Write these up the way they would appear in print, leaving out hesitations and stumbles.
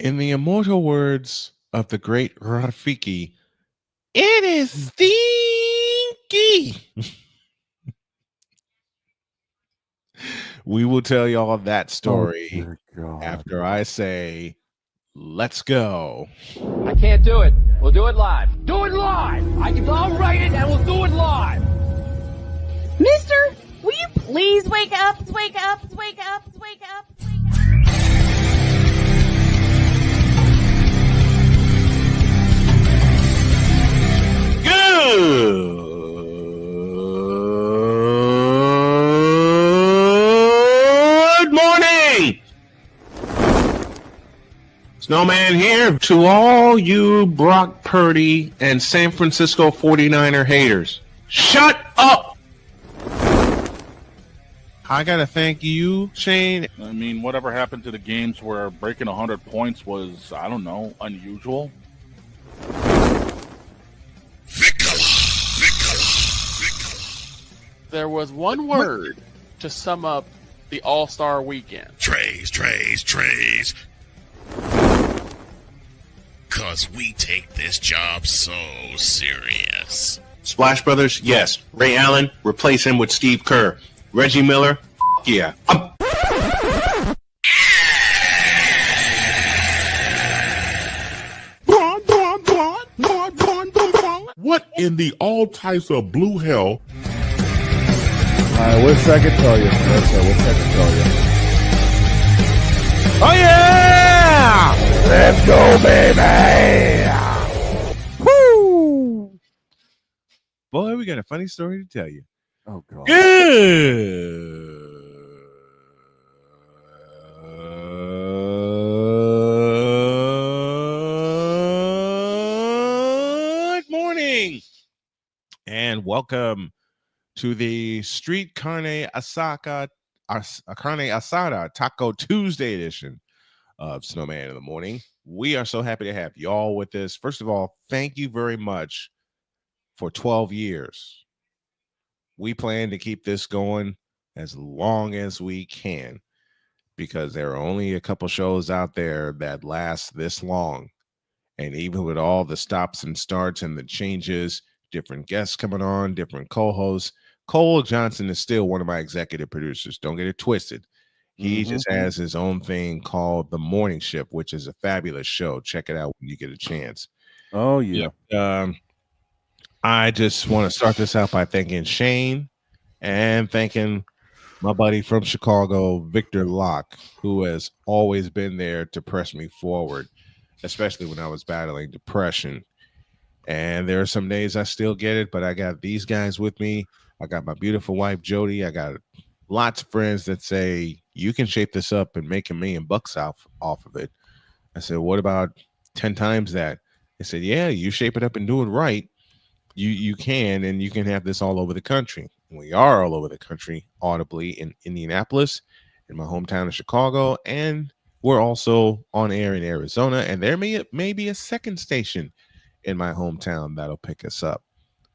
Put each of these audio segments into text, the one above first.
In the immortal words of the great Rafiki, it is stinky. We will tell y'all that Oh, story dear God. after I say, let's go. I can't do it. We'll do it live. Do it live! I'll write it and we'll do it live! Mister, will you please wake up, wake up, wake up, wake up, wake up? Good morning! Snowman here to all you Brock Purdy and San Francisco 49er haters. Shut up! I gotta thank you, Shane. I mean, whatever happened to the games where breaking 100 points was, I don't know, unusual? There was one word to sum up the All-Star weekend. Trays. Cause we take this job so serious. Splash Brothers, yes. Ray Allen, replace him with Steve Kerr. Reggie Miller, yeah. What in the all types of blue hell? All right, what's I can tell you? What's I can tell you? Oh yeah! Let's go, baby! Woo! Boy, we got a funny story to tell you. Oh, God. Good morning and welcome to the Street Carne Asada Taco Tuesday edition of Snowman in the Morning. We are so happy to have y'all with us. First of all, thank you very much for 12 years. We plan to keep this going as long as we can because there are only a couple shows out there that last this long. And even with all the stops and starts and the changes, different guests coming on, different co-hosts, Cole Johnson is still one of my executive producers. Don't get it twisted. He just has his own thing called The Morning Shift, which is a fabulous show. Check it out when you get a chance. Oh, yeah. I just want to start this out by thanking Shane and thanking my buddy from Chicago, Victor Locke, who has always been there to press me forward, especially when I was battling depression. And there are some days I still get it, but I got these guys with me. I got my beautiful wife, Jody. I got lots of friends that say, you can shape this up and make $1 million off of it. I said, what about 10 times that? They said, yeah, you shape it up and do it right. You can, and you can have this all over the country. We are all over the country, audibly in Indianapolis, in my hometown of Chicago, and we're also on air in Arizona, and there may be a second station in my hometown that'll pick us up.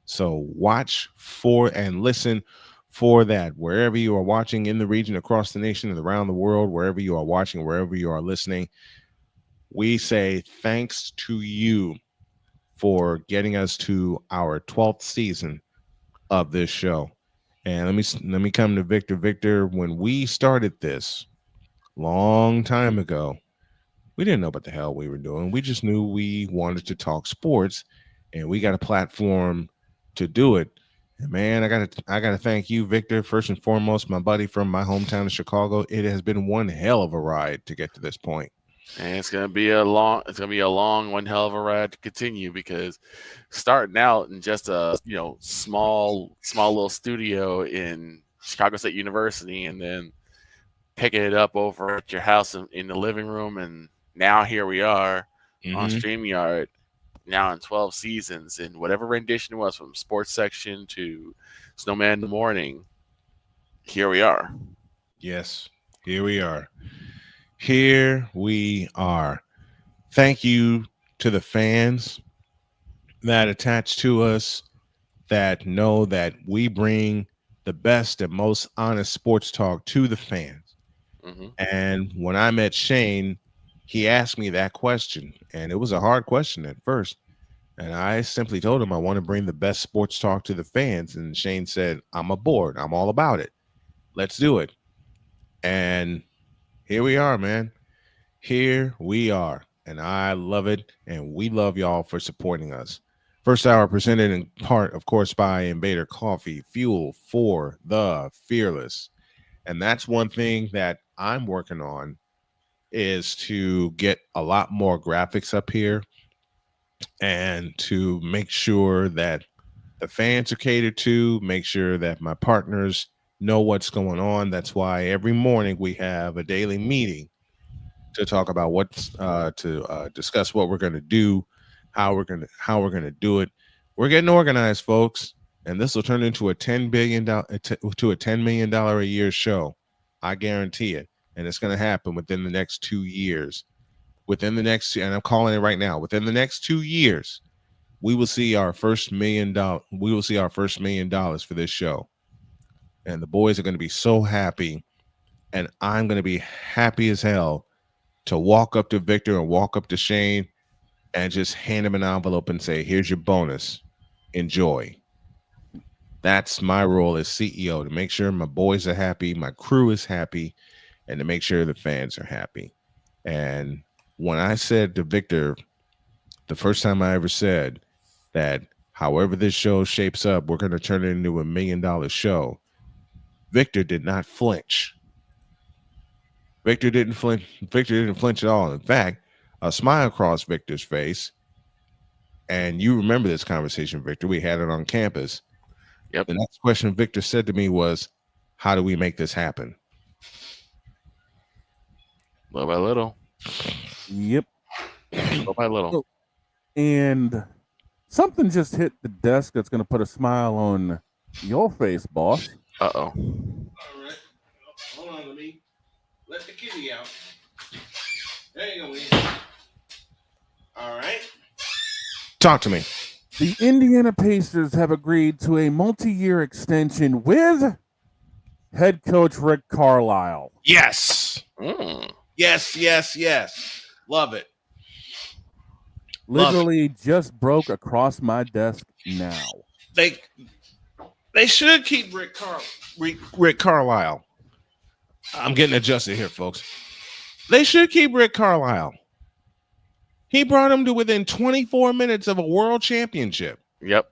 So watch for and listen for that. Wherever you are watching in the region, across the nation, and around the world, wherever you are watching, wherever you are listening, we say thanks to you for getting us to our 12th season of this show. And let me come to Victor. Victor, when we started this long time ago, we didn't know what the hell we were doing. We just knew we wanted to talk sports, and we got a platform to do it. And man, I gotta thank you, Victor, first and foremost, my buddy from my hometown of Chicago. It has been one hell of a ride to get to this point. And it's gonna be a long one hell of a ride to continue, because starting out in just a small little studio in Chicago State University, and then picking it up over at your house in the living room, and now here we are on StreamYard, now in 12 seasons, and whatever rendition it was, from sports section to Snowman in the Morning, here we are. Yes, here we are. Here we are. Thank you to the fans that attach to us, that know that we bring the best and most honest sports talk to the fans. And when I met Shane, he asked me that question, and it was a hard question at first. And I simply told him I want to bring the best sports talk to the fans. And Shane said, I'm aboard. I'm all about it. Let's do it. And here we are, man. Here we are. And I love it. And we love y'all for supporting us. First hour presented in part, of course, by Invader Coffee, fuel for the fearless. And that's one thing that I'm working on is to get a lot more graphics up here and to make sure that the fans are catered to, make sure that my partners know what's going on. That's why every morning we have a daily meeting to talk about what's to discuss what we're going to do, how we're going to do it. We're getting organized, folks, and this will turn into a $10 million a year show. I guarantee it, and it's going to happen within the next 2 years. Within the next, and I'm calling it right now, within the next 2 years, we will see our first $1 million. We will see our first $1 million for this show, and the boys are going to be so happy, and I'm going to be happy as hell to walk up to Victor and walk up to Shane and just hand him an envelope and say, "Here's your bonus. Enjoy." That's my role as CEO, to make sure my boys are happy, my crew is happy, and to make sure the fans are happy. And when I said to Victor, the first time I ever said that however this show shapes up, we're going to turn it into $1 million show, Victor did not flinch. Victor didn't flinch at all. In fact, a smile crossed Victor's face. And you remember this conversation, Victor. We had it on campus. Yep. The next question Victor said to me was, how do we make this happen? Little by little. Yep. Little by little. And something just hit the desk that's going to put a smile on your face, boss. Uh-oh. All right. Hold on, let the kitty out. There you go, Ian. All right. Talk to me. The Indiana Pacers have agreed to a multi-year extension with head coach Rick Carlisle. Yes. Yes. Love it. Literally just broke across my desk now. They should keep Rick Carlisle. I'm getting adjusted here, folks. They should keep Rick Carlisle. He brought him to within 24 minutes of a world championship. Yep.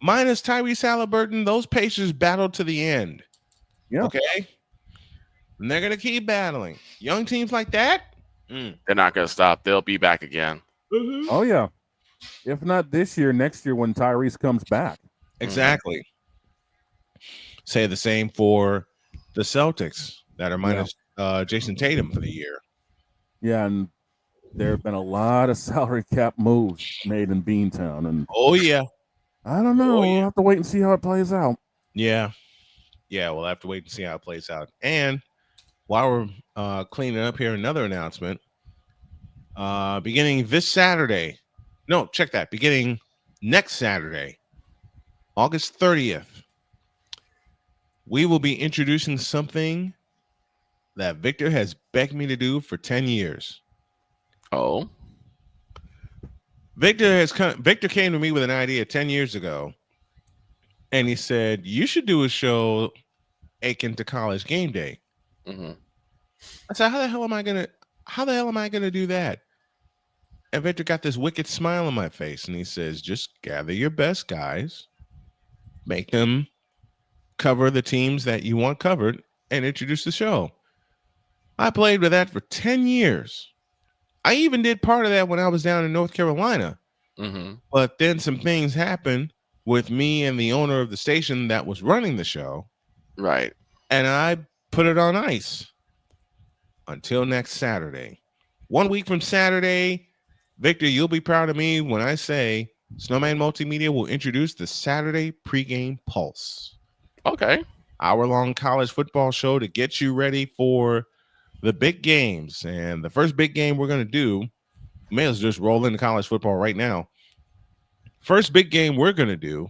Minus Tyrese Halliburton, those Pacers battled to the end. Yeah. Okay. And they're going to keep battling. Young teams like that, They're not going to stop. They'll be back again. Mm-hmm. Oh, yeah. If not this year, next year when Tyrese comes back. Exactly. Say the same for the Celtics that are minus Jason Tatum for the year. Yeah, and there have been a lot of salary cap moves made in Beantown. And oh, yeah. I don't know. We'll have to wait and see how it plays out. Yeah. Yeah, we'll have to wait and see how it plays out. And while we're cleaning up here, another announcement. Beginning this Saturday. No, check that. Beginning next Saturday, August 30th, we will be introducing something that Victor has begged me to do for 10 years. Oh. Victor came to me with an idea 10 years ago, and he said, you should do a show akin to College Game Day. Mm-hmm. I said, how the hell am I gonna do that? And Victor got this wicked smile on my face, and he says, just gather your best guys, make them cover the teams that you want covered, and introduce the show. I played with that for 10 years. I even did part of that when I was down in North Carolina. Mm-hmm. But then some things happened with me and the owner of the station that was running the show. Right. And I put it on ice until next Saturday. 1 week from Saturday, Victor, you'll be proud of me when I say Snowman Multimedia will introduce the Saturday pregame pulse. Okay. Hour-long college football show to get you ready for the big games. And the first big game we're going to do, may as well just roll into college football right now. First big game we're going to do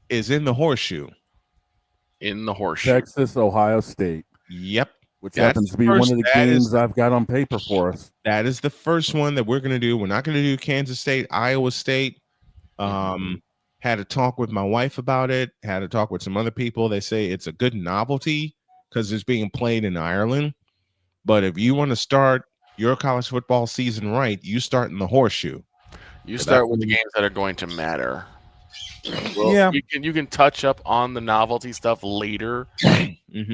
is in the Horseshoe. In the Horseshoe. Texas, Ohio State. Yep. which That's happens to be the one first- of the that is games I've got on paper for us. That is the first one that we're going to do. We're not going to do Kansas State, Iowa State. Had a talk with my wife about it. Had a talk with some other people. They say it's a good novelty because it's being played in Ireland. But if you want to start your college football season right, you start in the horseshoe. You start with the games that are going to matter. Well, Yeah. you can touch up on the novelty stuff later,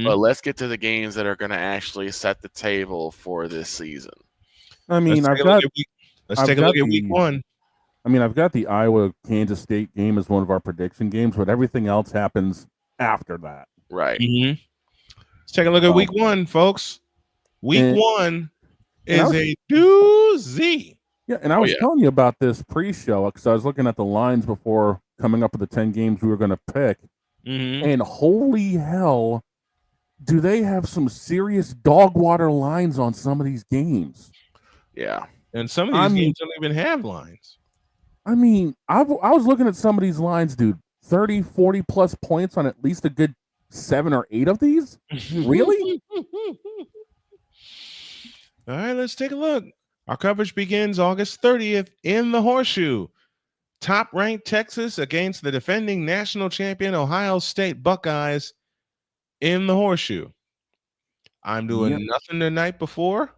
but let's get to the games that are going to actually set the table for this season. I mean, Let's take a look at week 1. I mean, I've got the Iowa Kansas State game as one of our prediction games, but everything else happens after that. Right. Let's take a look at week 1, folks. Week 1 is a doozy. Yeah, and I was telling you about this pre-show because I was looking at the lines before coming up with the 10 games we were going to pick. And holy hell, do they have some serious dog water lines on some of these games? Yeah. And some of these games don't even have lines. I mean, I was looking at some of these lines, dude. 30, 40 plus points on at least a good 7 or 8 of these? Really? All right, let's take a look. Our coverage begins August 30th in the Horseshoe. Top-ranked Texas against the defending national champion Ohio State Buckeyes in the Horseshoe. I'm doing nothing the night before.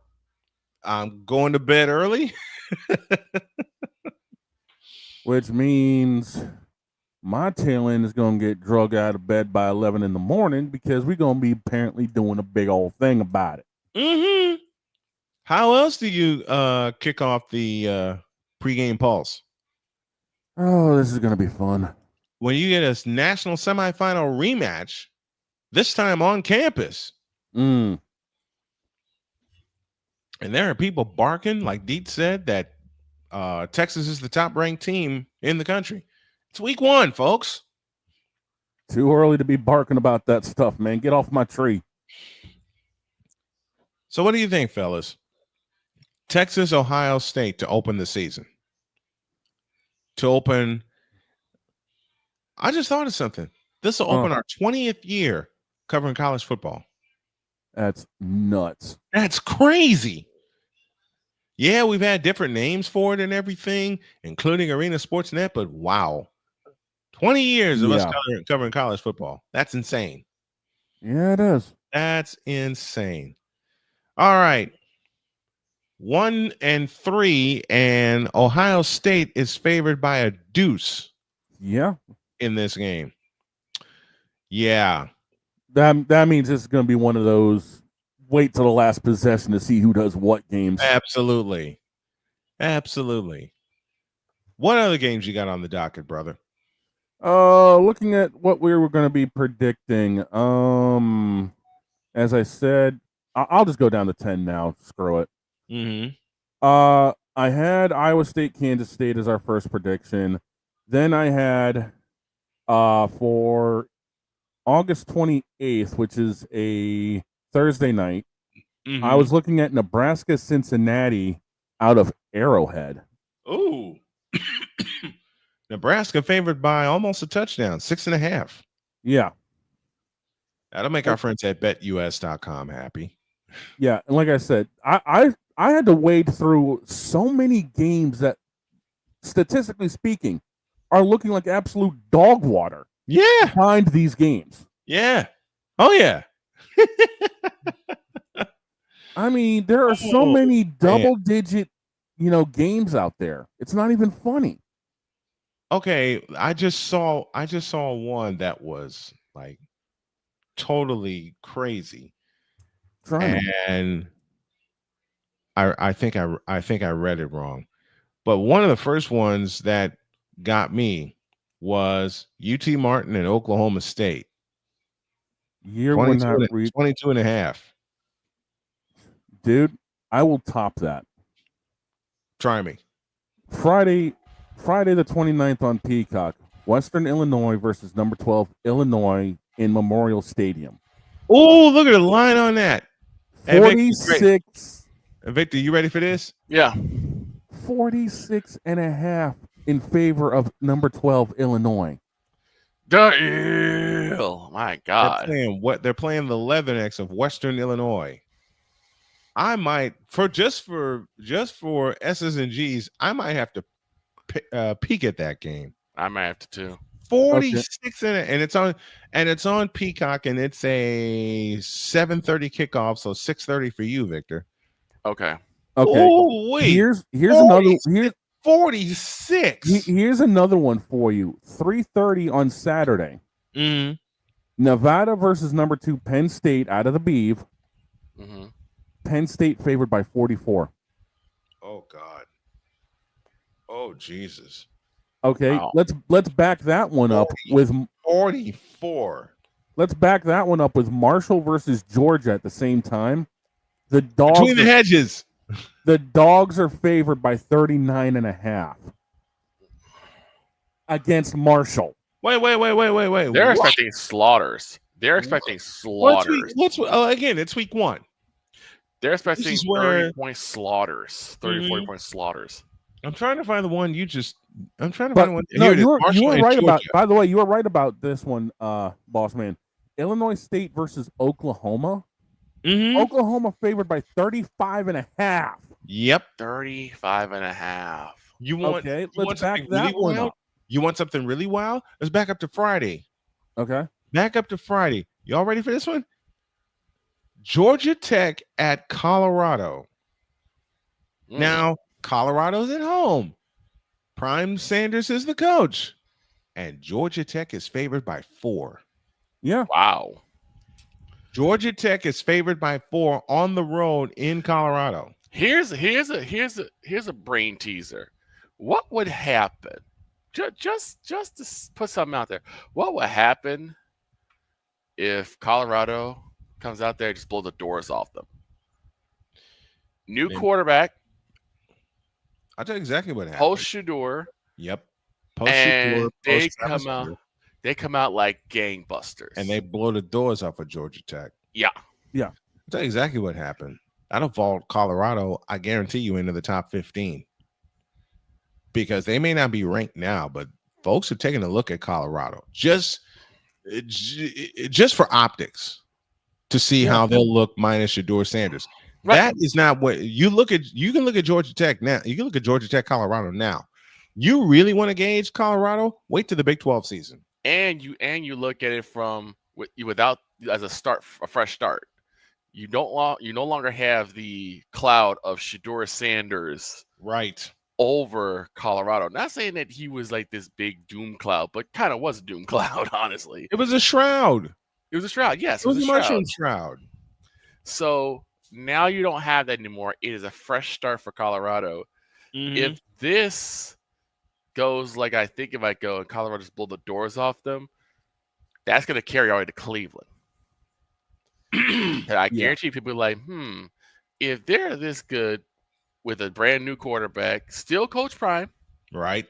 I'm going to bed early. Which means my tail end is going to get drug out of bed by 11 in the morning because we're going to be apparently doing a big old thing about it. How else do you kick off the pregame pulse? Oh, this is going to be fun. When you get a national semifinal rematch, this time on campus. And there are people barking, like Deet said, that Texas is the top-ranked team in the country. It's week 1, folks. Too early to be barking about that stuff, man. Get off my tree. So what do you think, fellas? Texas, Ohio State to open the season. I just thought of something. This will open our 20th year covering college football. That's nuts. That's crazy. Yeah, we've had different names for it and everything, including Arena Sportsnet, but wow. 20 years of us covering college football. That's insane. Yeah, it is. That's insane. All right. 1 and 3, and Ohio State is favored by a deuce. Yeah. In this game. Yeah. That means this is going to be one of those wait till the last possession to see who does what games. Absolutely. Absolutely. What other games you got on the docket, brother? Looking at what we were going to be predicting. As I said, I'll just go down to 10 now. Screw it. I had Iowa State, Kansas State as our first prediction. Then I had for August 28th, which is a Thursday night, I was looking at Nebraska, Cincinnati out of Arrowhead. Ooh. Nebraska favored by almost a touchdown, 6.5. Yeah. That'll make our friends at betus.com happy. Yeah, and like I said, I had to wade through so many games that, statistically speaking, are looking like absolute dog water. Yeah. Behind these games. Yeah. Oh, yeah. I mean, there are so many double-digit, games out there. It's not even funny. Okay, I just saw one that was like totally crazy. And I think I read it wrong. But one of the first ones that got me was UT Martin and Oklahoma State. 22 and a half. Dude, I will top that. Try me. Friday the 29th on Peacock. Western Illinois versus number 12 Illinois in Memorial Stadium. Oh, look at the line on that. 46. Victor, you ready for this? Yeah. 46.5 in favor of number 12 Illinois. My God. They're playing the Leathernecks of Western Illinois. I might just for S's and G's, I might have to peek at that game. I might have to too. 46 in it, and it's on Peacock, and it's a 7:30 kickoff, so 6:30 for you, Victor. Okay. Oh wait, here's another 46. Here's another one for you. 3:30 on Saturday. Mm-hmm. Nevada versus number 2 Penn State out of the Beeve. Mm-hmm. Penn State favored by 44. Oh God. Oh Jesus. Okay, wow. let's back that one up with 44. Let's back that one up with Marshall versus Georgia at the same time. The dogs between the hedges. The dogs are favored by 39.5 against Marshall. Wait. They're expecting slaughters. Again, it's week 1. They're expecting 30-point slaughters. 30, 40-point slaughters. I'm trying to find the one you just. I'm trying to But find one. no, Here you were right Georgia. about. By the way, you were right about this one, boss man. Illinois State versus Oklahoma. Mm-hmm. Oklahoma favored by 35.5. Yep, 35.5. Let's back that one up. You want something really wild? Let's back up to Friday. Okay. Back up to Friday. Y'all ready for this one? Georgia Tech at Colorado. Now, Colorado's at home. Prime Sanders is the coach. And Georgia Tech is favored by 4. Yeah. Wow. Georgia Tech is favored by 4 on the road in Colorado. Here's a brain teaser. What would happen? Just to put something out there. What would happen if Colorado comes out there and just blow the doors off them? New quarterback. I'll tell you exactly what happened. Post Shador. Yep. And they come out like gangbusters. And they blow the doors off of Georgia Tech. Yeah. I'll tell you exactly what happened. That'll vault Colorado, I guarantee you, into the top 15. Because they may not be ranked now, but folks are taking a look at Colorado just for optics to see how they'll look minus Shador Sanders. Right. That is not what you look at. You can look at Georgia Tech now. You can look at Georgia Tech, Colorado now. You really want to gauge Colorado? Wait till the Big 12 season. And you look at it from without as a fresh start. You no longer have the cloud of Shador Sanders right over Colorado. Not saying that he was like this big doom cloud, but kind of was a doom cloud, honestly. It was a shroud. Yes, it was a mushroom shroud. So now you don't have that anymore. It is a fresh start for Colorado. Mm-hmm. If this goes like I think it might go and Colorado just blow the doors off them, that's going to carry all the way to Cleveland. And I guarantee people are like, if they're this good with a brand new quarterback, still Coach Prime. Right.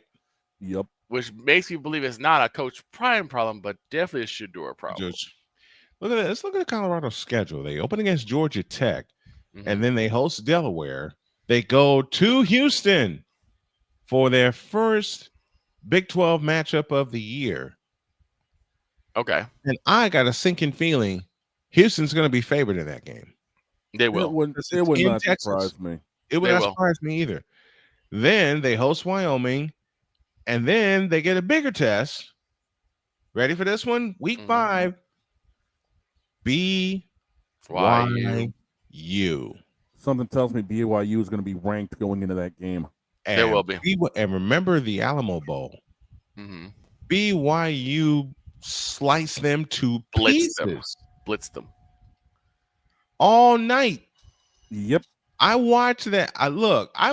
Yep. Which makes you believe it's not a Coach Prime problem, but definitely a Shador problem. Look at that. Let's look at Colorado's schedule. They open against Georgia Tech, and then they host Delaware. They go to Houston for their first Big 12 matchup of the year. Okay. And I got a sinking feeling Houston's going to be favored in that game. They will. It would not surprise me. It would not surprise me either. Then they host Wyoming, and then they get a bigger test. Ready for this one? Week 5. BYU. Something tells me BYU is going to be ranked going into that game. They will be. And remember the Alamo Bowl. Mm-hmm. BYU sliced them to pieces. Blitzed them. All night. Yep. I watched that. I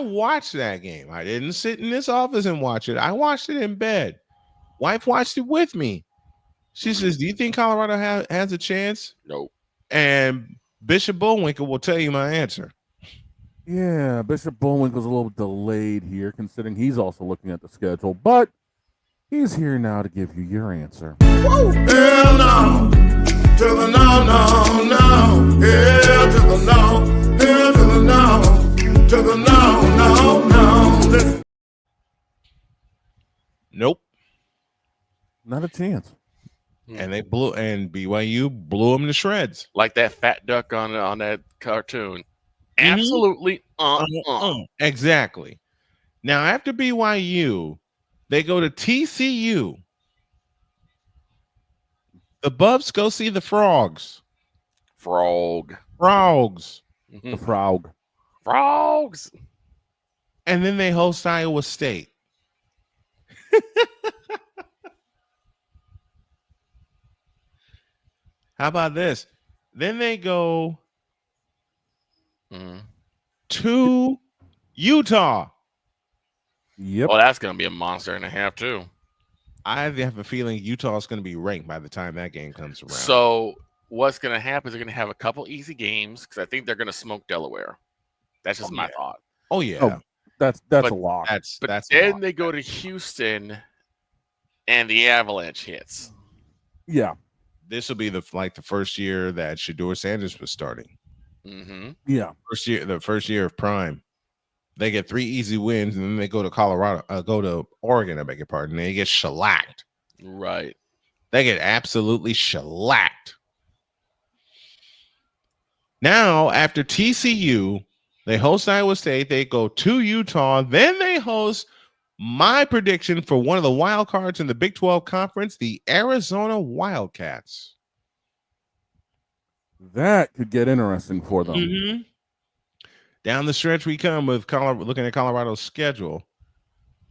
watched that game. I didn't sit in this office and watch it. I watched it in bed. Wife watched it with me. She says, do you think Colorado has a chance? No. And Bishop Bullwinkle will tell you my answer. Yeah, Bishop Bullwinkle's a little delayed here, considering he's also looking at the schedule, but he's here now to give you your answer. Hell no, to the no, no, no. Hell to the no, hell to the no, to the no, no, no. Nope. Not a chance. and BYU blew them to shreds, like that fat duck on that cartoon. Absolutely, exactly. Now after BYU, they go to TCU. The Buffs go see the Frogs. Frogs. The frog. Frogs. And then they host Iowa State. How about this? Then they go to Utah. Yep. Oh, that's going to be a monster and a half, too. I have a feeling Utah is going to be ranked by the time that game comes around. So what's going to happen is they're going to have a couple easy games because I think they're going to smoke Delaware. That's just my thought. Oh, yeah. Oh, that's a lot. That's then they go to Houston and the Avalanche hits. Yeah. This will be the first year that Shedeur Sanders was starting. Yeah. The first year of prime. They get 3 easy wins, and then they go to Oregon, I beg your pardon. They get shellacked. Right. They get absolutely shellacked. Now, after TCU, they host Iowa State. They go to Utah. Then they host my prediction for one of the wild cards in the Big 12 Conference, the Arizona Wildcats. That could get interesting for them. Down the stretch we come with looking at Colorado's schedule.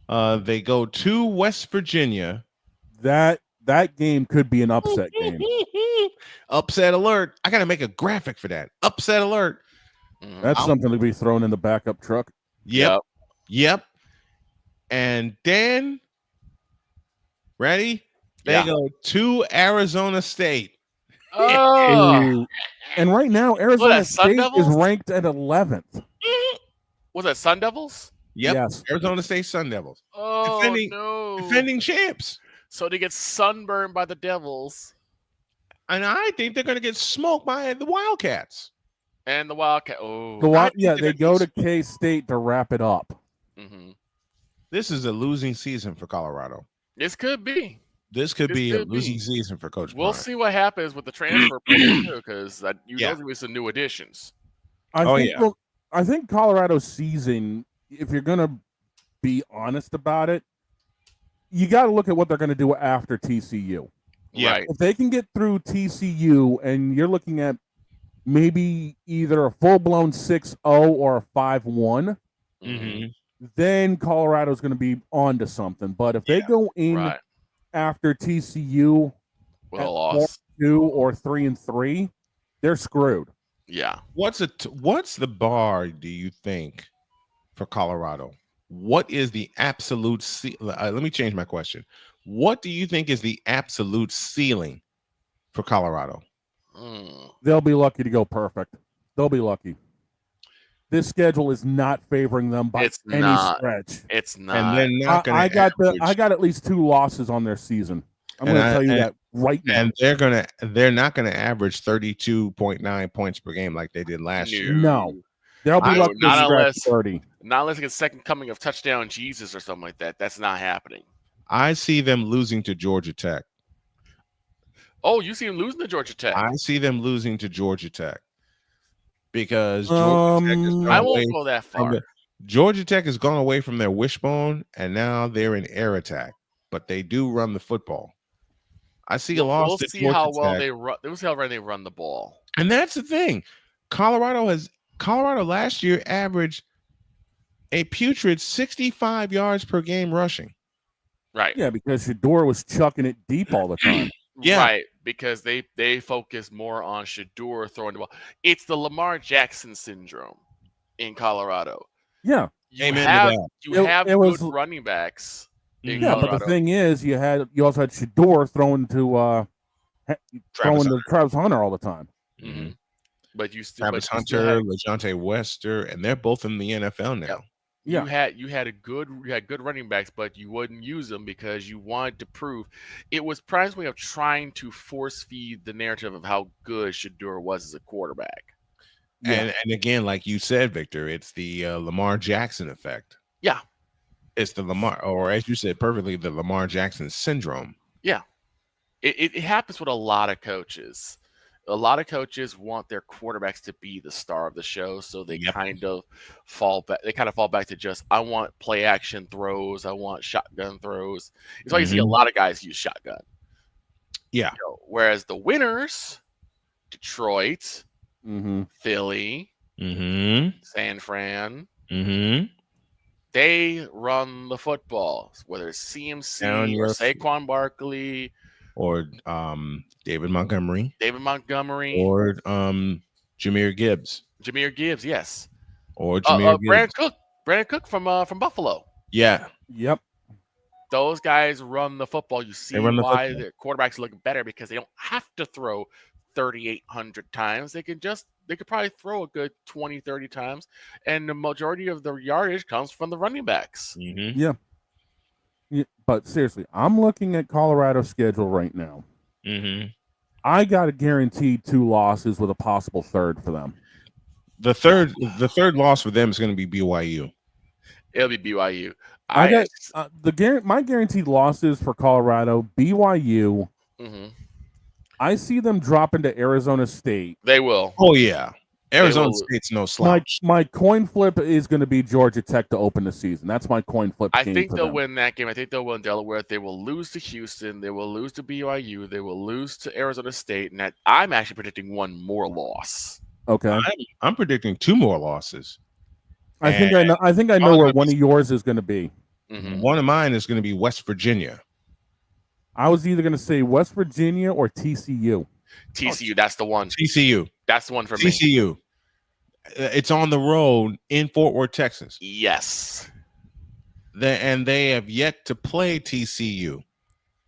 They go to West Virginia. That game could be an upset game. Upset alert. I got to make a graphic for that. Upset alert. That's something to be thrown in the backup truck. Yep. And then, ready? They go to Arizona State. Oh. And right now, Arizona State is Devils? ranked at 11th. Was that Sun Devils? Yep. Yes. Arizona State Sun Devils. Oh, no. Defending champs. So they get sunburned by the Devils. And I think they're going to get smoked by the Wildcats. And the Wildcat. Oh. They go to K-State to wrap it up. This is a losing season for Colorado. This could be. This could be a losing season for Coach We'll Bryant. see what happens with the transfer portal, too, because know there'll be some new additions. I think Colorado's season, if you're going to be honest about it, you got to look at what they're going to do after TCU. Yeah. Right. If they can get through TCU and you're looking at maybe either a full-blown 6-0 or a 5-1, then Colorado's going to be on to something. But if they go in after TCU with a loss 4-2 or 3-3, they're screwed. Yeah. What's the bar, do you think, for Colorado? What is the absolute let me change my question. What do you think is the absolute ceiling for Colorado? They'll be lucky to go perfect. They'll be lucky. This schedule is not favoring them by any stretch. It's not. And they're not going to I got at least 2 losses on their season. I'm going to tell you that right now. And they're not going to average 32.9 points per game like they did last year. No. They'll be lucky to stretch 30. Not unless it's second coming of touchdown Jesus or something like that. That's not happening. I see them losing to Georgia Tech. Oh, you see them losing to Georgia Tech? I see them losing to Georgia Tech. Because Georgia Tech has I won't go that far. Georgia Tech has gone away from their wishbone, and now they're in air attack. But they do run the football. I see a loss. We'll see how well they run. We'll see how well they run the ball. And that's the thing. Colorado last year averaged a putrid 65 yards per game rushing. Right. Yeah, because Shedeur was chucking it deep all the time. Yeah. Right, because they focus more on Shedeur throwing the ball. It's the Lamar Jackson syndrome in Colorado. Yeah. You have good running backs. But the thing is, you also had Shedeur throwing to Travis Hunter all the time. Mm-hmm. But you still Travis Hunter, LeJontay Wester, and they're both in the NFL now. Yeah. You had good running backs, but you wouldn't use them because you wanted to prove it was Prime's way of trying to force feed the narrative of how good Shedeur was as a quarterback. And again, like you said, Victor, it's the Lamar Jackson effect. Yeah. It's the Lamar, or as you said perfectly, the Lamar Jackson syndrome. Yeah. it happens with a lot of coaches. A lot of coaches want their quarterbacks to be the star of the show, so they kind of fall back. They kind of fall back to just, I want play action throws, I want shotgun throws. It's why you see a lot of guys use shotgun. Yeah. Whereas the winners, Detroit, Philly, San Fran, they run the football, whether it's CMC or Saquon Barkley or David Montgomery, or Jahmyr Gibbs, yes, or Jahmyr Gibbs. Brandon Cook from Buffalo. Yeah. Yep. Those guys run the football. You see why the quarterbacks look better, because they don't have to throw 3,800 times. They could probably throw a good 20, 30 times, and the majority of the yardage comes from the running backs. Yeah. But seriously, I'm looking at Colorado's schedule right now. I got a guaranteed 2 losses with a possible third for them. The third loss for them is going to be BYU. It'll be BYU. I got my guaranteed losses for Colorado, BYU. I see them dropping to Arizona State. They will. Oh yeah, Arizona State's no slouch. My coin flip is going to be Georgia Tech to open the season. That's my coin flip. I think they'll win that game. I think they'll win Delaware. They will lose to Houston. They will lose to BYU. They will lose to Arizona State. And I'm actually predicting 1 more loss. Okay, I'm predicting 2 more losses. I think I know where one of yours is going to be. One of mine is going to be West Virginia. I was either going to say West Virginia or TCU. That's the one. TCU. That's the one for me. TCU. It's on the road in Fort Worth, Texas. Yes. And they have yet to play TCU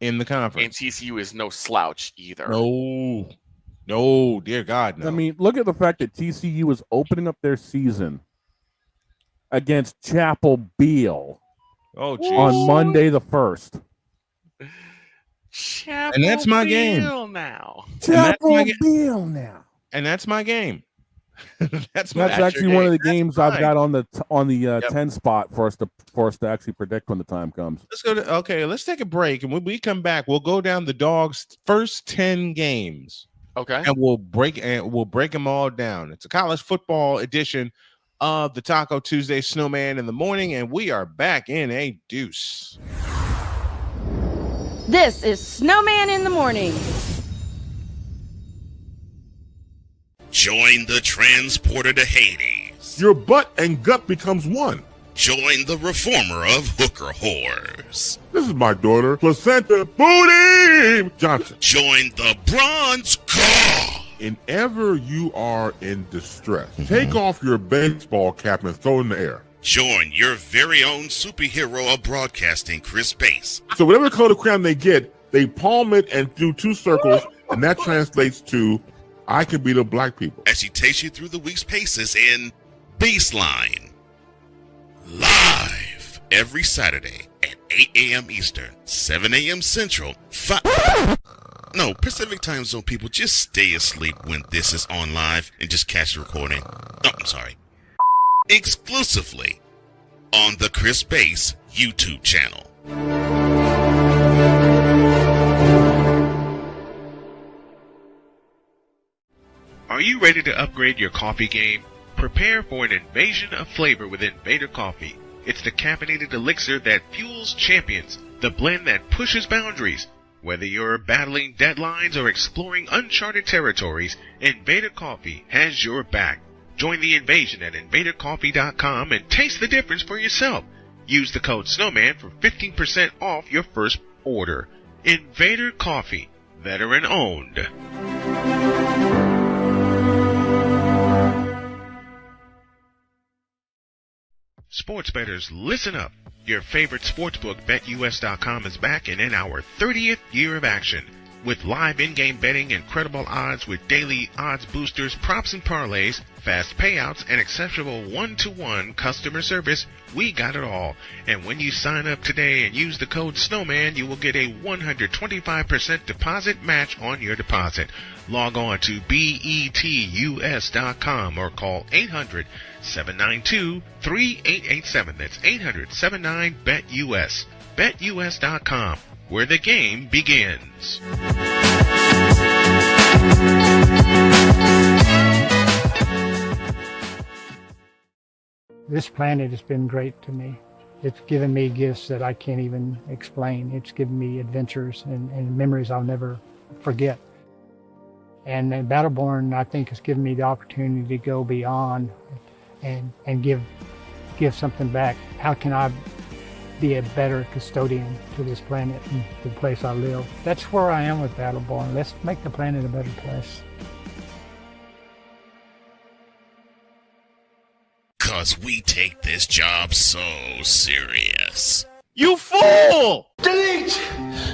in the conference. And TCU is no slouch either. No, dear God, no. I mean, look at the fact that TCU is opening up their season against Chapel Beal on Monday the 1st. And that's my game now. Chapel Beal now. And that's my game. That's actually one of the games I've got on the 10 spot for us to actually predict when the time comes. Let's take a break, and when we come back, we'll go down the Dogs' first 10 games. Okay. And we'll break them all down. It's a college football edition of the Taco Tuesday Snowman in the Morning, and we are back in a deuce. This is Snowman in the Morning. Join the transporter to Hades. Your butt and gut becomes one. Join the reformer of hooker whores. This is my daughter, Placenta Booty Johnson. Join the bronze car. Whenever you are in distress, take off your baseball cap and throw it in the air. Join your very own superhero of broadcasting, Chris Bass. So whatever color crayon they get, they palm it and do 2 circles, and that translates to, I can beat up black people. As she takes you through the week's paces in Baseline. Live every Saturday at 8 a.m. Eastern, 7 a.m. Central, No, Pacific Time Zone people, just stay asleep when this is on live and just catch the recording. Oh, I'm sorry. Exclusively on the Chris Bass YouTube channel. Are you ready to upgrade your coffee game? Prepare for an invasion of flavor with Invader Coffee. It's the caffeinated elixir that fuels champions, the blend that pushes boundaries. Whether you're battling deadlines or exploring uncharted territories, Invader Coffee has your back. Join the invasion at invadercoffee.com and taste the difference for yourself. Use the code SNOWMAN for 15% off your first order. Invader Coffee, veteran owned. Sports bettors, listen up. Your favorite sportsbook, BetUS.com, is back and in our 30th year of action. With live in-game betting, incredible odds with daily odds boosters, props and parlays, fast payouts, and exceptional one-to-one customer service, we got it all. And when you sign up today and use the code SNOWMAN, you will get a 125% deposit match on your deposit. Log on to betus.com or call 800-792-3887. That's 800-79-BET-US. BetUS.com, where the game begins. This planet has been great to me. It's given me gifts that I can't even explain. It's given me adventures and memories I'll never forget. And Battleborn, I think, has given me the opportunity to go beyond and give something back. How can I be a better custodian to this planet and the place I live? That's where I am with Battleborn. Let's make the planet a better place. 'Cause we take this job so serious. You fool! Delete!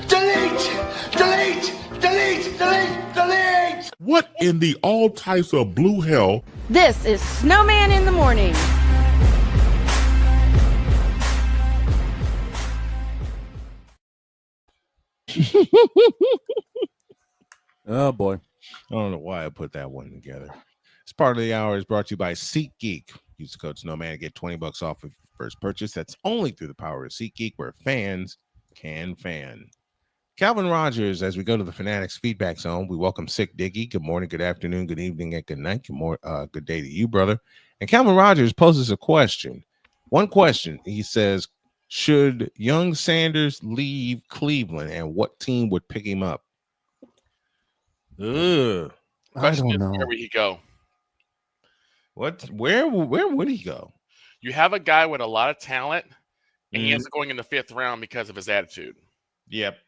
Delete! Delete! Delete! Delete! Delete! What in the all types of blue hell? This is Snowman in the Morning. Oh boy. I don't know why I put that one together. This part of the hour is brought to you by SeatGeek. Use the code Snowman to get $20 off of your first purchase. That's only through the power of SeatGeek, where fans can fan. Calvin Rogers, as we go to the Fanatics feedback zone, we welcome Sick Diggy. Good morning, good afternoon, good evening, and good night. Good day to you, brother. And Calvin Rogers poses a question. One question. He says, should young Sanders leave Cleveland, and what team would pick him up? Ugh. Question is, where would he go? Where would he go? You have a guy with a lot of talent, and he ends up going in the 5th round because of his attitude. Yep.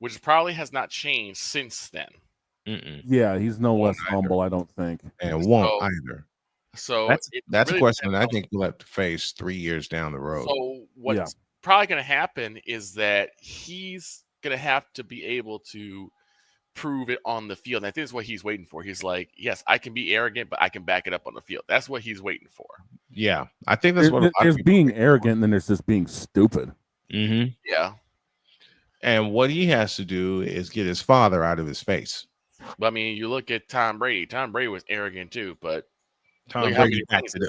Which probably has not changed since then. Yeah, he's no less humble, I don't think. And won't either. So that's really a question that I think we'll have to face 3 years down the road. So what's probably going to happen is that he's going to have to be able to prove it on the field. And I think that's what he's waiting for. He's like, yes, I can be arrogant, but I can back it up on the field. That's what he's waiting for. Yeah, I think that's what there's being arrogant, and then there's just being stupid. Mm-hmm. Yeah. And what he has to do is get his father out of his face. But I mean, you look at Tom Brady. Tom Brady was arrogant too, but Tom Brady backed it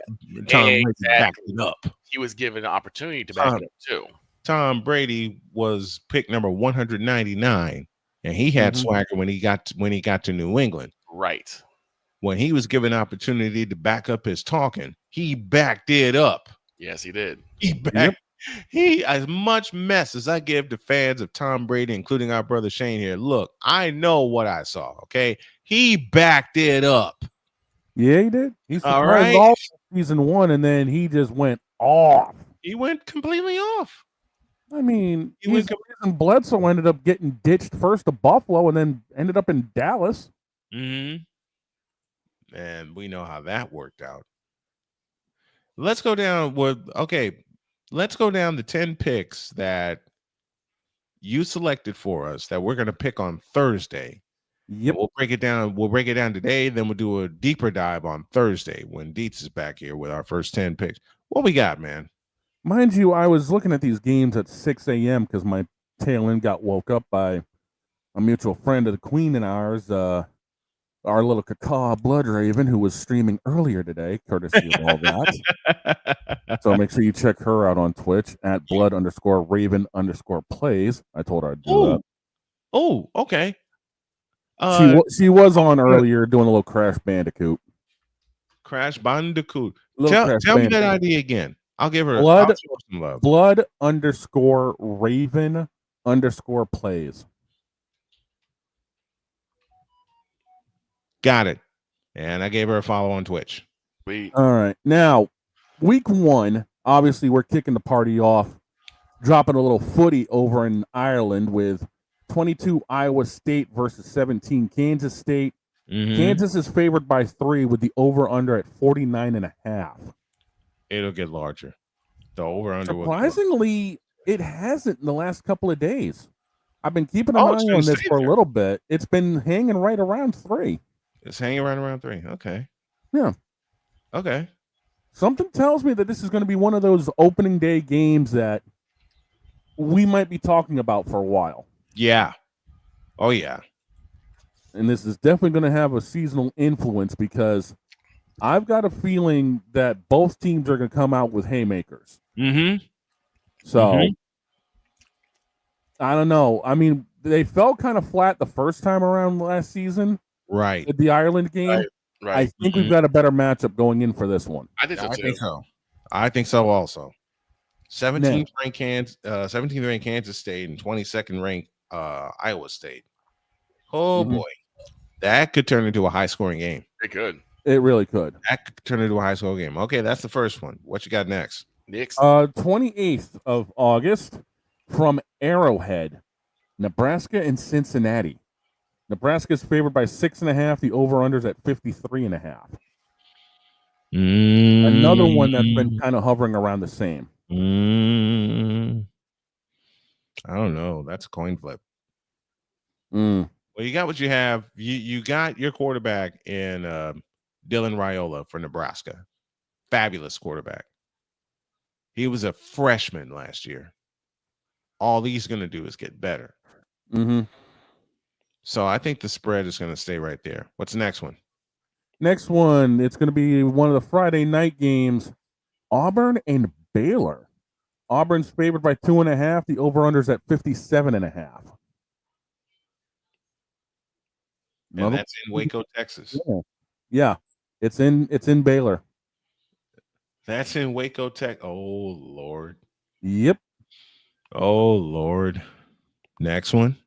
up. He was given an opportunity to back it up too. Tom Brady was pick number 199, and he had swagger when he got to New England. Right. When he was given opportunity to back up his talking, he backed it up. Yes, he did. He, as much mess as I give to fans of Tom Brady, including our brother Shane here, look, I know what I saw, okay? He backed it up. Yeah, he did. He surprised all season 1, and then he just went off. He went completely off. I mean, and Bledsoe ended up getting ditched first to Buffalo and then ended up in Dallas. And we know how that worked out. Let's go down let's go down the 10 picks that you selected for us that we're going to pick on Thursday. Yep. We'll break it down. We'll break it down today. Then we'll do a deeper dive on Thursday when Dietz is back here with our first 10 picks. What we got, man? Mind you, I was looking at these games at 6 a.m. because my tail end got woke up by a mutual friend of the Queen and ours, our little Cacaw Blood Raven, who was streaming earlier today, courtesy of all that. So make sure you check her out on Twitch at blood_raven_plays. I told her I'd do that. Oh, okay. She was on earlier doing a little Crash Bandicoot. Crash Bandicoot. Tell me that idea again. I'll give her some love. Blood_raven_plays. Got it. And I gave her a follow on Twitch. All right. Now, week 1, obviously we're kicking the party off, dropping a little footy over in Ireland with 22 Iowa State versus 17 Kansas State. Kansas is favored by 3 with the over-under at 49.5. It'll get larger. The over-under. Surprisingly, it hasn't in the last couple of days. I've been keeping an eye on this for a little bit. It's been hanging right around 3. It's hanging right around 3. Okay. Yeah. Okay. Something tells me that this is going to be one of those opening day games that we might be talking about for a while. Yeah. Oh, yeah. And this is definitely going to have a seasonal influence because I've got a feeling that both teams are going to come out with haymakers. So, I don't know. I mean, they fell kind of flat the first time around last season. Right. At the Ireland game. Right. I think we've got a better matchup going in for this one. I think so too. I think so also. 17th ranked Kansas State and 22nd ranked Iowa State. Oh boy. That could turn into a high scoring game. It could. It really could. That could turn into a high scoring game. Okay, that's the first one. What you got next? Next. 28th of August from Arrowhead, Nebraska and Cincinnati. Nebraska is favored by 6.5. The over-under's at 53.5. Another one that's been kind of hovering around the same. I don't know. That's a coin flip. Well, you got what you have. You got your quarterback in Dylan Raiola for Nebraska. Fabulous quarterback. He was a freshman last year. All he's going to do is get better. So I think the spread is going to stay right there. What's the next one? Next one, it's going to be one of the Friday night games. Auburn and Baylor. Auburn's favored by 2.5. The over-under's at 57.5. And that's in Waco, Texas. Yeah. It's in Baylor. That's in Waco, Tech. Oh, Lord. Yep. Oh, Lord. Next one.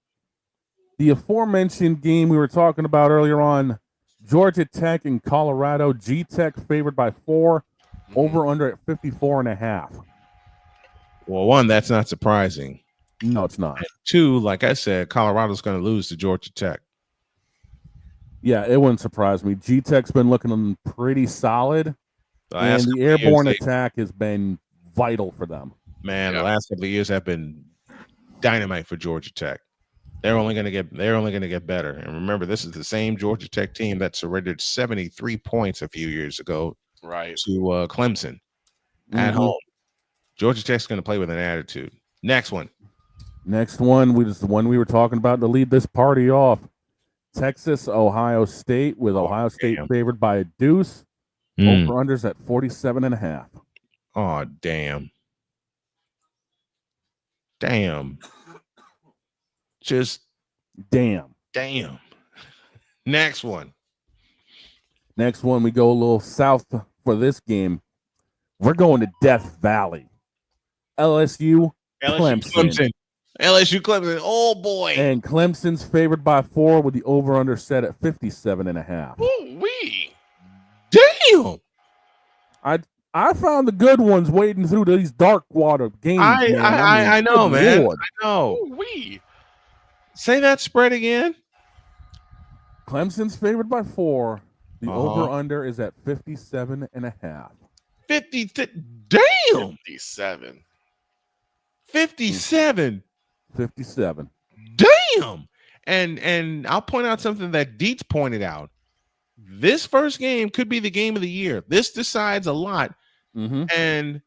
The aforementioned game we were talking about earlier on, Georgia Tech and Colorado. G-Tech favored by 4. Over-under at 54.5. Well, one, that's not surprising. No, it's not. And two, like I said, Colorado's going to lose to Georgia Tech. Yeah, it wouldn't surprise me. G-Tech's been looking pretty solid, and the airborne attack has been vital for them. Man, the last couple of years have been dynamite for Georgia Tech. They're only going to get better. And remember, this is the same Georgia Tech team that surrendered 73 points a few years ago, right, to Clemson at home. Georgia Tech's going to play with an attitude. Next one. Next one, the one we were talking about to lead this party off. Texas, Ohio State, with Ohio State favored by a deuce. Over-unders at 47.5. Oh, damn. Damn. Just damn. Damn. Next one. Next one, we go a little south for this game. We're going to Death Valley. LSU, Clemson. LSU, Clemson. Oh, boy. And Clemson's favored by 4 with the over-under set at 57.5. Ooh-wee. Damn. I found the good ones wading through these dark water games. I know, man. Lord. I know. Ooh-wee. Say that spread again. Clemson's favored by 4. The over-under is at 57.5. 50. Damn. 57. 57. 57. Damn. And I'll point out something that Dietz pointed out. This first game could be the game of the year. This decides a lot. And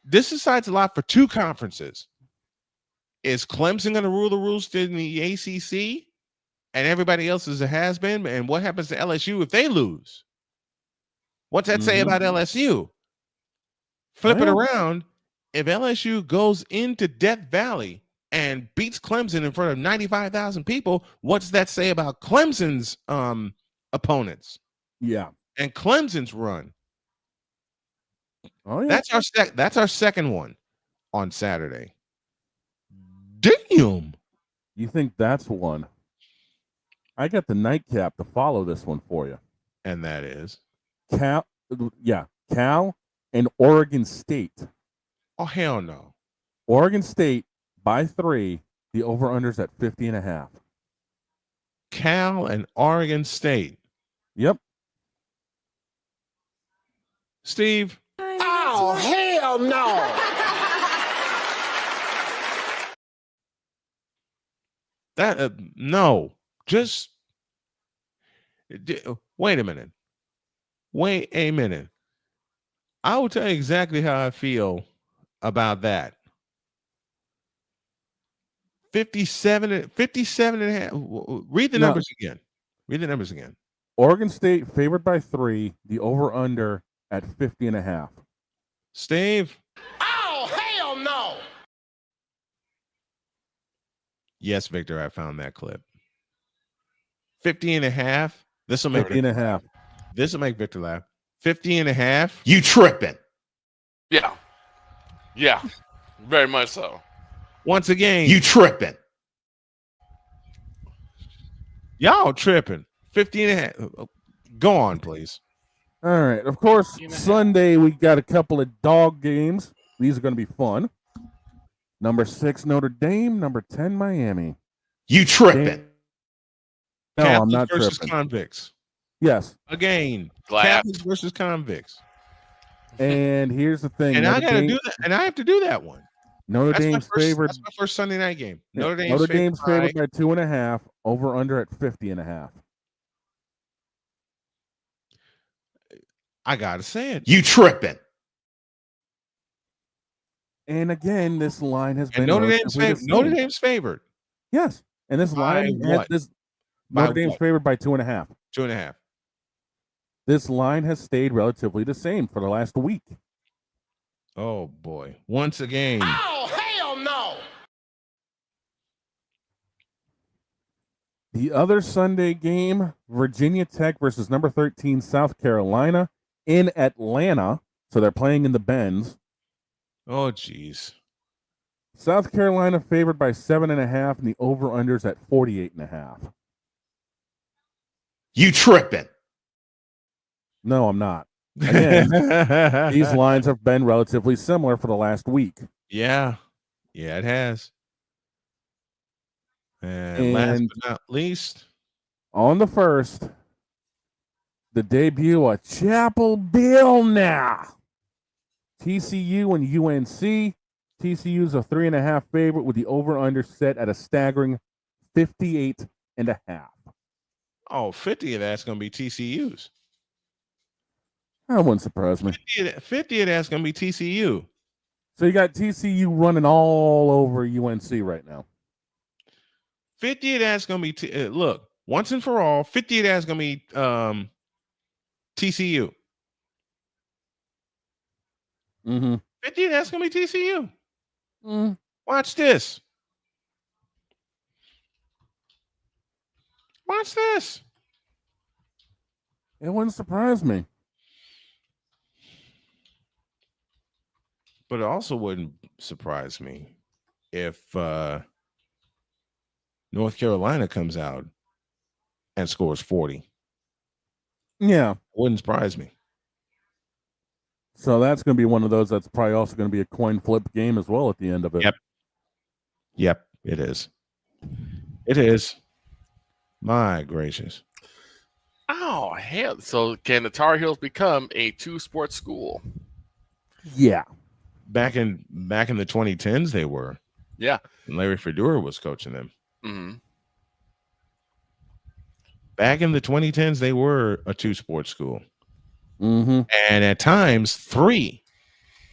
this decides a lot for two conferences. Is Clemson going to rule the roost in the ACC? And everybody else is a has-been? And what happens to LSU if they lose? What's that say about LSU? Flip it around. If LSU goes into Death Valley and beats Clemson in front of 95,000 people, what's that say about Clemson's opponents? Yeah. And Clemson's run. Oh, yeah. That's our second one on Saturday. Damn. You think that's one? I got the nightcap to follow this one for you. And that is? Cal and Oregon State. Oh, hell no. Oregon State by 3. The over-under's at 50.5. Cal and Oregon State. Yep. Steve. Oh, hell no. That no. Just wait a minute. Wait a minute. I will tell you exactly how I feel about that. 57 and a half. Read the numbers again. Read the numbers again. Oregon State favored by 3. The over-under at 50.5. Steve. Oh, hell no. Yes, Victor, I found that clip. 50 and a half. This will make 50.5. This will make Victor laugh. 50 and a half. You tripping. Yeah, very much so. Once again, You tripping. y'all tripping. 50 and a half. Go on, please. All right. Of course, Sunday we got a couple of dog games. These are going to be fun. Number 6, Notre Dame. Number 10, Miami. You tripping. No, I'm not versus tripping. convicts. Yes. Again, Glad. Catholics versus convicts. And here's the thing. And Notre I got to Dame- do that. And I have to do that one. Notre That's Dame's favored. That's my first Sunday night game. Yeah, Notre Dame's favored by 2.5. Over under at 50.5. I gotta say it. You tripping. And again, this line has been And Notre relatively Dame's the same. favored. Yes, and this By line what? Notre Dame's favored by 2.5. 2.5. This line has stayed relatively the same for the last week. Oh boy! Once again, Oh, hell no. The other Sunday game, Virginia Tech versus number 13 South Carolina in Atlanta. So they're playing in the Benz. oh geez. South Carolina favored by 7.5, and the over-unders at 48.5. You tripping. No, I'm not. Again, these lines have been relatively similar for the last week. Yeah, it has. And last but not least, on the first, the debut of Chapel Bill now. TCU and UNC. TCU's a 3.5 favorite with the over-under set at a staggering 58.5. oh, 50 of that's going to be TCU's. That wouldn't surprise me. 50 of that's going to be TCU. So you got TCU running all over UNC right now. 50 of that's going to be look, once and for all, 50 of that's going to be TCU. Mm-hmm. 50 of that's going to be TCU. Mm. Watch this. Watch this. It wouldn't surprise me. But it also wouldn't surprise me if North Carolina comes out and scores 40. Yeah. Wouldn't surprise me. So that's going to be one of those that's probably also going to be a coin flip game as well at the end of it. Yep, it is. It is. My gracious. Oh, hell. So can the Tar Heels become a 2-sport school? Yeah. Back in the 2010s, they were. Yeah. And Larry Fedora was coaching them. Mm-hmm. Back in the 2010s, they were a 2-sport school. Mm-hmm. And at times, 3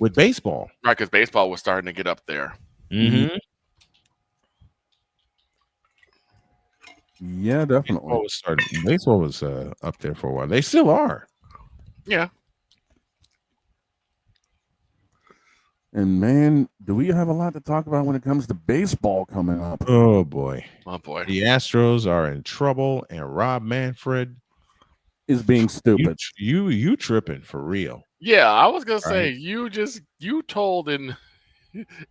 with baseball. Right, because baseball was starting to get up there. Mm-hmm. Yeah, definitely. Baseball was up there for a while. They still are. Yeah. And man, do we have a lot to talk about when it comes to baseball coming up? Oh boy. Oh boy. The Astros are in trouble, and Rob Manfred is being stupid. You tripping for real. Yeah, I was gonna say you told in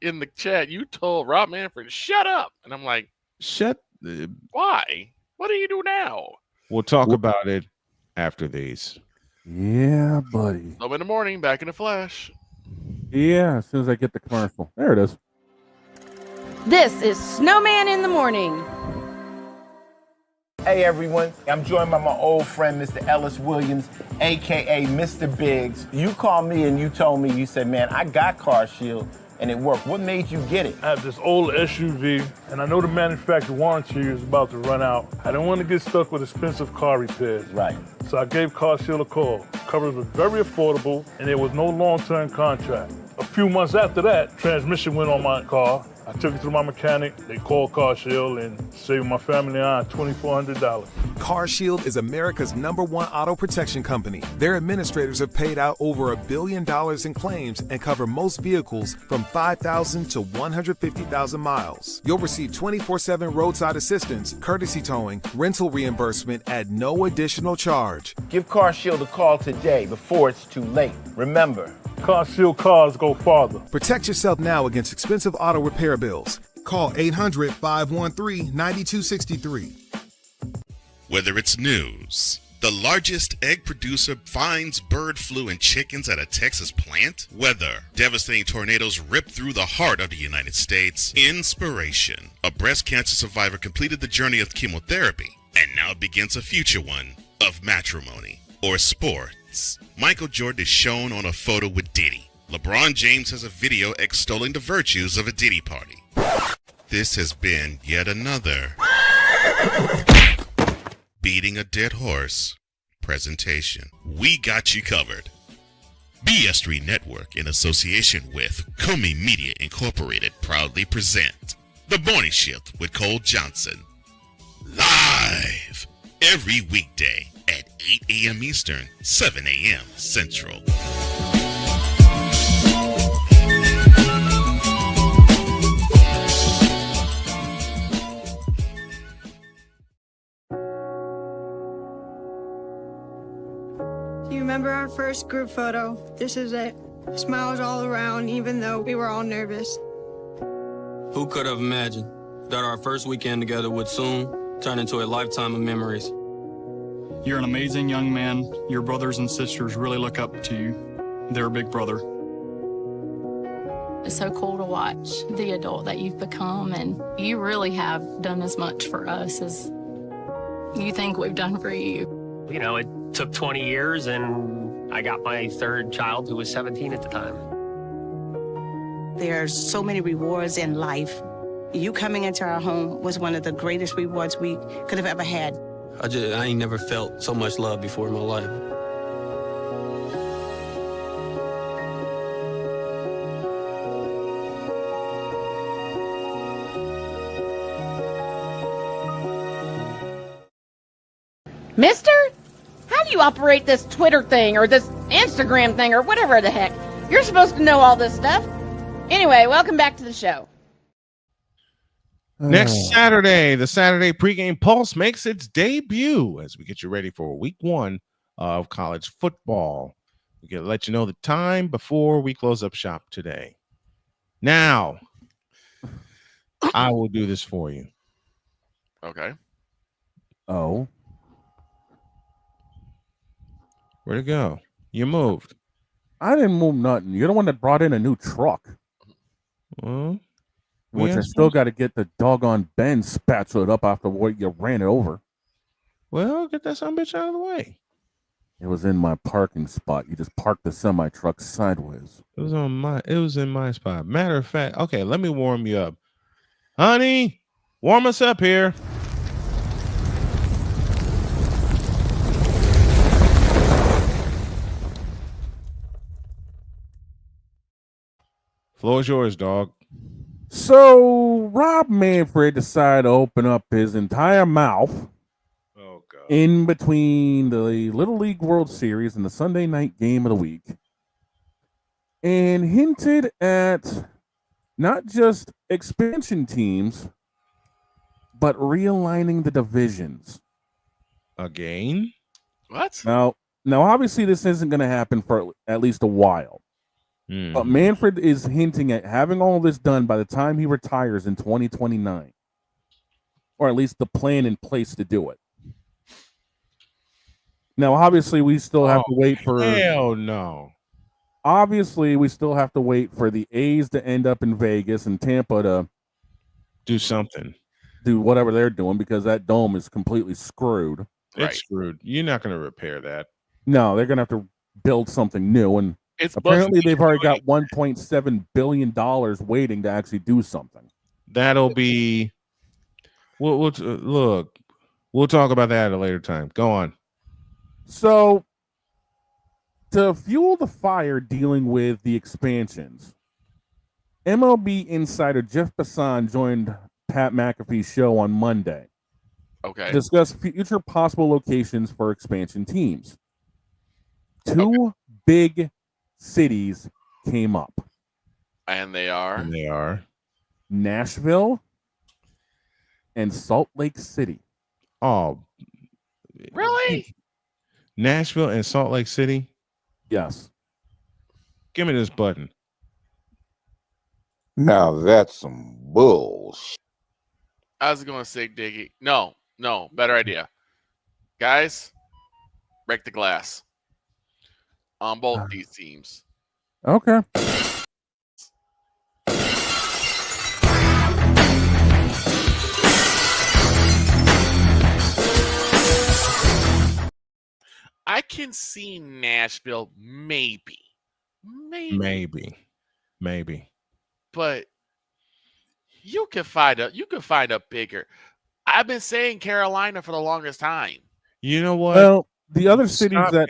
the chat, you told Rob Manfred, shut up. And I'm like, why? What do you do now? We'll talk about it after these. Yeah, buddy. So in the morning, back in the flash. Yeah, as soon as I get the commercial. There it is. This is Snowman in the Morning. Hey everyone, I'm joined by my old friend, Mr. Ellis Williams, aka Mr. Biggs. You called me and you told me, you said, man, I got Car Shield and it worked. What made you get it? I have this old SUV and I know the manufacturer warranty is about to run out. I didn't want to get stuck with expensive car repairs. Right. So I gave Car Shield a call. Coverage was very affordable and there was no long-term contract. A few months after that, transmission went on my car. I took it to my mechanic, they called Car Shield and saved my family on $2,400. Car Shield is America's #1 auto protection company. Their administrators have paid out over $1 billion in claims and cover most vehicles from 5,000 to 150,000 miles. You'll receive 24/7 roadside assistance, courtesy towing, rental reimbursement at no additional charge. Give Car Shield a call today before it's too late. Remember, CarShield cars go farther. Protect yourself now against expensive auto repair bills. Call 800-513-9263. Whether it's news, the largest egg producer finds bird flu in chickens at a Texas plant, weather, devastating tornadoes rip through the heart of the United States, inspiration, a breast cancer survivor completed the journey of chemotherapy and now begins a future one of matrimony or sports. Michael Jordan is shown on a photo with Diddy. LeBron James has a video extolling the virtues of a Diddy party. This has been yet another beating a dead horse presentation. We got you covered. BS3 Network, in association with Comey Media Incorporated, proudly present The Morning Shift with Cole Johnson. Live every weekday at 8 a.m. Eastern, 7 a.m. Central. Do you remember our first group photo? This is it. Smiles all around, even though we were all nervous. Who could have imagined that our first weekend together would soon turn into a lifetime of memories? You're an amazing young man. Your brothers and sisters really look up to you. They're a big brother. It's so cool to watch the adult that you've become, and you really have done as much for us as you think we've done for you. You know, it took 20 years, and I got my third child, who was 17 at the time. There's so many rewards in life. You coming into our home was one of the greatest rewards we could have ever had. I ain't never felt so much love before in my life. Mister? How do you operate this Twitter thing or this Instagram thing or whatever the heck? You're supposed to know all this stuff. Anyway, welcome back to the show. Next Saturday, the Saturday pregame pulse makes its debut as we get you ready for week 1 of college football. We can let you know the time before we close up shop today. Now, I will do this for you. Okay. Oh. Where'd it go? You moved. I didn't move nothing. You're the one that brought in a new truck. Well, which I still got to get the doggone Ben spatulaed up after what you ran it over. Well, get that son of a bitch out of the way. It was in my parking spot. You just parked the semi truck sideways. It was in my spot. Matter of fact, okay, let me warm you up. Honey, warm us up here. Floor's yours, dog. So Rob Manfred decided to open up his entire mouth in between the Little League World Series and the Sunday night game of the week and hinted at not just expansion teams, but realigning the divisions. Again? What? Now obviously this isn't going to happen for at least a while. But Manfred is hinting at having all this done by the time he retires in 2029. Or at least the plan in place to do it. Now, obviously, we still have to wait for... Hell no. Obviously, we still have to wait for the A's to end up in Vegas and Tampa to... do something. Do whatever they're doing, because that dome is completely screwed. It's screwed. You're not going to repair that. No, they're going to have to build something new, and apparently they've already got $1.7 billion waiting to actually do something. That'll be... Look, we'll talk about that at a later time. Go on. So, to fuel the fire dealing with the expansions, MLB insider Jeff Passan joined Pat McAfee's show on Monday. Okay. To discuss future possible locations for expansion teams. Two big cities came up. And they are? Nashville and Salt Lake City. Oh. Really? Nashville and Salt Lake City? Yes. Give me this button. Now that's some bullshit. I was going to say, Diggy. No, better idea. Guys, break the glass on both these teams. Okay. I can see Nashville maybe. But you could find a bigger. I've been saying Carolina for the longest time. You know what? Well, the other cities that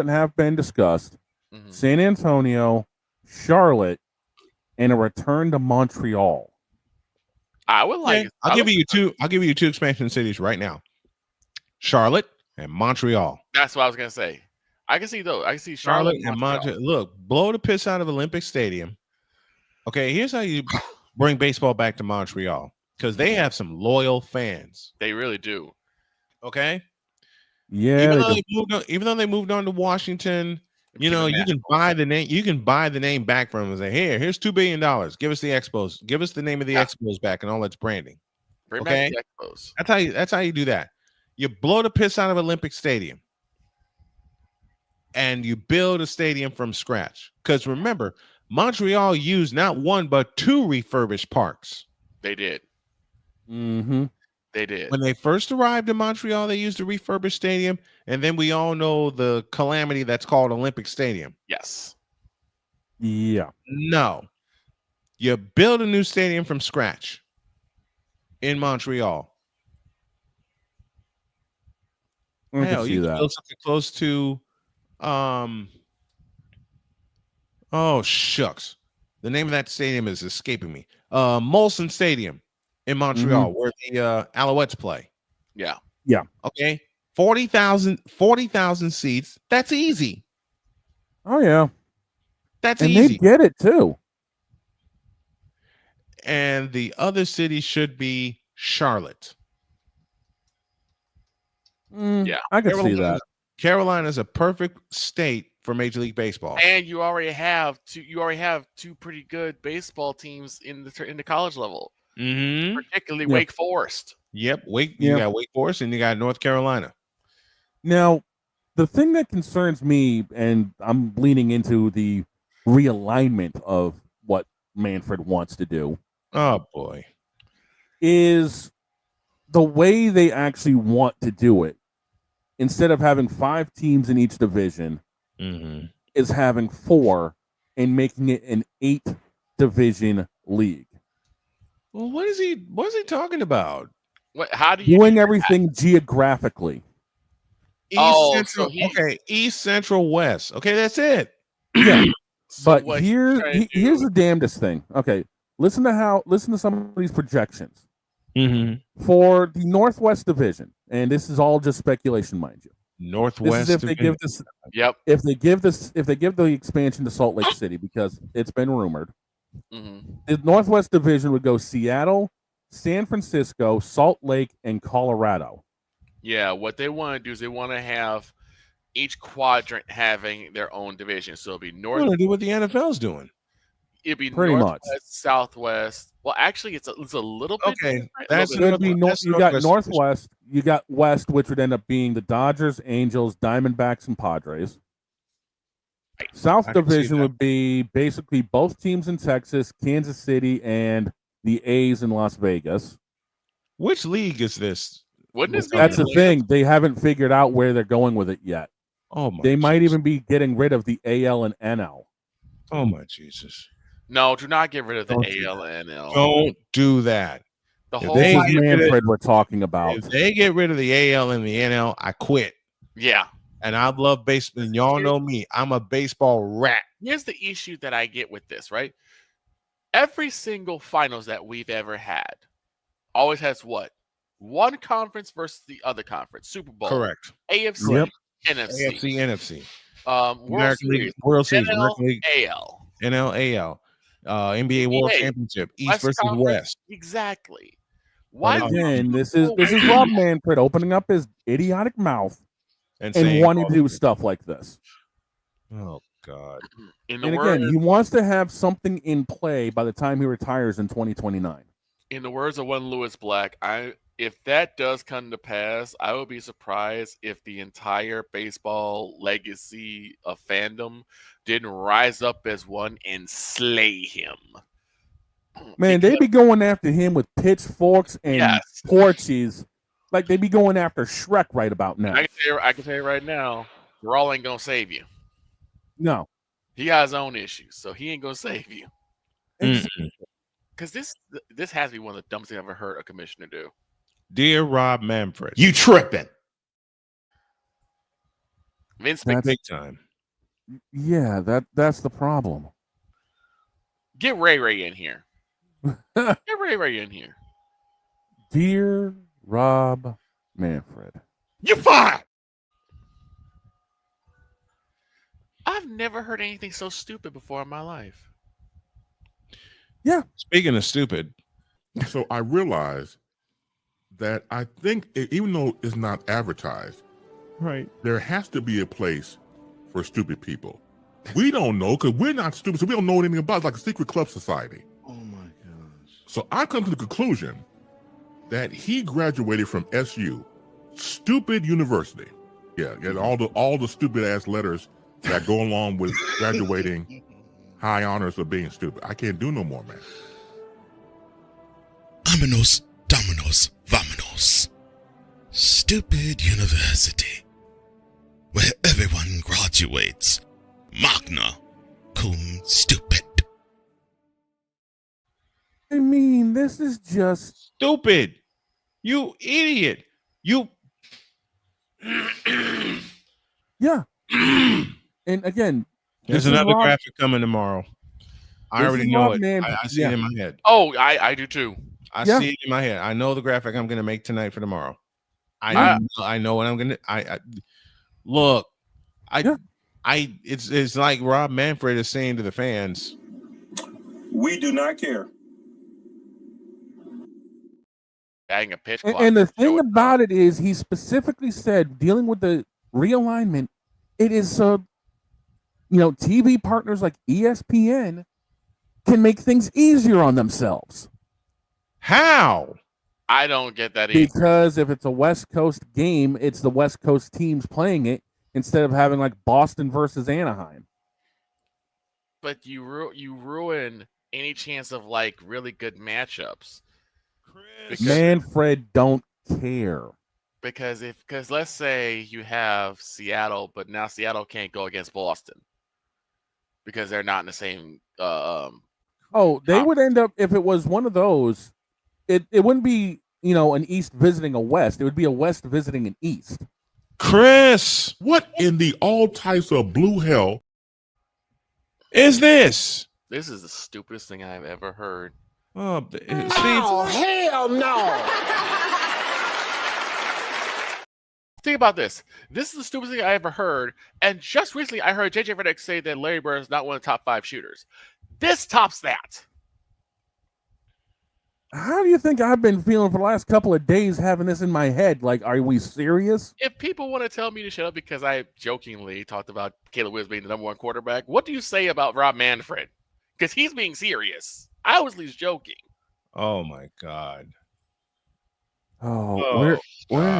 have been discussed, San Antonio, Charlotte, and a return to Montreal. I would like. Okay. I'll give you two expansion cities right now: Charlotte and Montreal. That's what I was gonna say. I can see those. I can see Charlotte and Montreal. Look, blow the piss out of Olympic Stadium. Okay, here's how you bring baseball back to Montreal, because they have some loyal fans. They really do. Okay. Yeah. Even though they moved on to Washington, you can buy the name. You can buy the name back from them and say, here's $2 billion. Give us the Expos. Give us the name of the Expos back and all its branding. Bring back the Expos. That's how you do that. You blow the piss out of Olympic Stadium, and you build a stadium from scratch. Because remember, Montreal used not one but two refurbished parks. They did. Mm-hmm. They did. When they first arrived in Montreal, they used a refurbished stadium, and then we all know the calamity that's called Olympic Stadium. Yes. Yeah. No. You build a new stadium from scratch in Montreal. Hell, you can build something close to oh shucks. The name of that stadium is escaping me. Molson Stadium in Montreal, where the Alouettes play. Yeah. Yeah. Okay. 40,000 seats. That's easy. Oh yeah. That's and easy. They get it too. And the other city should be Charlotte. Yeah, I can see that. Carolina's a perfect state for Major League Baseball. And you already have two pretty good baseball teams in the college level. Mm-hmm. Particularly Wake Forest. Yep. You got Wake Forest and you got North Carolina. Now, the thing that concerns me, and I'm leaning into the realignment of what Manfred wants to do. Oh boy. Is the way they actually want to do it. Instead of having 5 teams in each division, is having 4 and making it an 8-division league. Well, what is he talking about? How do you doing everything geographically? East, Central, West. Okay, that's it. Yeah. But here's the damnedest thing. Okay, listen to some of these projections. For the Northwest Division, and this is all just speculation, mind you. Northwest. If they give this, if they give the expansion to Salt Lake City, because it's been rumored, the Northwest Division would go Seattle, San Francisco, Salt Lake, and Colorado. Yeah, what they want to do is they want to have each quadrant having their own division. So it'll be North. Want to do what the NFL's doing. It'd be pretty Northwest, much Southwest. Well, actually, it's a little bit. Okay, that's going to be You got Northwest. You got West, which would end up being the Dodgers, Angels, Diamondbacks, and Padres. South Division would be basically both teams in Texas, Kansas City, and the A's in Las Vegas. Which league is this? That's the thing. They haven't figured out where they're going with it yet. Oh my! They might even be getting rid of the AL and NL. Oh my Jesus! No, do not get rid of the AL and NL. Don't do that. This is Manfred we're talking about. If they get rid of the AL and the NL, I quit. Yeah. And I love baseball. And y'all know me. I'm a baseball rat. Here's the issue that I get with this, right? Every single finals that we've ever had always has what? One conference versus the other conference. Super Bowl. Correct. AFC, NFC. NFC. World Series. NL, American League. AL. NL, AL. NBA World Championship. East versus West. Exactly. Why? Again, this is Rob Manfred opening up his idiotic mouth and wanting to do stuff like this. Oh God. In the And words, again, he wants to have something in play by the time he retires in 2029. In the words of one Lewis Black, if that does come to pass, I would be surprised if the entire baseball legacy of fandom didn't rise up as one and slay him. Man, they be going after him with pitchforks and torches, like they be going after Shrek right about now. I can tell you right now, Raw ain't gonna save you. No, he got his own issues, so he ain't gonna save you. Because this has to be one of the dumbest things I've ever heard a commissioner do. Dear Rob Manfred, you tripping? Vince big time. Yeah, that's the problem. Get Ray in here. Get Ray in here. Dear Rob Manfred, you're fired. I've never heard anything so stupid before in my life. Yeah. Speaking of stupid. So I realized that I think, even though it's not advertised, right, there has to be a place for stupid people. We don't know because we're not stupid, so we don't know anything about it. It's like a secret club society. Oh my gosh. So I come to the conclusion that he graduated from SU, stupid university. Yeah, all the stupid ass letters that go along with graduating high honors of being stupid. I can't do no more, man. Vámonos, dominos, vámonos. Stupid university, where everyone graduates magna cum stupid. I mean, this is just stupid. You idiot. You. Yeah. And again, there's another graphic coming tomorrow. I already know it. I see it in my head. Oh, I do too. I see it in my head. I know the graphic I'm going to make tonight for tomorrow. I know what I'm going to. Look. It's like Rob Manfred is saying to the fans, we do not care. Bang a pitch clock. And the thing about it is, he specifically said, dealing with the realignment, it is so, TV partners like ESPN can make things easier on themselves. How? I don't get that either. Because if it's a West Coast game, it's the West Coast teams playing it instead of having like Boston versus Anaheim. But you ruin any chance of like really good matchups. Manfred don't care. Because let's say you have Seattle, but now Seattle can't go against Boston because they're not in the same. They would end up, if it was one of those, it wouldn't be an East visiting a West. It would be a West visiting an East. Chris, what in the all types of blue hell is this? This is the stupidest thing I've ever heard. Oh, hell no! Think about this. This is the stupidest thing I ever heard. And just recently, I heard JJ Redick say that Larry Bird is not one of the top 5 shooters. This tops that. How do you think I've been feeling for the last couple of days having this in my head? Like, are we serious? If people want to tell me to shut up because I jokingly talked about Caleb Williams being the number 1 quarterback, what do you say about Rob Manfred? Because he's being serious. I was at least joking. Oh my God. Where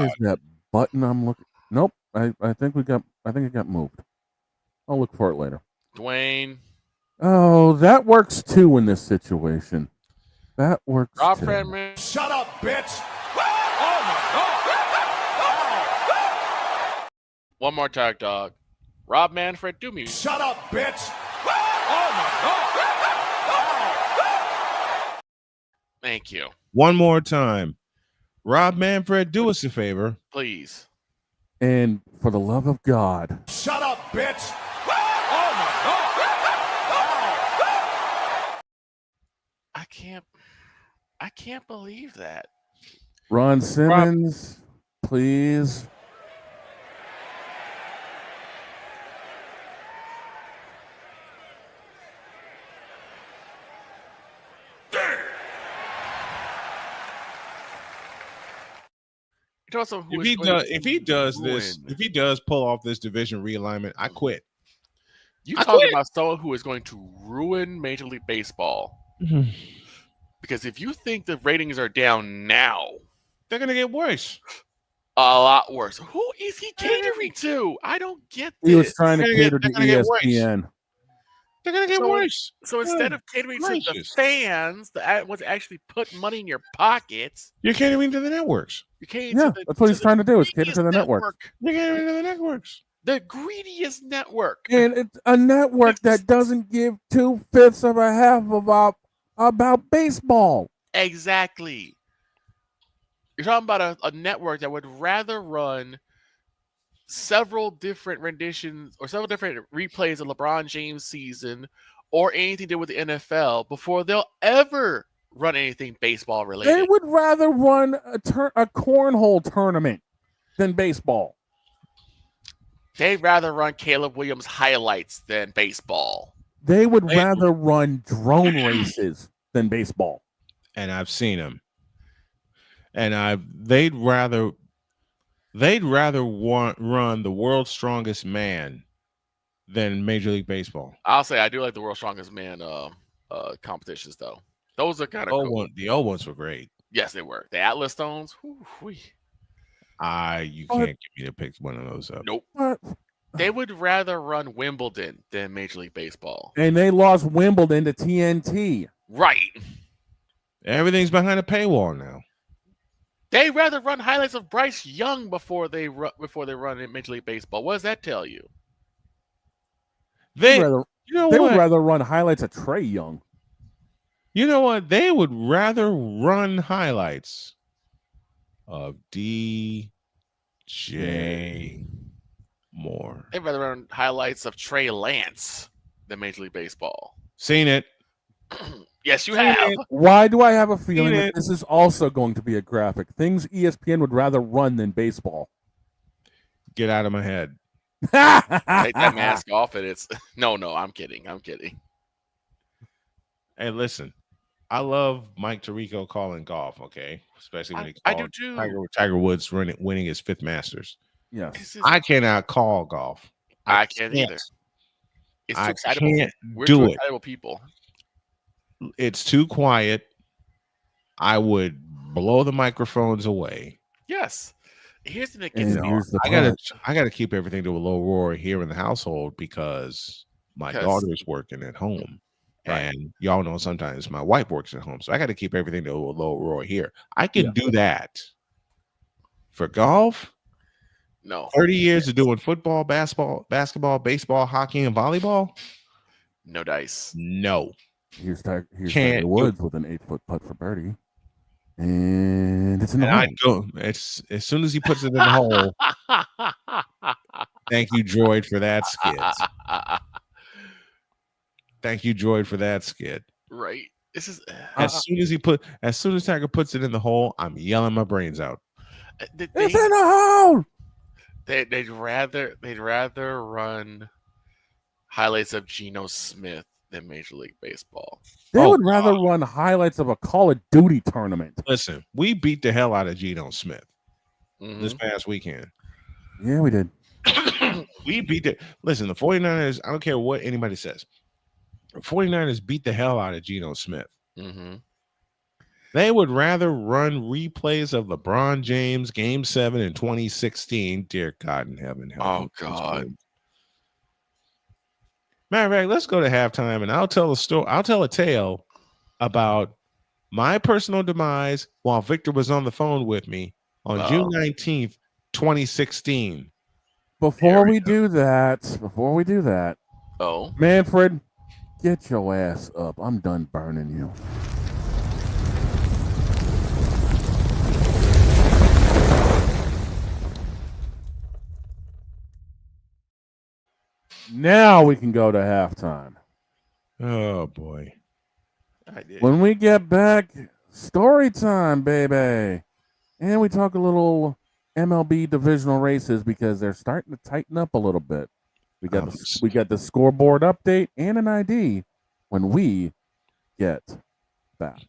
is that button I'm looking? Nope. I think it got moved. I'll look for it later. Dwayne. Oh, that works too in this situation. That works Rob too. Fredman. Shut up, bitch. Oh my God. One more time, dog. Rob Manfred, do me. Shut up, bitch. Oh my God. Thank you. One more time. Rob Manfred, do us a favor. Please. And for the love of God. Shut up, bitch. Oh my God. I can't believe that. Ron Simmons, please. If he does pull off this division realignment, I quit. You talking about someone who is going to ruin Major League Baseball. Because if you think the ratings are down now, they're going to get worse. A lot worse. Who is he catering to? I don't get this. He was trying to cater to ESPN. They're going to get worse. So instead of catering to the fans, the ones that actually put money in your pockets, you're catering to the networks. That's what he's trying to do, is cater to the network. You're catering to the networks. The greediest network. And it's a network that doesn't give 2/5 of a half about baseball. Exactly. You're talking about a network that would rather run several different renditions or several different replays of LeBron James' season or anything to do with the NFL before they'll ever run anything baseball related. They would rather run a cornhole tournament than baseball. They'd rather run Caleb Williams highlights than baseball. They would rather run drone races than baseball. And I've seen them. And they'd rather run the world's strongest man than Major League Baseball. I'll say I do like the world's strongest man competitions though. Those are kind of cool. The old ones were great. Yes, they were. The Atlas Stones. You can't get me to pick one of those up. Nope. They would rather run Wimbledon than Major League Baseball. And they lost Wimbledon to TNT. Right. Everything's behind a paywall now. They'd rather run highlights of Bryce Young before they run in Major League Baseball. What does that tell you? They would rather run highlights of Trey Young. You know what? They would rather run highlights of DJ Moore. They'd rather run highlights of Trey Lance than Major League Baseball. Seen it. Yes, you have. Why do I have a feeling that this is also going to be a graphic? Things ESPN would rather run than baseball. Get out of my head. Take that mask off and it's no, I'm kidding. Hey, listen. I love Mike Tirico calling golf, okay? Especially when he called I do too. Tiger Woods winning his 5th Masters. Yes. I cannot call golf. I can't either. It's too excitable. We're do too it. excitable people. It's too quiet. I would blow the microphones away. Yes. Here's the thing that gets me. I gotta keep everything to a low roar here in the household because my daughter's working at home. Right. And y'all know sometimes my wife works at home. So I got to keep everything to a low roar here. I can do that. For golf, no. 30 years of doing football, basketball, baseball, hockey, and volleyball. No dice. No. Here's Tiger Woods with an 8-foot putt for birdie. And it's in the hole. It's as soon as he puts it in the hole. Thank you, Droid, for that skit. Thank you, Droid, for that skit. Right. This is as soon as Tiger puts it in the hole, I'm yelling my brains out. It's in the hole. They'd rather run highlights of Geno Smith than Major League Baseball. They would rather run highlights of a Call of Duty tournament. Listen, we beat the hell out of Geno Smith this past weekend. Yeah, we did. We beat it. Listen, the 49ers, I don't care what anybody says. The 49ers beat the hell out of Geno Smith. Mm-hmm. They would rather run replays of LeBron James Game 7 in 2016. Dear God in heaven. Oh, God. Matter of fact, let's go to halftime and I'll tell a story. I'll tell a tale about my personal demise while Victor was on the phone with me on June 19th, 2016. Before we do that, Manfred, get your ass up. I'm done burning you. Now we can go to halftime. Oh, boy. When we get back, story time, baby. And we talk a little MLB divisional races because they're starting to tighten up a little bit. We got the scoreboard update and an ID when we get back.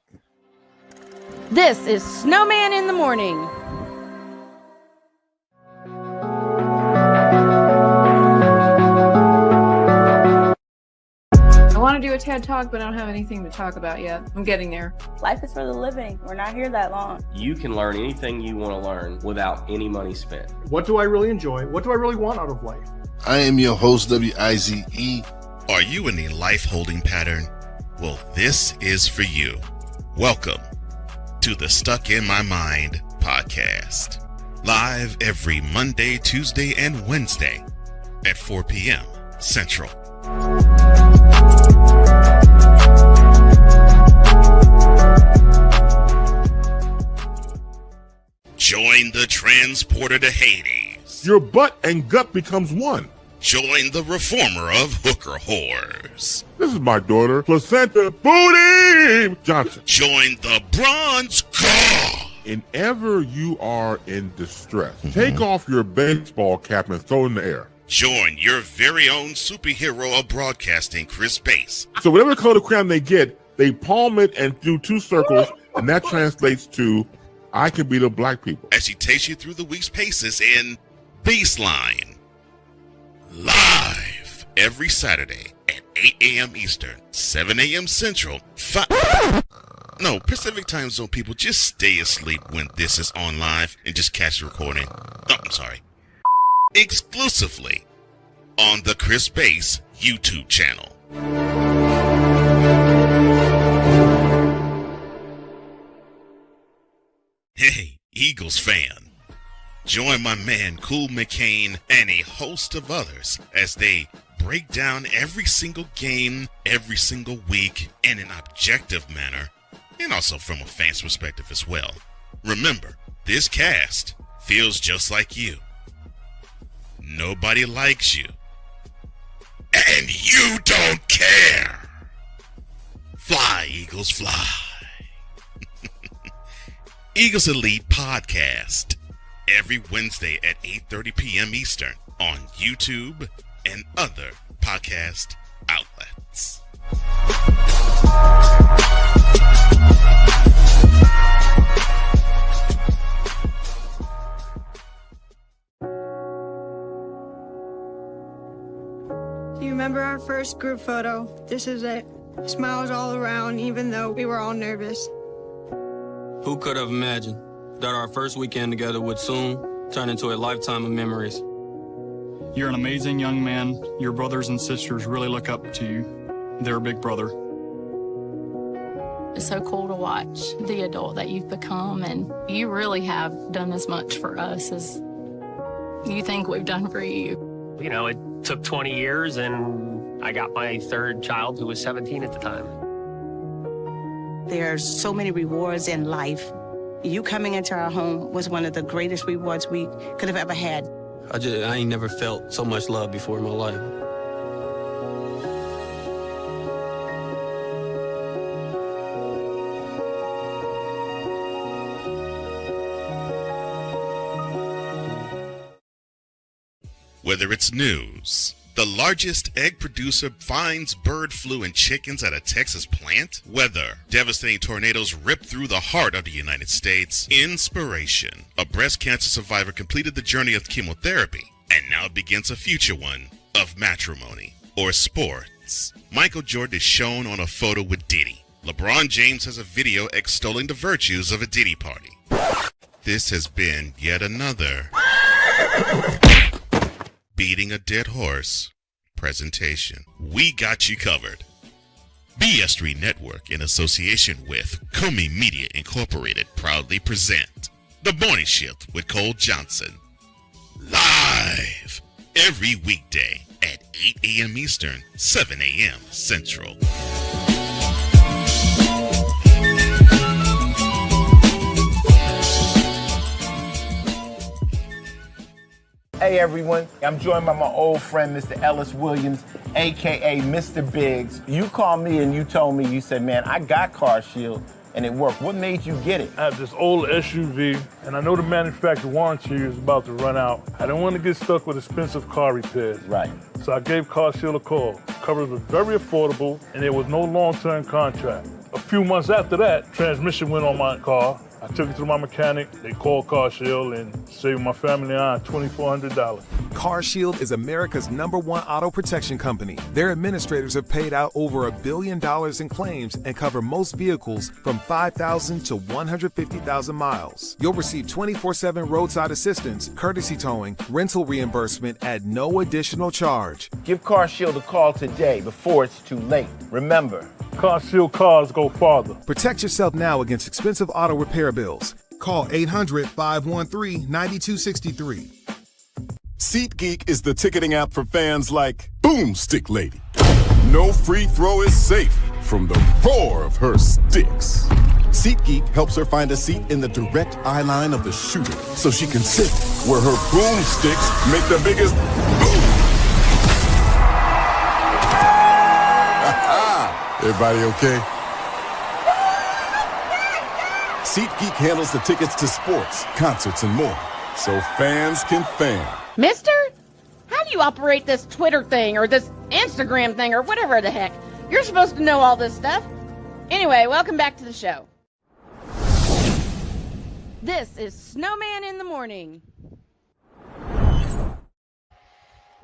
This is Snowman in the Morning. want to do a TED Talk, but I don't have anything to talk about yet. I'm getting there. Life is for the living. We're not here that long. You can learn anything you want to learn without any money spent. What do I really enjoy? What do I really want out of life? I am your host, WIZE. Are you in a life holding pattern? Well, this is for you. Welcome to the Stuck in My Mind podcast. Live every Monday, Tuesday, and Wednesday at 4 p.m. Central. Join the transporter to Hades. Your butt and gut becomes one. Join the reformer of hooker whores. This is my daughter, Placenta Booty Johnson. Join the bronze car. Whenever you are in distress, take off your baseball cap and throw it in the air. Join your very own superhero of broadcasting, Chris Bass. So whatever color crayon they get, they palm it and do two circles, and that translates to, I can be the black people. As she takes you through the week's paces in Baseline. Live every Saturday at 8 a.m. Eastern, 7 a.m. Central, Pacific Time Zone people, just stay asleep when this is on live and just catch the recording. Exclusively on the Chris Bass YouTube channel. Hey, Eagles fan. Join my man Cool McCain and a host of others as they break down every single game, every single week in an objective manner, and also from a fan's perspective as well. Remember, this cast feels just like you. Nobody likes you. And you don't care. Fly, Eagles, fly. Eagles Elite Podcast. Every Wednesday at 8:30 p.m. Eastern on YouTube and other podcast outlets. Do you remember our first group photo? This is it. Smiles all around, even though we were all nervous. Who could have imagined that our first weekend together would soon turn into a lifetime of memories? You're an amazing young man. Your brothers and sisters really look up to you. They're a big brother. It's so cool to watch the adult that you've become, and you really have done as much for us as you think we've done for you. You know, it took 20 years, and I got my third child, who was 17 at the time. There's so many rewards in life. You coming into our home was one of the greatest rewards we could have ever had. I ain't never felt so much love before in my life. Whether it's news, the largest egg producer finds bird flu in chickens at a Texas plant, weather, devastating tornadoes rip through the heart of the United States, inspiration, a breast cancer survivor completed the journey of chemotherapy, and now begins a future one of matrimony or sports. Michael Jordan is shown on a photo with Diddy. LeBron James has a video extolling the virtues of a Diddy party. This has been yet another beating a dead horse presentation. We got you covered. BS3 Network, in association with Comey Media Incorporated, proudly present The Morning Shift with Cole Johnson. Live every weekday at 8 a.m. Eastern, 7 a.m. Central. Hey everyone, I'm joined by my old friend, Mr. Ellis Williams, AKA Mr. Biggs. You called me and you told me, you said, man, I got Car Shield and it worked. What made you get it? I have this old SUV and I know the manufacturer warranty is about to run out. I don't want to get stuck with expensive car repairs. Right. So I gave Car Shield a call. Coverage was very affordable and there was no long-term contract. A few months after that, transmission went on my car. I took it to my mechanic, they called Car Shield and saved my family and I $2,400. CarShield is America's #1 auto protection company. Their administrators have paid out over $1 billion in claims and cover most vehicles from 5,000 to 150,000 miles. You'll receive 24/7 roadside assistance, courtesy towing, rental reimbursement at no additional charge. Give CarShield a call today before it's too late. Remember, CarShield cars go farther. Protect yourself now against expensive auto repair bills. Call 800-513-9263. SeatGeek is the ticketing app for fans like Boomstick Lady. No free throw is safe from the roar of her sticks. SeatGeek helps her find a seat in the direct eye line of the shooter so she can sit where her boomsticks make the biggest boom. Everybody okay? SeatGeek handles the tickets to sports, concerts, and more, so fans can fan. Mister, how do you operate this Twitter thing or this Instagram thing or whatever the heck? You're supposed to know all this stuff. Anyway, welcome back to the show. This is Snowman in the Morning.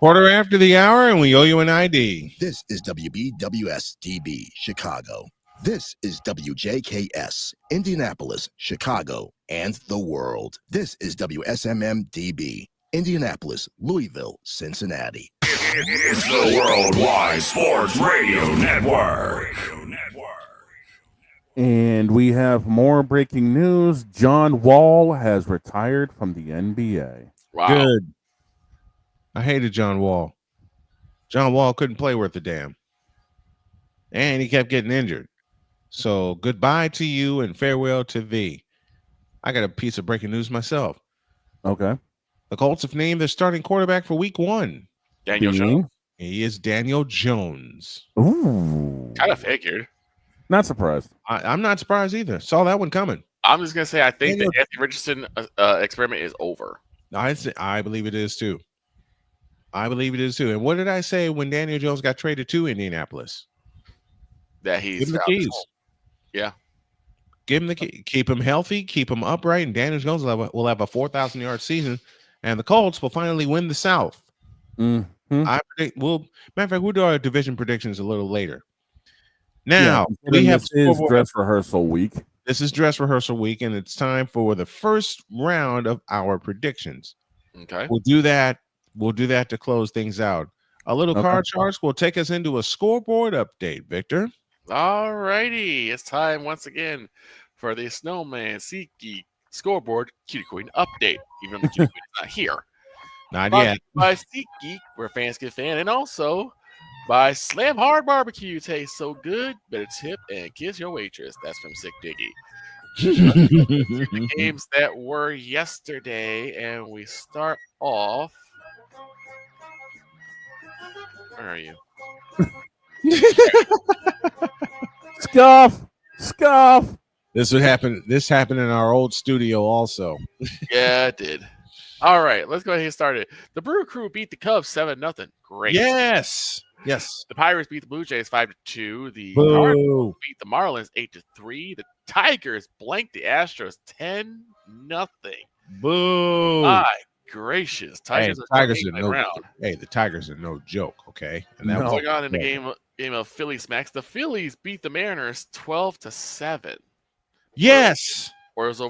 Quarter after the hour, and we owe you an ID. This is WBWS-DB, Chicago. This is WJKS, Indianapolis, Chicago, and the world. This is WSMM-DB, Indianapolis, Louisville, Cincinnati. It's the Worldwide Sports Radio Network. And we have more breaking news. John Wall has retired from the NBA. Wow. Good. I hated John Wall. John Wall couldn't play worth a damn. And he kept getting injured. So goodbye to you and farewell to thee. I got a piece of breaking news myself. Okay. The Colts have named their starting quarterback for week 1. Daniel Jones. He is Daniel Jones. Ooh. Kind of figured. Not surprised. I'm not surprised either. Saw that one coming. I'm just going to say I think the Anthony Richardson experiment is over. I believe it is too. I believe it is too. And what did I say when Daniel Jones got traded to Indianapolis? That he's Give him the keys. Yeah. Give him the key. Keep him healthy. Keep him upright. And Daniel Jones will have a 4,000-yard season. And the Colts will finally win the South. Mm-hmm. I predict. Matter of fact, we'll do our division predictions a little later. Now we have dress rehearsal week. This is dress rehearsal week, and it's time for the first round of our predictions. Okay. We'll do that. We'll do that to close things out. A little card charts will take us into a scoreboard update, Victor. All righty. It's time once again for the Snowman SeatGeek scoreboard Cutie Queen update. Even though the Cutie Queen is not here. Not yet. By SeatGeek, where fans get fan, and also by Slam Hard Barbecue. Tastes so good, better tip and kiss your waitress. That's from Sick Diggy. The games that were yesterday, and we start off. Where are you? Scuff. This happened in our old studio also. Yeah, it did. All right, let's go ahead and get started. The Brew Crew beat the Cubs 7-0. Great. Yes. The Pirates beat the Blue Jays 5-2. The Boo. Cardinals beat the Marlins 8-3. The Tigers blanked the Astros 10-0. Boo. My gracious. Tigers the Tigers are no joke, okay? And that was going on in the game of Philly Smacks. The Phillies beat the Mariners 12-7. Yes.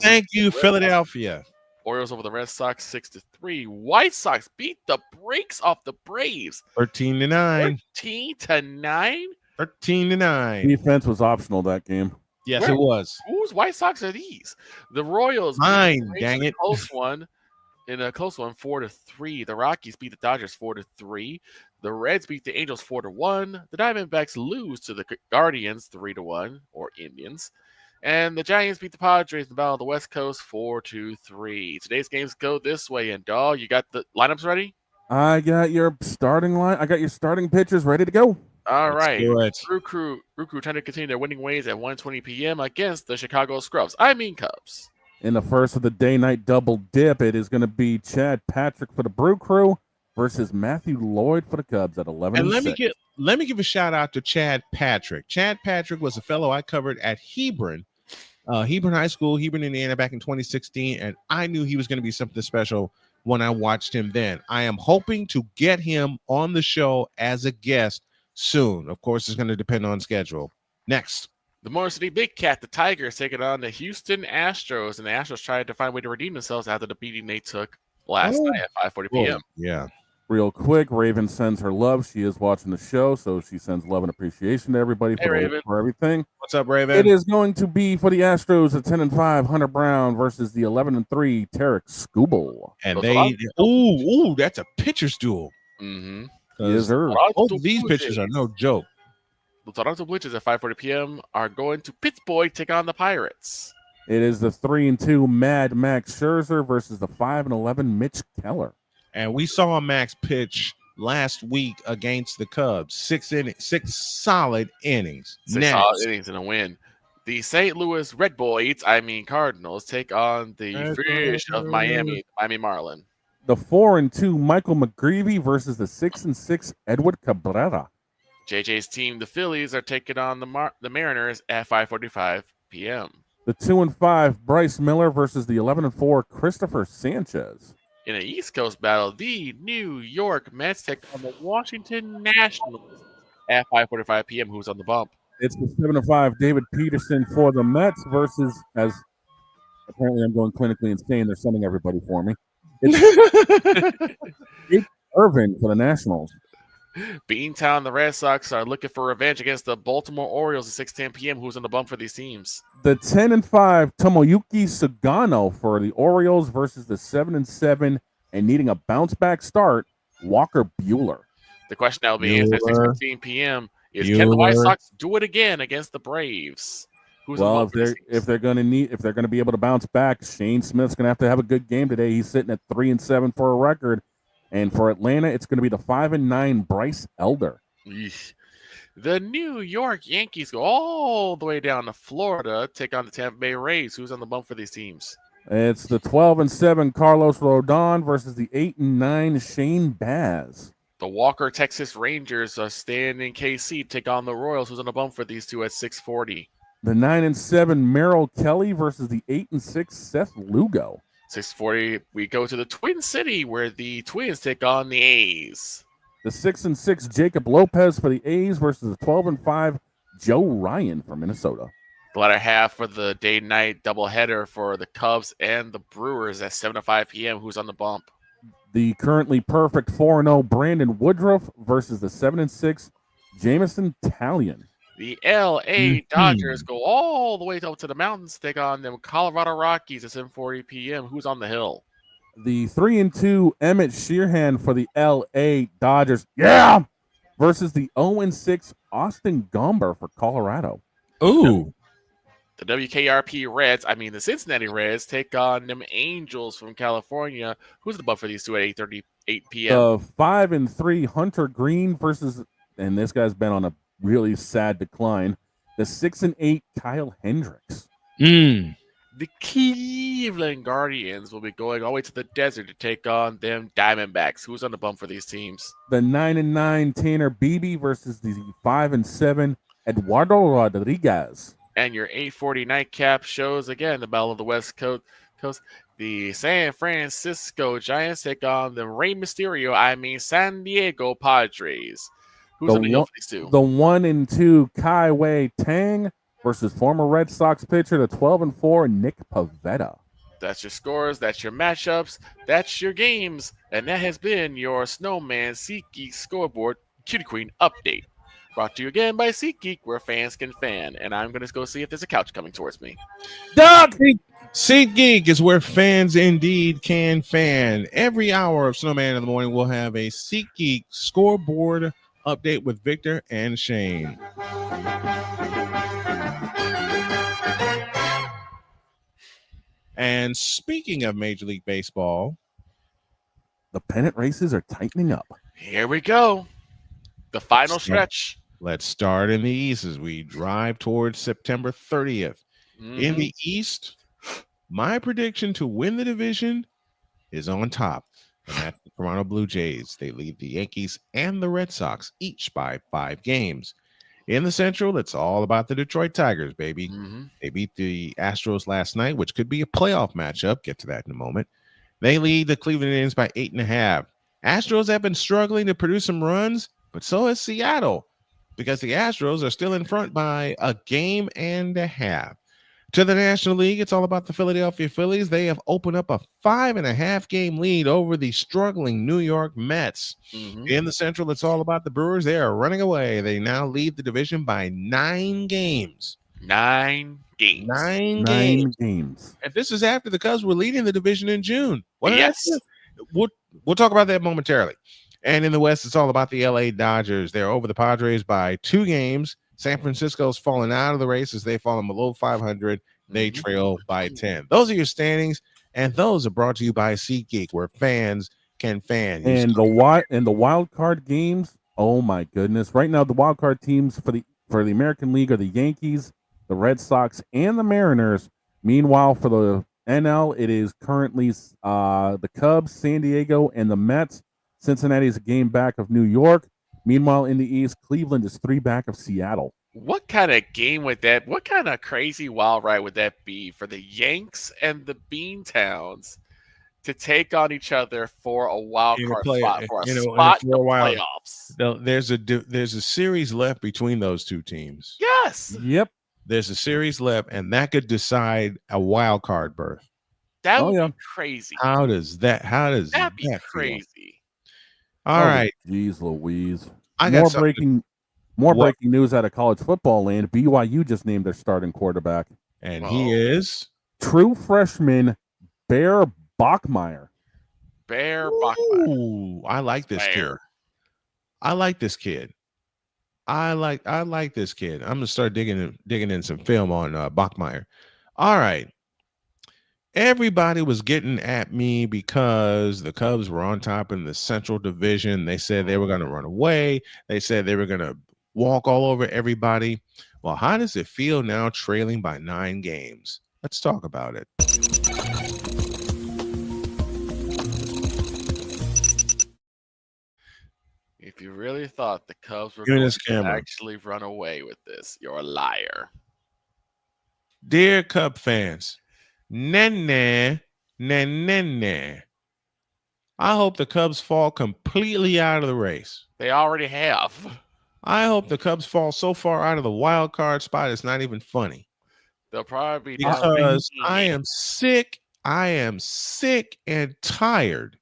Thank you, Red Philadelphia. Orioles over the Red Sox 6-3. White Sox beat the brakes off the Braves 13-9. 13-9. Defense was optional that game. Yes, it was. Whose White Sox are these? The Royals. Mine, dang it. Close one. In a close one, 4-3. The Rockies beat the Dodgers 4-3. The Reds beat the Angels 4-1. The Diamondbacks lose to the Guardians 3-1, or Indians. And the Giants beat the Padres in the Battle of the West Coast 4-3. Today's games go this way. And Dawg, you got the lineups ready? I got your starting line. I got your starting pitchers ready to go. All right. do it. Brew Crew trying to continue their winning ways at 1:20 p.m. against the Chicago Scrubs. I mean Cubs. In the first of the day-night double dip, it is going to be Chad Patrick for the Brew Crew versus Matthew Lloyd for the Cubs at 11. And let me give a shout out to Chad Patrick. Chad Patrick was a fellow I covered at Hebron High School, Hebron, Indiana, back in 2016, and I knew he was going to be something special when I watched him then. I am hoping to get him on the show as a guest soon. Of course, it's going to depend on schedule. Next. The Motor City Big Cat, the Tigers, taking on the Houston Astros, and the Astros tried to find a way to redeem themselves after the beating they took last night at 5:40 p.m. Yeah. Real quick, Raven sends her love. She is watching the show, so she sends love and appreciation to everybody for everything. What's up, Raven? It is going to be for the Astros at 10-5, Hunter Brown versus the 11-3, Tarek Skubal. And that's a pitcher's duel. Mm-hmm. Yes, sir. Both of these pitchers are no joke. The Toronto Blue Jays at 5:40 p.m. are going to Pittsburgh take on the Pirates. It is the 3-2 Mad Max Scherzer versus the 5-11 Mitch Keller. And we saw Max pitch last week against the Cubs. 6 solid innings. Six solid innings and a win. The St. Louis Cardinals take on the Fish of Miami Marlin. The 4-2 Michael McGreevy versus the 6-6 Edward Cabrera. JJ's team, the Phillies, are taking on the Mariners at 5:45 p.m. The 2-5 Bryce Miller versus the 11-4 Christopher Sanchez. In an East Coast battle, the New York Mets take on the Washington Nationals at 5:45 p.m. Who's on the bump? It's the 7-5 David Peterson for the Mets versus, as apparently I'm going clinically insane, they're sending everybody for me. It's Jake Irvin for the Nationals. Beantown, the Red Sox are looking for revenge against the Baltimore Orioles at 6:10 p.m. Who's on the bump for these teams? The 10-5 Tomoyuki Sugano for the Orioles versus the 7-7 and needing a bounce back start, Walker Buehler. The question that will be answered at 6:15 p.m. is can the White Sox do it again against the Braves? Who's well, if they're going to be able to bounce back, Shane Smith's going to have a good game today. He's sitting at 3-7 for a record. And for Atlanta, it's going to be the 5-9 Bryce Elder. Eesh. The New York Yankees go all the way down to Florida, take on the Tampa Bay Rays. Who's on the bump for these teams? It's the 12-7 Carlos Rodon versus the 8-9 Shane Baz. The Walker Texas Rangers are staying in KC, take on the Royals. Who's on the bump for these two at 6:40? The 9-7 Merrill Kelly versus the 8-6 Seth Lugo. 6:40, we go to the Twin City where the Twins take on the A's. The 6-6 Jacob Lopez for the A's versus the 12-5 Joe Ryan from Minnesota. The latter half for the day-night doubleheader for the Cubs and the Brewers at 7:05 p.m. Who's on the bump? The currently perfect 4-0 Brandon Woodruff versus the 7-6 Jamison Talion. The L.A. Dodgers go all the way up to the mountains to take on them Colorado Rockies at 7:40 p.m. Who's on the hill? The 3-2 Emmett Sheehan for the L.A. Dodgers. Yeah! Versus the 0-6 Austin Gomber for Colorado. Ooh. The the Cincinnati Reds take on them Angels from California. Who's the bump for these two at 8:38 p.m.? The 5-3 Hunter Green versus, and this guy's been on a really sad decline, the 6-8 Kyle Hendricks. The Cleveland Guardians will be going all the way to the desert to take on them Diamondbacks. Who's on the bump for these teams? The 9-9 Tanner Beebe versus the 5-7 Eduardo Rodriguez. And your 8:40 nightcap shows again the Battle of the West Coast. The San Francisco Giants take on the Rey Mysterio, San Diego Padres. Who's on the hill for these two? The 1-2 Kai Wei Tang versus former Red Sox pitcher, the 12-4 Nick Pivetta. That's your scores, that's your matchups, that's your games, and that has been your Snowman SeatGeek Scoreboard Cutie Queen update. Brought to you again by SeatGeek, where fans can fan. And I'm going to go see if there's a couch coming towards me. SeatGeek is where fans indeed can fan. Every hour of Snowman in the Morning, we'll have a SeatGeek Scoreboard update with Victor and Shane. And speaking of Major League Baseball, the pennant races are tightening up. Here we go. The final stretch. Let's start in the East as we drive towards September 30th. In the East, my prediction to win the division is on top. And that's the Toronto Blue Jays. They lead the Yankees and the Red Sox, each by 5 games. In the Central, it's all about the Detroit Tigers, baby. They beat the Astros last night, which could be a playoff matchup. Get to that in a moment. They lead the Cleveland Indians by 8.5. Astros have been struggling to produce some runs, but so has Seattle, because the Astros are still in front by a game and a half. To the National League, it's all about the Philadelphia Phillies. They have opened up a 5.5 game lead over the struggling New York Mets. In the Central, it's all about the Brewers. They are running away. They now lead the division by 9 games. 9 games. 9 games. And this is after the Cubs were leading the division in June. What did I Yes. say? We'll talk about that momentarily. And in the West, it's all about the LA Dodgers. They're over the Padres by 2 games. San Francisco's fallen out of the race as they've fallen below 500. They trail by 10. Those are your standings, and those are brought to you by SeatGeek, where fans can fan. And the wild card games. Oh my goodness! Right now, the wild card teams for the American League are the Yankees, the Red Sox, and the Mariners. Meanwhile, for the NL, it is currently the Cubs, San Diego, and the Mets. Cincinnati is a game back of New York. Meanwhile, in the East, Cleveland is 3 back of Seattle. What kind of game would that? What kind of crazy wild ride would that be for the Yanks and the Beantowns to take on each other for a wild card spot, for a spot in the playoffs? There's a series left between those two teams. Yes. Yep. There's a series left, and that could decide a wild card berth. That would be crazy. How does that be feel? crazy? All right. Jeez Louise. I got More breaking news out of college football land. BYU just named their starting quarterback. And he is? True freshman Bear Bachmeier. Ooh, I like this kid. I like this kid. I like this kid. I'm gonna start digging in some film on Bachmeier. All right. Everybody was getting at me because the Cubs were on top in the Central Division. They said they were going to run away. They said they were going to walk all over everybody. Well, how does it feel now trailing by 9 games? Let's talk about it. If you really thought the Cubs were Give me going this to camera. actually run away with this, you're a liar. Dear Cub fans, I hope the Cubs fall completely out of the race. They already have. I hope the Cubs fall so far out of the wild card spot it's not even funny. They'll probably be down Because 15 I am games. sick and tired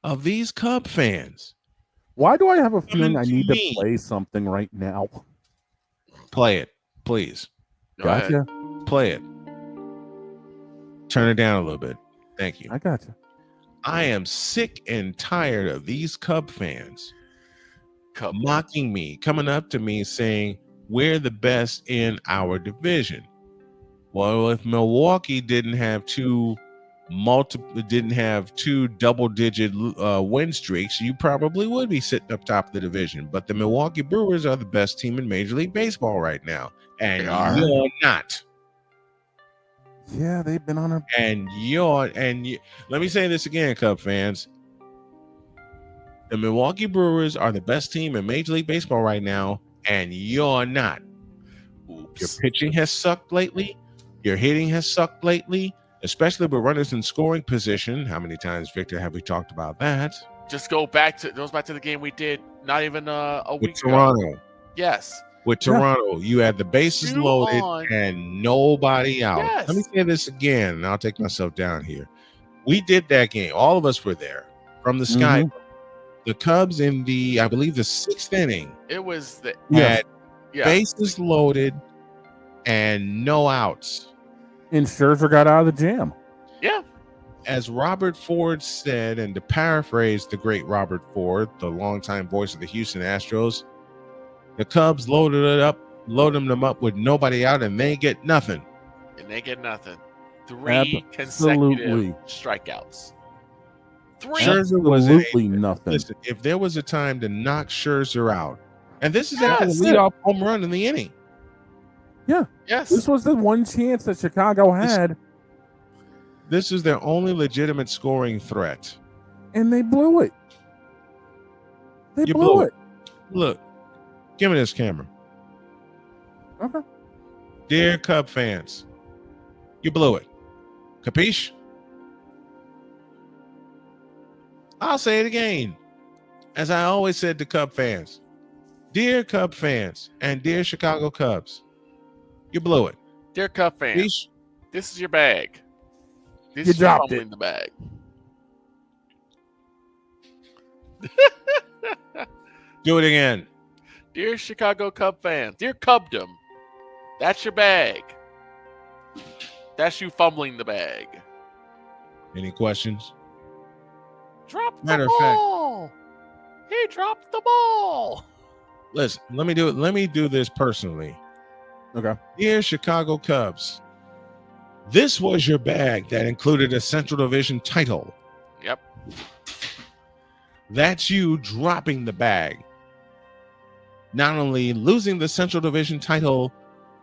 of these Cub fans. Why do I have a feeling I to need me. to play something right now? Play it, please. Gotcha. Play it. Turn it down a little bit. Thank you. I gotcha. I am sick and tired of these Cub fans mocking me, coming up to me saying we're the best in our division. Well, if Milwaukee didn't have two double-digit win streaks, you probably would be sitting up top of the division. But the Milwaukee Brewers are the best team in Major League Baseball right now, and you're not. Yeah, they've been on a. Let me say this again, Cub fans. The Milwaukee Brewers are the best team in Major League Baseball right now, and you're not. Oops. Your pitching has sucked lately. Your hitting has sucked lately, especially with runners in scoring position. How many times, Victor, have we talked about that? Just goes back to the game we did not even a week With Toronto. ago. Yes. With Toronto, you had the bases loaded and nobody out. Yes. Let me say this again, and I'll take myself down here. We did that game. All of us were there from the sky. The Cubs in I believe the 6th inning. It was the had bases loaded and no outs. And Scherzer got out of the jam. Yeah. As Robert Ford said, and to paraphrase the great Robert Ford, the longtime voice of the Houston Astros, the Cubs loaded them up with nobody out, and they get nothing. And they get nothing. 3 consecutive strikeouts. 3. Scherzer was nothing. Listen, if there was a time to knock Scherzer out, and this is after the leadoff home run in the inning. Yeah. Yes. This was the one chance that Chicago had. This is their only legitimate scoring threat. And they blew it. You blew it. Look, give me this camera. Okay. Dear Cub fans, you blew it. Capiche? I'll say it again. As I always said to Cub fans, dear Cub fans and dear Chicago Cubs, you blew it. Dear Cub fans, this is your bag. This You is dropped fumbling it. the bag. Do it again. Dear Chicago Cub fans, dear Cubdom, that's your bag. That's you fumbling the bag. Any questions? Drop the Matter of fact, ball. He dropped the ball. listen, let me do this personally. Okay. Dear Chicago Cubs, this was your bag that included a Central Division title. Yep. That's you dropping the bag. Not only losing the Central Division title,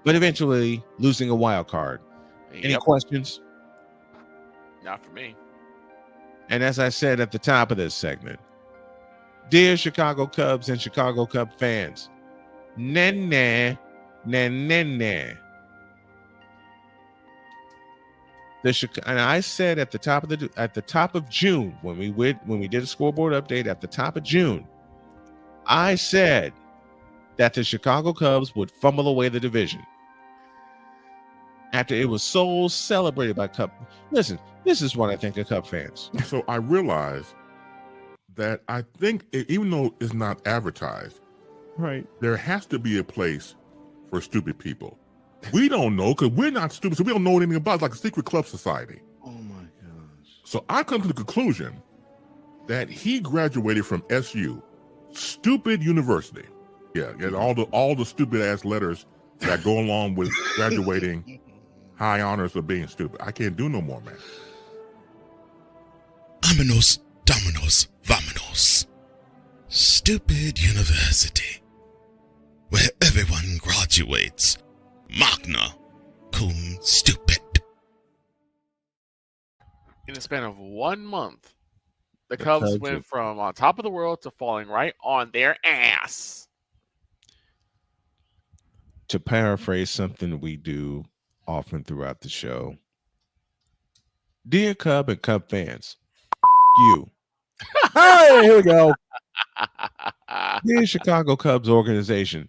but eventually losing a wild card. Any Yep. questions? Not for me. And as I said at the top of this segment, dear Chicago Cubs and Chicago Cub fans, nah. And I said at the top of June when we did a scoreboard update at the top of June, I said that the Chicago Cubs would fumble away the division after it was so celebrated by Cub. Listen, this is what I think of Cub fans. So I realized that I think even though it's not advertised, right, there has to be a place for stupid people. We don't know because we're not stupid, so we don't know anything about it. It's like a secret club society. Oh my gosh. So I come to the conclusion that he graduated from SU, stupid university. Yeah, all the stupid ass letters that go along with graduating high honors of being stupid. I can't do no more, man. Vámonos, dominos, vámonos. Stupid university, where everyone graduates. Magna cum stupid. In the span of 1 month, the Cubs went from on top of the world to falling right on their ass. To paraphrase something we do often throughout the show, dear Cub and Cub fans, you. Hey, here we go. Dear Chicago Cubs organization,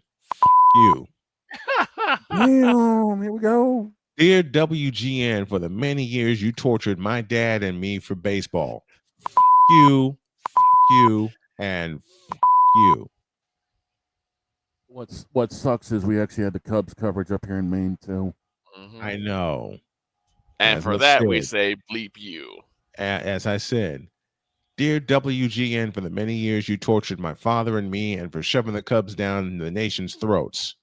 you. Damn, here we go. Dear WGN, for the many years you tortured my dad and me for baseball, you, and you. What sucks is we actually had the Cubs coverage up here in Maine too. Mm-hmm. I know. And for that, we say bleep you. As I said, dear WGN, for the many years you tortured my father and me and for shoving the Cubs down the nation's throats.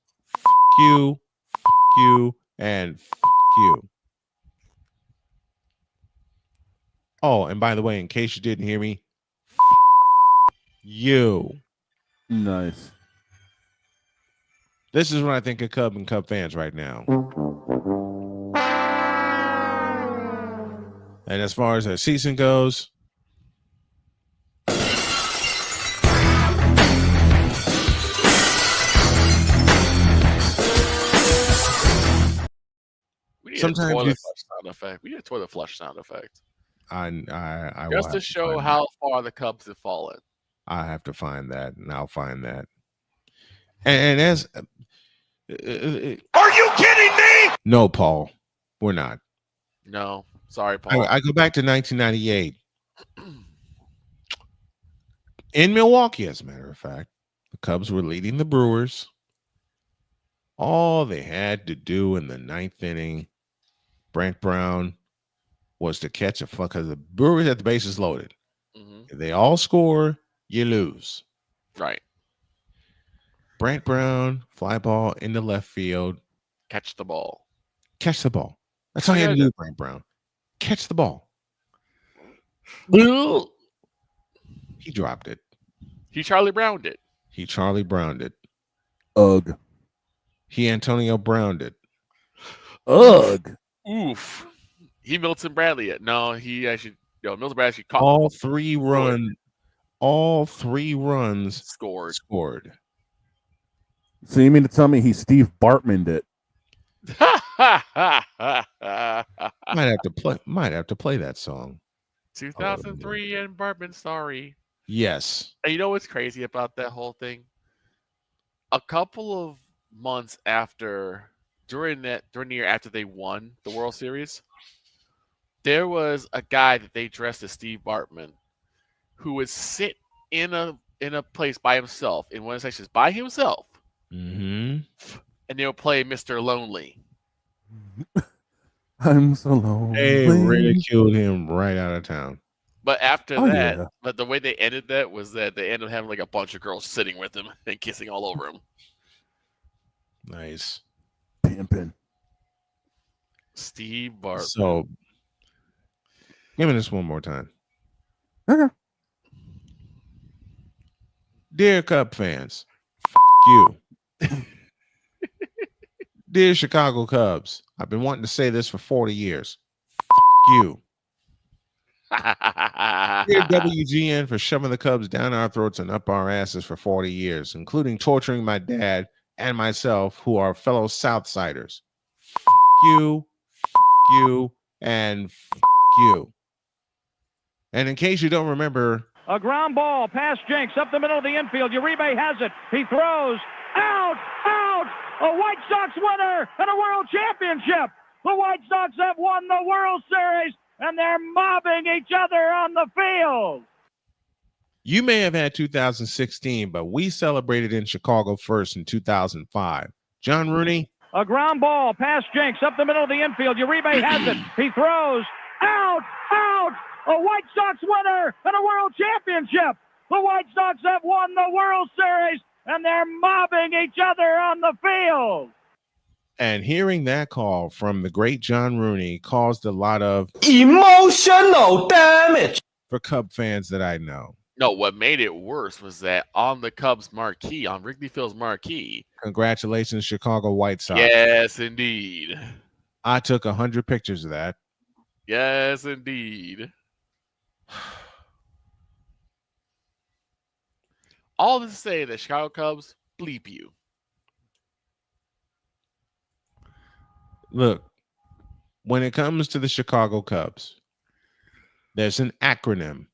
You, and you. Oh, and by the way, in case you didn't hear me, you. Nice. This is what I think of Cub and Cub fans right now. And as far as our season goes, We need sometimes a toilet flush sound effect. We need a toilet flush sound effect. I Just to show how far the Cubs have fallen. I have to find that, and I'll find that. And as Are you kidding me? no, Paul, we're not. No, sorry, Paul. I go back to 1998 in Milwaukee. As a matter of fact, the Cubs were leading the Brewers. All they had to do in the ninth inning, Brent Brown, was to catch a fuck because the Brewers had the bases loaded. Mm-hmm. If they all score, you lose. Right. Brent Brown, fly ball into left field. Catch the ball. Catch the ball. That's all you had to do, Brent Brown. Catch the ball. He dropped it. He Charlie Browned it. He Charlie Browned it. Ugh. He Antonio Browned it. Ugh. Oof. He Milton Bradley it. No, he actually Milton Bradley actually caught All three runs scored. So you mean to tell me he Steve Bartman'd it? Might have to play that song. 2003 and Bartman, sorry. Yes. And you know what's crazy about that whole thing? A couple of months after, during the year after they won the World Series, there was a guy that they dressed as Steve Bartman who would sit in a place by himself, in one of the sections by himself, and they would play Mr. Lonely. I'm so lonely. They ridiculed him right out of town. But after that, but the way they ended that was that they ended up having like a bunch of girls sitting with him and kissing all over him. Nice. Pimpin'. Steve Bartman. So, give me this one more time. Okay. Dear Cub fans, you. Dear Chicago Cubs, I've been wanting to say this for 40 years. You. Dear WGN for shoving the Cubs down our throats and up our asses for 40 years, including torturing my dad and myself, who are fellow Southsiders. You, and you. And in case you don't remember, a ground ball past Jenks up the middle of the infield. Uribe has it. He throws. Out! A White Sox winner and a world championship. The White Sox have won the World Series, and they're mobbing each other on the field. You may have had 2016, but we celebrated in Chicago first in 2005. John Rooney. A ground ball past Jenks up the middle of the infield. Uribe has it. He throws. Out! A White Sox winner and a world championship. The White Sox have won the World Series, and they're mobbing each other on the field. And hearing that call from the great John Rooney caused a lot of emotional damage for Cub fans that I know. No, what made it worse was that on the Cubs marquee, on Wrigley Field's marquee. Congratulations, Chicago White Sox. Yes, indeed. I took 100 pictures of that. Yes, indeed. All to say that Chicago Cubs, bleep you. Look, when it comes to the Chicago Cubs, there's an acronym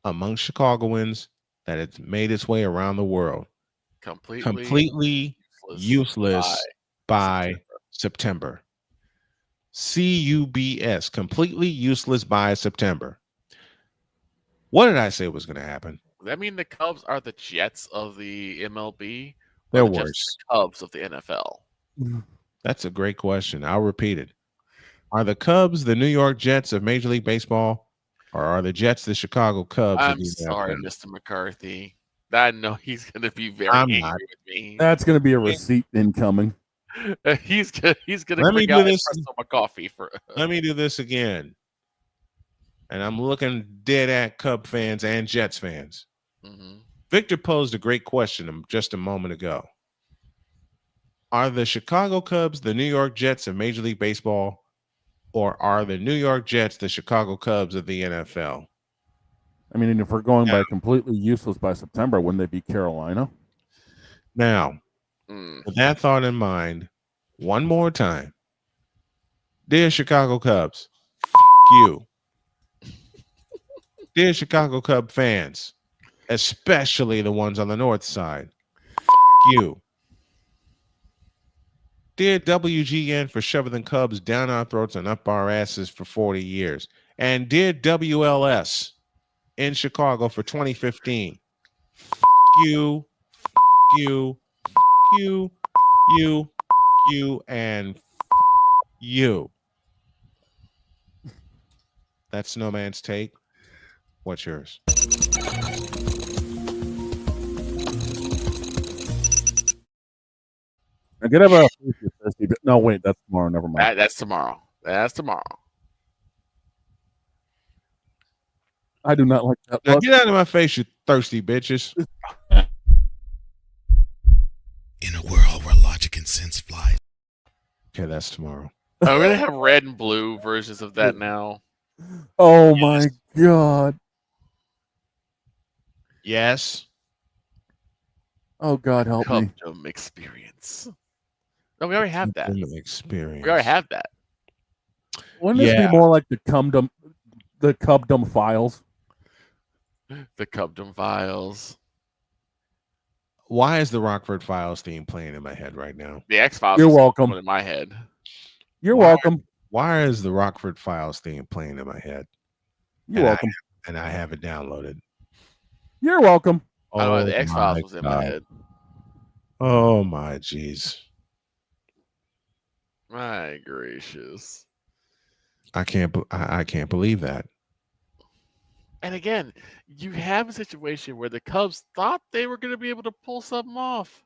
among Chicagoans that it's made its way around the world. Completely useless by September. CUBS, completely useless by September. What did I say was going to happen? Does that mean the Cubs are the Jets of the MLB? They're the worse. The Cubs of the NFL? That's a great question. I'll repeat it. Are the Cubs the New York Jets of Major League Baseball, or are the Jets the Chicago Cubs? I'm sorry, Mr. McCarthy. I know he's going to be very angry with me. That's going to be a receipt incoming. He's going to bring out espresso my coffee for. Let me do this again. And I'm looking dead at Cub fans and Jets fans. Mm-hmm. Victor posed a great question just a moment ago. Are the Chicago Cubs the New York Jets of Major League Baseball, or are the New York Jets the Chicago Cubs of the NFL? I mean, if we're going by completely useless by September, wouldn't they be Carolina? Now, with that thought in mind, one more time. Dear Chicago Cubs, you. Dear Chicago Cub fans, especially the ones on the north side, you. Dear WGN for shoving the Cubs down our throats and up our asses for 40 years. And dear WLS in Chicago for 2015. You, and you. That's Snowman's take. What's yours? I could have a no, wait, that's tomorrow. Never mind. That's tomorrow. That's tomorrow. I do not like that. Now get out of my face, you thirsty bitches. In a world where logic and sense fly. Okay, that's tomorrow. We're going to have red and blue versions of that now. Oh my God. Yes. Oh God, help me. Cubdom experience. No, we already have that. Experience. We already have that. Wouldn't this be more like the Cumdom The Cubdom Files. The Cubdom Files. Why is the Rockford Files theme playing in my head right now? The X-Files. You're welcome. In my head. You're welcome. Why is the Rockford Files theme playing in my head? You're welcome. And I have it downloaded. You're welcome. Oh, the X-Files was in my head. Oh my jeez. My gracious. I can't believe that. And again, you have a situation where the Cubs thought they were going to be able to pull something off.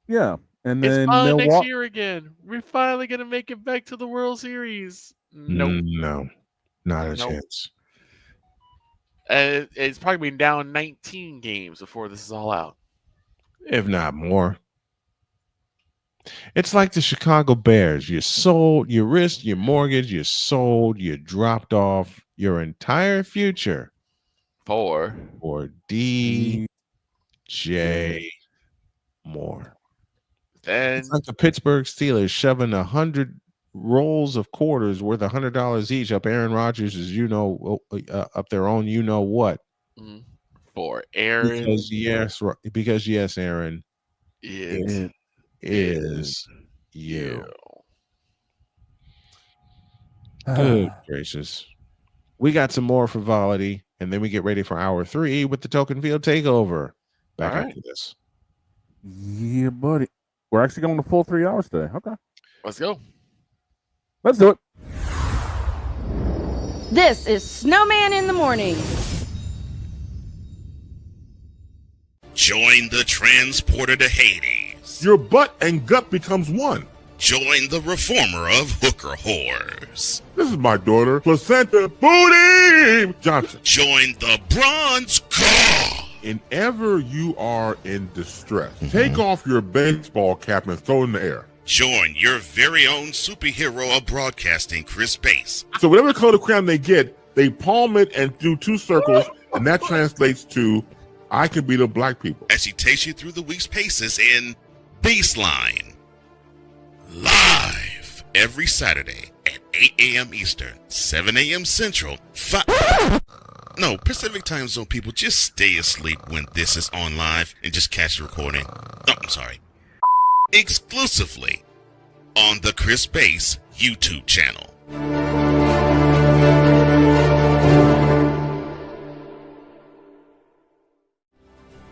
Yeah, and It's then fun next year again. We're finally going to make it back to the World Series. Nope. No, not a chance. And it's probably been down 19 games before this is all out. If not more. It's like the Chicago Bears. You sold, you risked your mortgage, you sold, you dropped off your entire future for DJ Moore. Then it's like the Pittsburgh Steelers shoving 100 rolls of quarters worth $100 each up Aaron Rodgers' up their own what for Aaron because yes Aaron it is you. Good gracious. We got some more frivolity, and then we get ready for hour 3 with the Token Field Takeover. Back after this. Yeah, buddy. We're actually going to full 3 hours today. Okay. Let's go. Let's do it. This is Snowman in the Morning. Join the transporter to Hades. Your butt and gut becomes one. Join the reformer of hooker whores. This is my daughter, Placenta Booty Johnson. Join the bronze car. Whenever you are in distress, take off your baseball cap and throw it in the air. Join your very own superhero of broadcasting, Chris Bass. So whatever color crayon they get, they palm it and do 2 circles, and that translates to, I can beat up black people. As he takes you through the week's paces in Baseline. Live every Saturday at 8 a.m. Eastern, 7 a.m. Central, Pacific Time Zone people, just stay asleep when this is on live and just catch the recording. Oh, I'm sorry. Exclusively on the Chris Bass YouTube channel.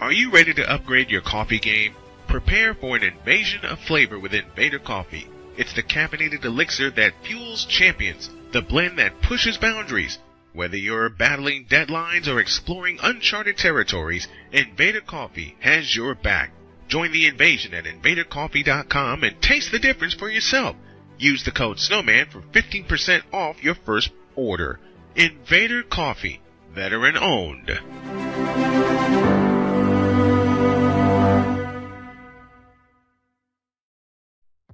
Are you ready to upgrade your coffee game? Prepare for an invasion of flavor with Invader Coffee. It's the caffeinated elixir that fuels champions, the blend that pushes boundaries. Whether you're battling deadlines or exploring uncharted territories, Invader Coffee has your back. Join the invasion at invadercoffee.com and taste the difference for yourself. Use the code SNOWMAN for 15% off your first order. Invader Coffee, veteran owned.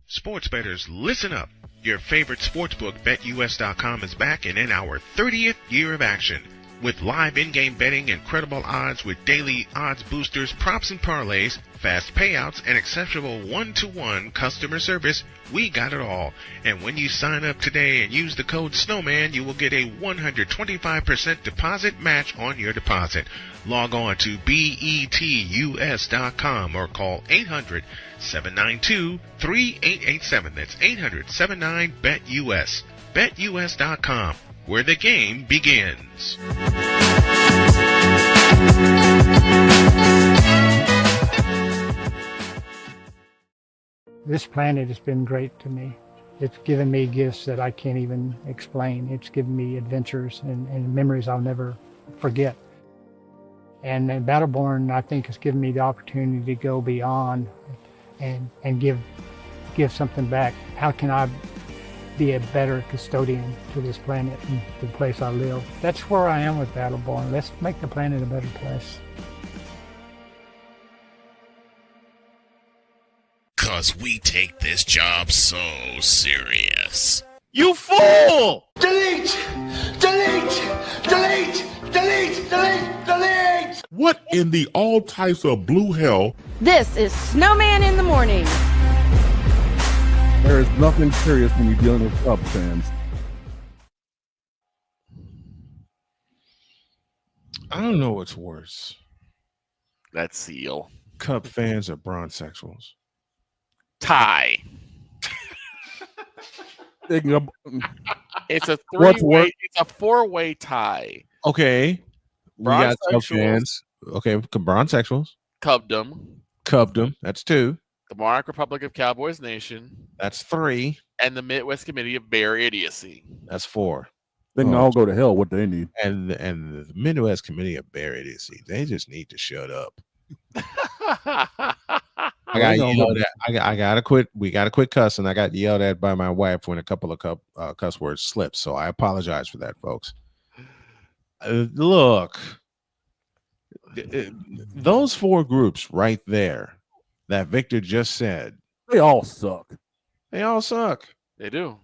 Sports bettors, listen up. Your favorite sportsbook, BetUS.com, is back and in our 30th year of action. With live in-game betting, incredible odds with daily odds boosters, props and parlays, fast payouts, and exceptional one-to-one customer service, we got it all. And when you sign up today and use the code SNOWMAN, you will get a 125% deposit match on your deposit. Log on to betus.com or call 800-792-3887. That's 800-79-BET-US. BetUS.com, where the game begins. This planet has been great to me. It's given me gifts that I can't even explain. It's given me adventures and memories I'll never forget. And Battleborn, I think, has given me the opportunity to go beyond and give something back. How can I be a better custodian to this planet and the place I live? That's where I am with Battleborn. Let's make the planet a better place. 'Cause we take this job so serious. You fool! Delete! Delete! Delete! Delete! Delete! Delete! What in the all types of blue hell? This is Snowman in the Morning. There is nothing serious when you're dealing with Cubs fans. I don't know what's worse. That's seal. Cub fans or bronzexuals? Tie. It's a three-way. It's a four-way tie. Okay, we got Cub Bronzexuals. fans. Okay, bronzexuals. Cubdom. That's 2. The Monarch Republic of Cowboys Nation. That's 3. And the Midwest Committee of Bear Idiocy. That's 4. They can all go to hell. What they need. And the Midwest Committee of Bear Idiocy. They just need to shut up. I got yelled at. I gotta quit. We gotta quit cussing. I got yelled at by my wife when a couple of cuss words slipped. So I apologize for that, folks. Look, those 4 groups right there that Victor just said, they all suck. They all suck. They do.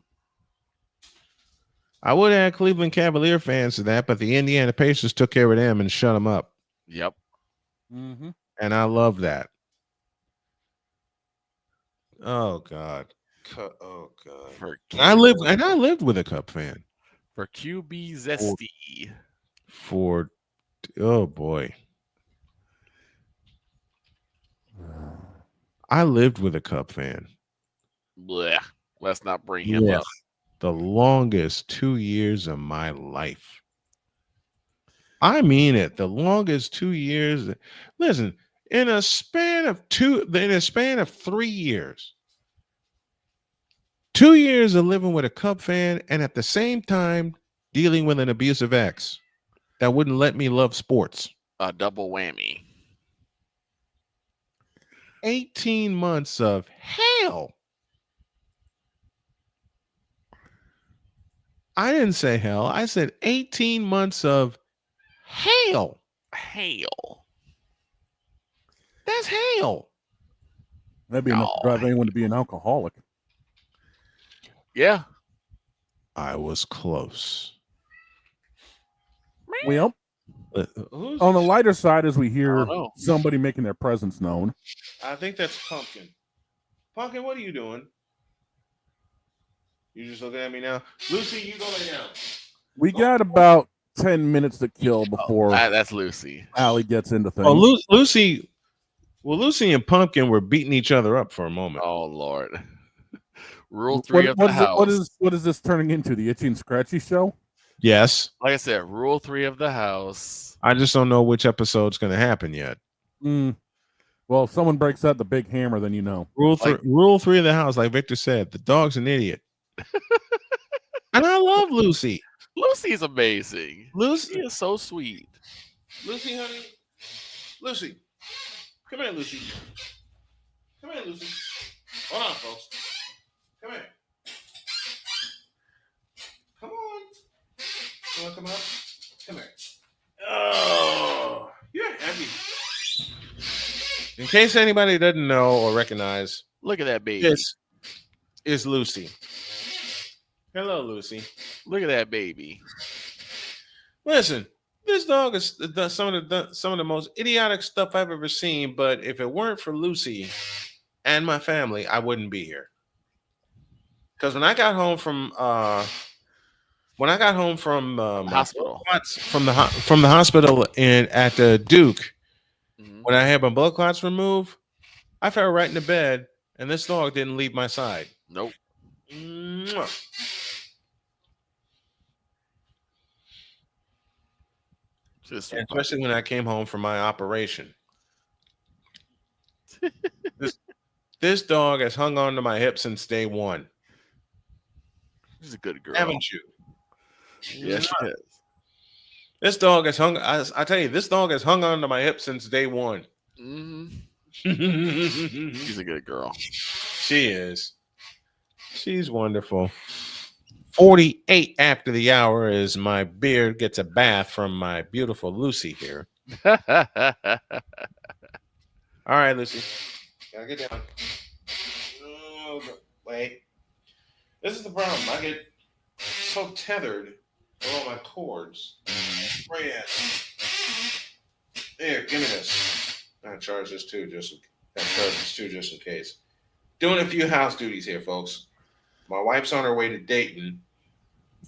I would add Cleveland Cavalier fans to that, but the Indiana Pacers took care of them and shut them up. Yep. Mm-hmm. And I love that. Oh God. Oh God. I lived with a Cub fan. For QB Zesty. For oh boy. I lived with a Cub fan. Blech. Let's not bring him up. The longest 2 years of my life. I mean it. The longest 2 years. Listen, in a span of 3 years. 2 years of living with a Cub fan and at the same time dealing with an abusive ex that wouldn't let me love sports. A double whammy. 18 months of hell. I didn't say hell. I said 18 months of hell. Hell. That's hell. That'd be enough to drive anyone to be an alcoholic. Yeah. I was close. Well, on the lighter side, as we hear somebody making their presence known. I think that's Pumpkin. Pumpkin, what are you doing? You just looking at me now? Lucy, you go lay down. We got about 10 minutes to kill before that's Lucy. Allie gets into things. Oh, Lucy. Well, Lucy and Pumpkin were beating each other up for a moment. Oh, Lord. Rule 3 of the house. What is this turning into? The Itchy and Scratchy show? Yes. Like I said, rule 3 of the house. I just don't know which episode's going to happen yet. Well, if someone breaks out the big hammer, then you know. Rule 3 of the house, like Victor said, the dog's an idiot. And I love Lucy. Lucy is amazing. Lucy is so sweet. Lucy, honey. Lucy. Come here, Lucy. Come here, Lucy. Hold on, folks. Come here. Come on. You want to come up? Come here. Oh, you're heavy. In case anybody doesn't know or recognize, look at that baby. This is Lucy. Hello, Lucy. Look at that baby. Listen, this dog is some of the most idiotic stuff I've ever seen. But if it weren't for Lucy and my family, I wouldn't be here. Because when I got home from hospital, from the hospital at the Duke, when I had my blood clots removed, I fell right into bed, and this dog didn't leave my side. Nope. Mwah. Especially when I came home from my operation. This dog has hung on to my hip since day one. She's a good girl. Haven't you? Yes, she has. This dog has hung. I tell you, this dog has hung on to my hip since day one. She's a good girl. She is. She's wonderful. 48 after the hour as my beard gets a bath from my beautiful Lucy here. All right, Lucy. Gotta get down. Oh, wait. This is the problem. I get so tethered with all my cords. Where you at? Here, give me this. I'll charge this too, just in case. Doing a few house duties here, folks. My wife's on her way to Dayton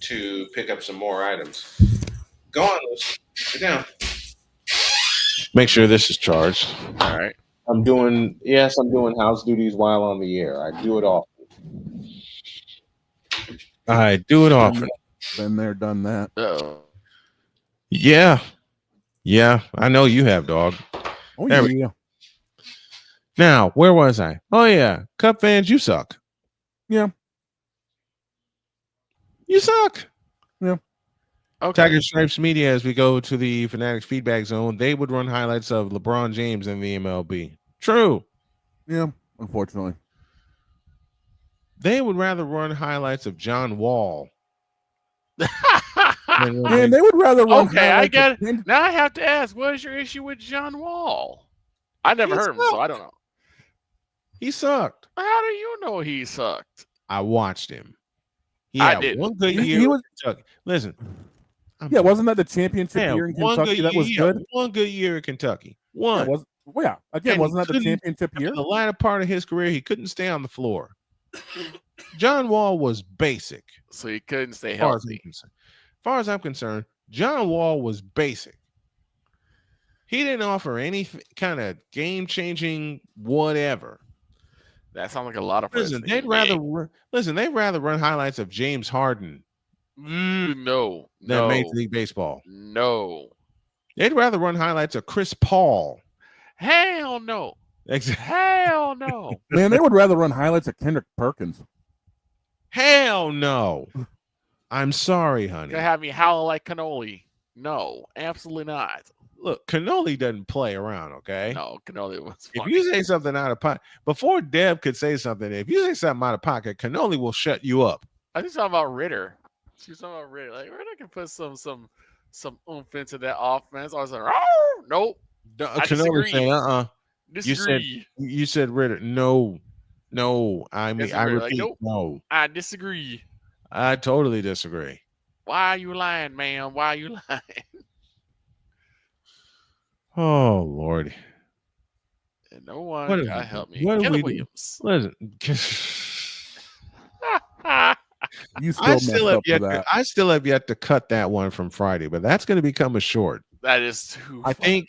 to pick up some more items. Go on, Lucy. Get down. Make sure this is charged. All right. I'm doing house duties while on the air. I do it often. I do it often. Been there, done that. Uh-oh. Yeah. Yeah, I know you have, dog. Oh, yeah. Now, where was I? Oh, yeah. Cup fans, you suck. Yeah. You suck. Yeah. Okay. Tiger Stripes Media, as we go to the Fanatics feedback zone, they would run highlights of LeBron James in the MLB. True. Yeah, unfortunately. They would rather run highlights of John Wall. And they would rather run. Okay, I get it. Now I have to ask, what is your issue with John Wall? I never heard him, so I don't know. He sucked. How do you know he sucked? I watched him. I Yeah, didn't. one good He year. was- Kentucky. Listen. Yeah, wasn't that the championship Yeah, year in one Kentucky good that was year- good? One good year in Kentucky. One. Again, And wasn't that the couldn't- championship year? The latter part of his career, he couldn't stay on the floor. John Wall was basic. So he couldn't stay As far as healthy. I'm concerned, John Wall was basic. He didn't offer any kind of game-changing whatever. That sounds like a lot of Listen, pressing. they'd rather run highlights of James Harden No. than Major League Baseball. No. They'd rather run highlights of Chris Paul. Hell no. Exactly. Hell no. Man, they would rather run highlights of Kendrick Perkins. Hell no. I'm sorry, honey. Gonna have me howling like cannoli. No, absolutely not. Look, Cannoli doesn't play around, okay? No, cannoli was If funny. you say something out of pocket, before Deb could say something, if you say something out of pocket, Cannoli will shut you up. I think talking about Ritter. She was talking about Ritter. Like Ritter can put some oomph into that offense. I was like, oh, nope. I Cannoli disagree. saying, Disagree. You said Ritter. No. I mean, Yes, I Ritter. repeat, Like, nope. no. I disagree. I totally disagree. Why are you lying, man? Why are you lying? Oh Lord. And no one What can is- help me. what do Kelly we do? Williams. Listen. You still I messed still have up with that. I still have yet to cut that one from Friday, but that's going to become a short. That is too I funny. think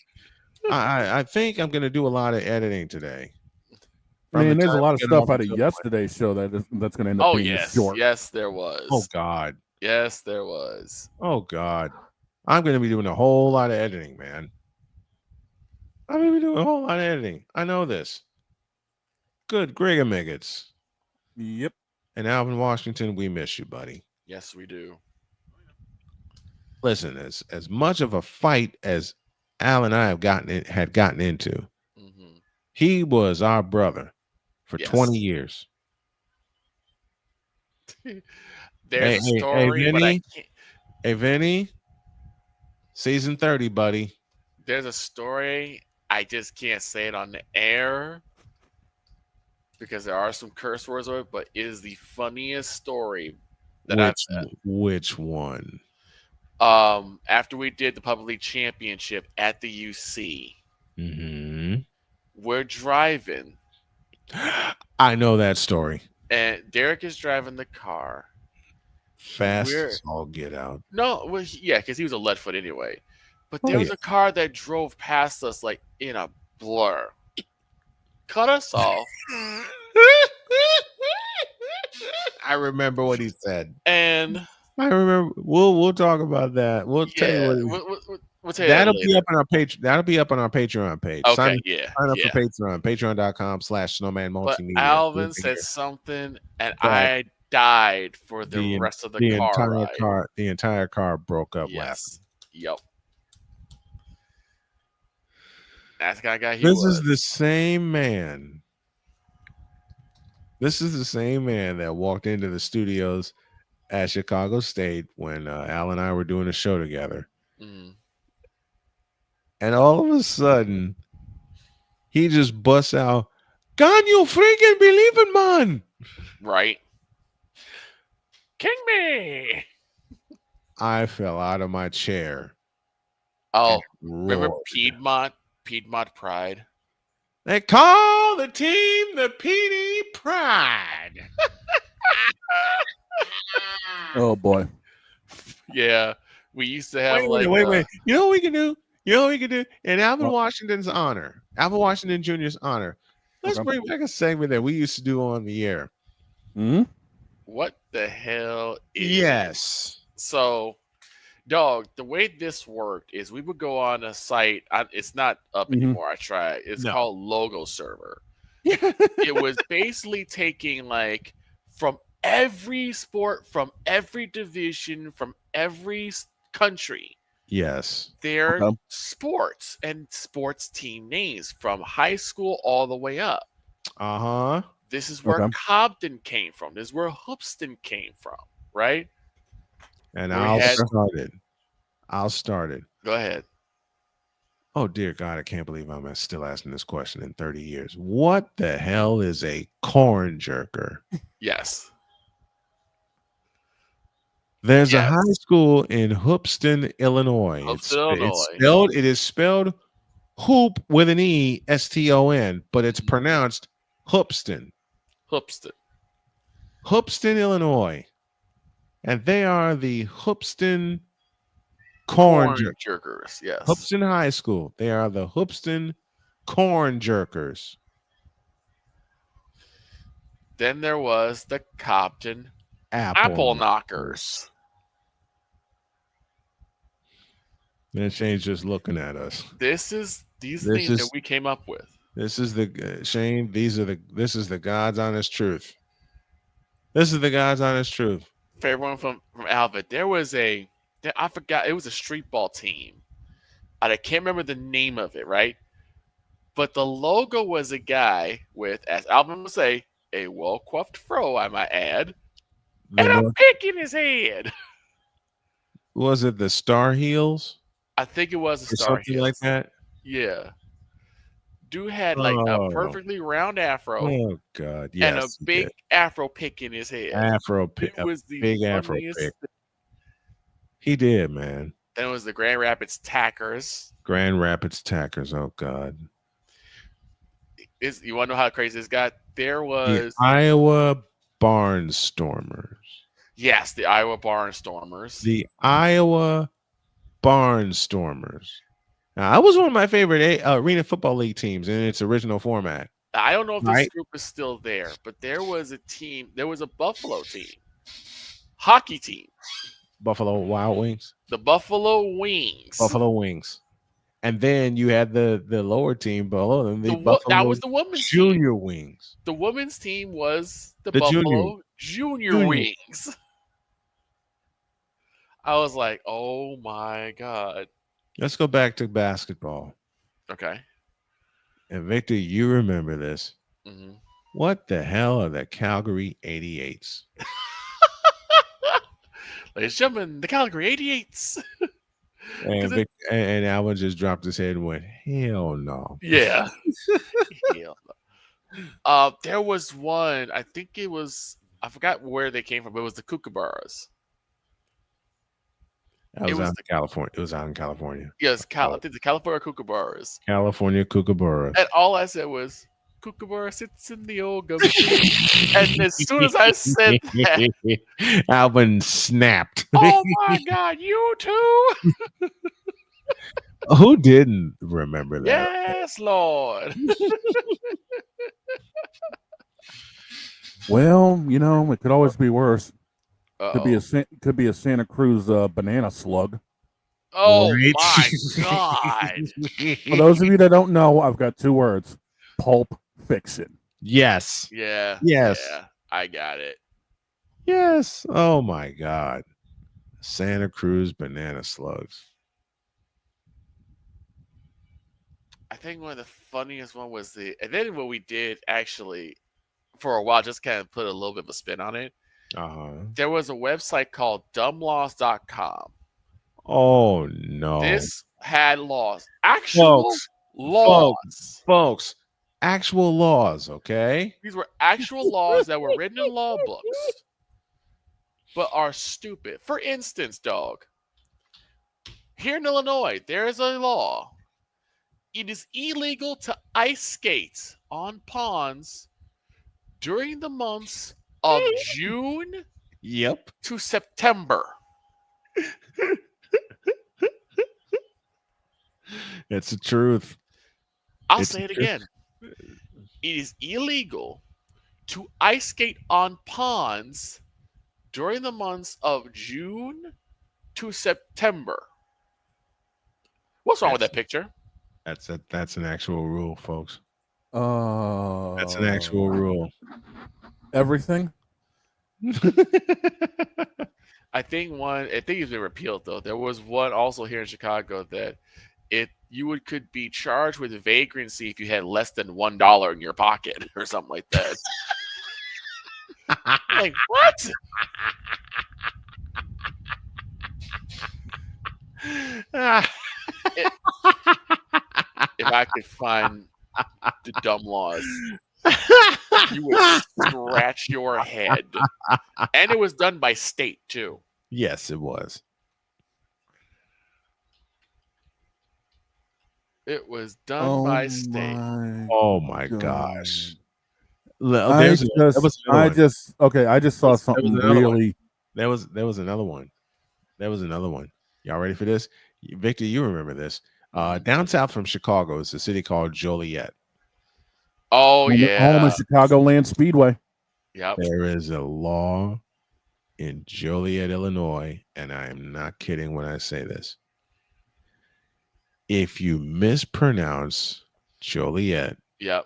I think I'm going to do a lot of editing today. From Man, the there's a time lot we of get stuff off out of until- yesterday's show that's going to end up Oh being yes, short. yes, there was. Oh God. Yes, there was. Oh God. I'm going to be doing a whole lot of editing, man. I'm going to be doing a whole lot of editing. I know this. Good Greg Miggets. Yep. And Alvin Washington, we miss you, buddy. Yes, we do. Listen, as much of a fight as Al and I had gotten into, he was our brother for Yes. 20 years. There's a story, but I Vinny. can't. Hey, Vinny, season 30, buddy. There's a story. I just can't say it on the air because there are some curse words on it, but it is the funniest story that Which one? after we did the public league championship at the UC, we're driving. I know that story. And Derek is driving the car. Fast We're- as all get out. No, well, yeah, because he was a lead foot anyway. But Oh, there was yeah. a car that drove past us like in a blur. Cut us off. I remember what he said. And I remember. We'll talk about that. We'll tell yeah, you what we'll tell you that that'll be later. up on our page. That'll be up on our Patreon page. Okay, sign yeah, up yeah. for Patreon. Patreon.com/Snowman But Multimedia. Alvin You'll said hear something, and that I died for the rest of the car entire ride. car. The entire car broke up laughing. Yes. Yep. That's the kind of guy he This was. is the same man. This is the same man that walked into the studios at Chicago State when Al and I were doing a show together. Mm. And all of a sudden, he just busts out, "Can you freaking believe it, man?" Right. King me. I fell out of my chair. Oh, and remember roared. Piedmont Pride? They call the team the PD Pride. Oh boy. Yeah, we used to have Wait. You know what we can do? You know what we could do? In Alvin Washington's honor, Alvin Washington Jr.'s honor, let's bring back a segment that we used to do on the air. Hmm? What the hell is Yes. So, dog, the way this worked is we would go on a site. It's not up anymore. I tried. It's called Logo Server. It was basically taking like from every sport, from every division, from every country. Yes. Their sports and sports team names from high school all the way up. Uh-huh. This is where Cobden came from. This is where Hoopston came from, right? And I'll start it. Go ahead. Oh, dear God, I can't believe I'm still asking this question in 30 years. What the hell is a corn jerker? Yes. There's a high school in Hoopston, Illinois. It is spelled hoop with an E, S-T-O-N, but it's pronounced Hoopston. Hoopston, Illinois. And they are the Hoopston Corn Jerkers. Yes. Hoopston High School. They are the Hoopston Corn Jerkers. Then there was the Cobden Apple Knockers. And Shane's just looking at us. These names that we came up with. This is the Shane. This is the God's honest truth. This is the God's honest truth. For everyone from Alva, there was I forgot, it was a street ball team. I can't remember the name of it, right? But the logo was a guy with, as Alvin would say, a well-coiffed fro, I might add, and a pick in his head. Was it the Star Heels? I think it was a Star something Heels. like that. Yeah. Dude had like a perfectly round afro. Oh God! Yes, and a big afro pick in his head. Afro pick. It was the big afro pick. He did, man. Then it was the Grand Rapids Tackers. Grand Rapids Tackers. Oh God! You want to know how crazy this got? There was the Iowa Barnstormers. Yes, the Iowa Barnstormers. The Iowa Barnstormers. Now, that was one of my favorite Arena Football League teams in its original format. I don't know if this group is still there, but there was a team. There was a Buffalo team, hockey team. Buffalo Wild Wings. The Buffalo Wings. Buffalo Wings. And then you had the lower team below them. That was the women's Junior team. Wings. The women's team was the Buffalo Junior Wings. I was like, oh my God. Let's go back to basketball. Okay. And Victor, you remember this. Mm-hmm. What the hell are the Calgary 88s? Ladies and gentlemen, the Calgary 88s. And Alvin just dropped his head and went, hell no. Yeah. Hell no. There was one, I think it was, I forgot where they came from, but it was the Kookaburras. It was out in California. Yes, I think the California Kookaburras. California Kookaburras. And all I said was, Kookaburra sits in the old gumshoe. And as soon as I said that, Alvin snapped. Oh my God, you too? Who didn't remember that? Yes, Lord. Well, it could always be worse. Could be a Santa Cruz banana slug. Oh my God! For those of you that don't know, I've got two words: pulp fiction. Yes. Yeah. Yes. Yeah, I got it. Yes. Oh my God! Santa Cruz banana slugs. I think one of the funniest one was and then what we did actually for a while, just kind of put a little bit of a spin on it. There was a website called dumblaws.com. Oh no! This had laws, actual laws, folks, actual laws. Okay, these were actual laws that were written in law books, but are stupid. For instance, dog, here in Illinois, there is a law. It is illegal to ice skate on ponds during the months of June to September. It's the truth. I'll It's say the it truth. again. It is illegal to ice skate on ponds during the months of June to September. What's wrong with that picture? That's an actual rule, folks. Oh, That's an actual rule. Everything. I think it's been repealed though. There was one also here in Chicago that could be charged with vagrancy if you had less than $1 in your pocket or something like that. Like what? If I could find the dumb laws, you would scratch your head. And it was done by state too. Yes, it was. It was done by state. Oh my gosh. I just saw something really. There was another one. Y'all ready for this? Victor, you remember this. Down south from Chicago is a city called Joliet. Oh, Home yeah. of Chicagoland Speedway. Yep. There is a law in Joliet, Illinois, and I am not kidding when I say this. If you mispronounce Joliet, yep,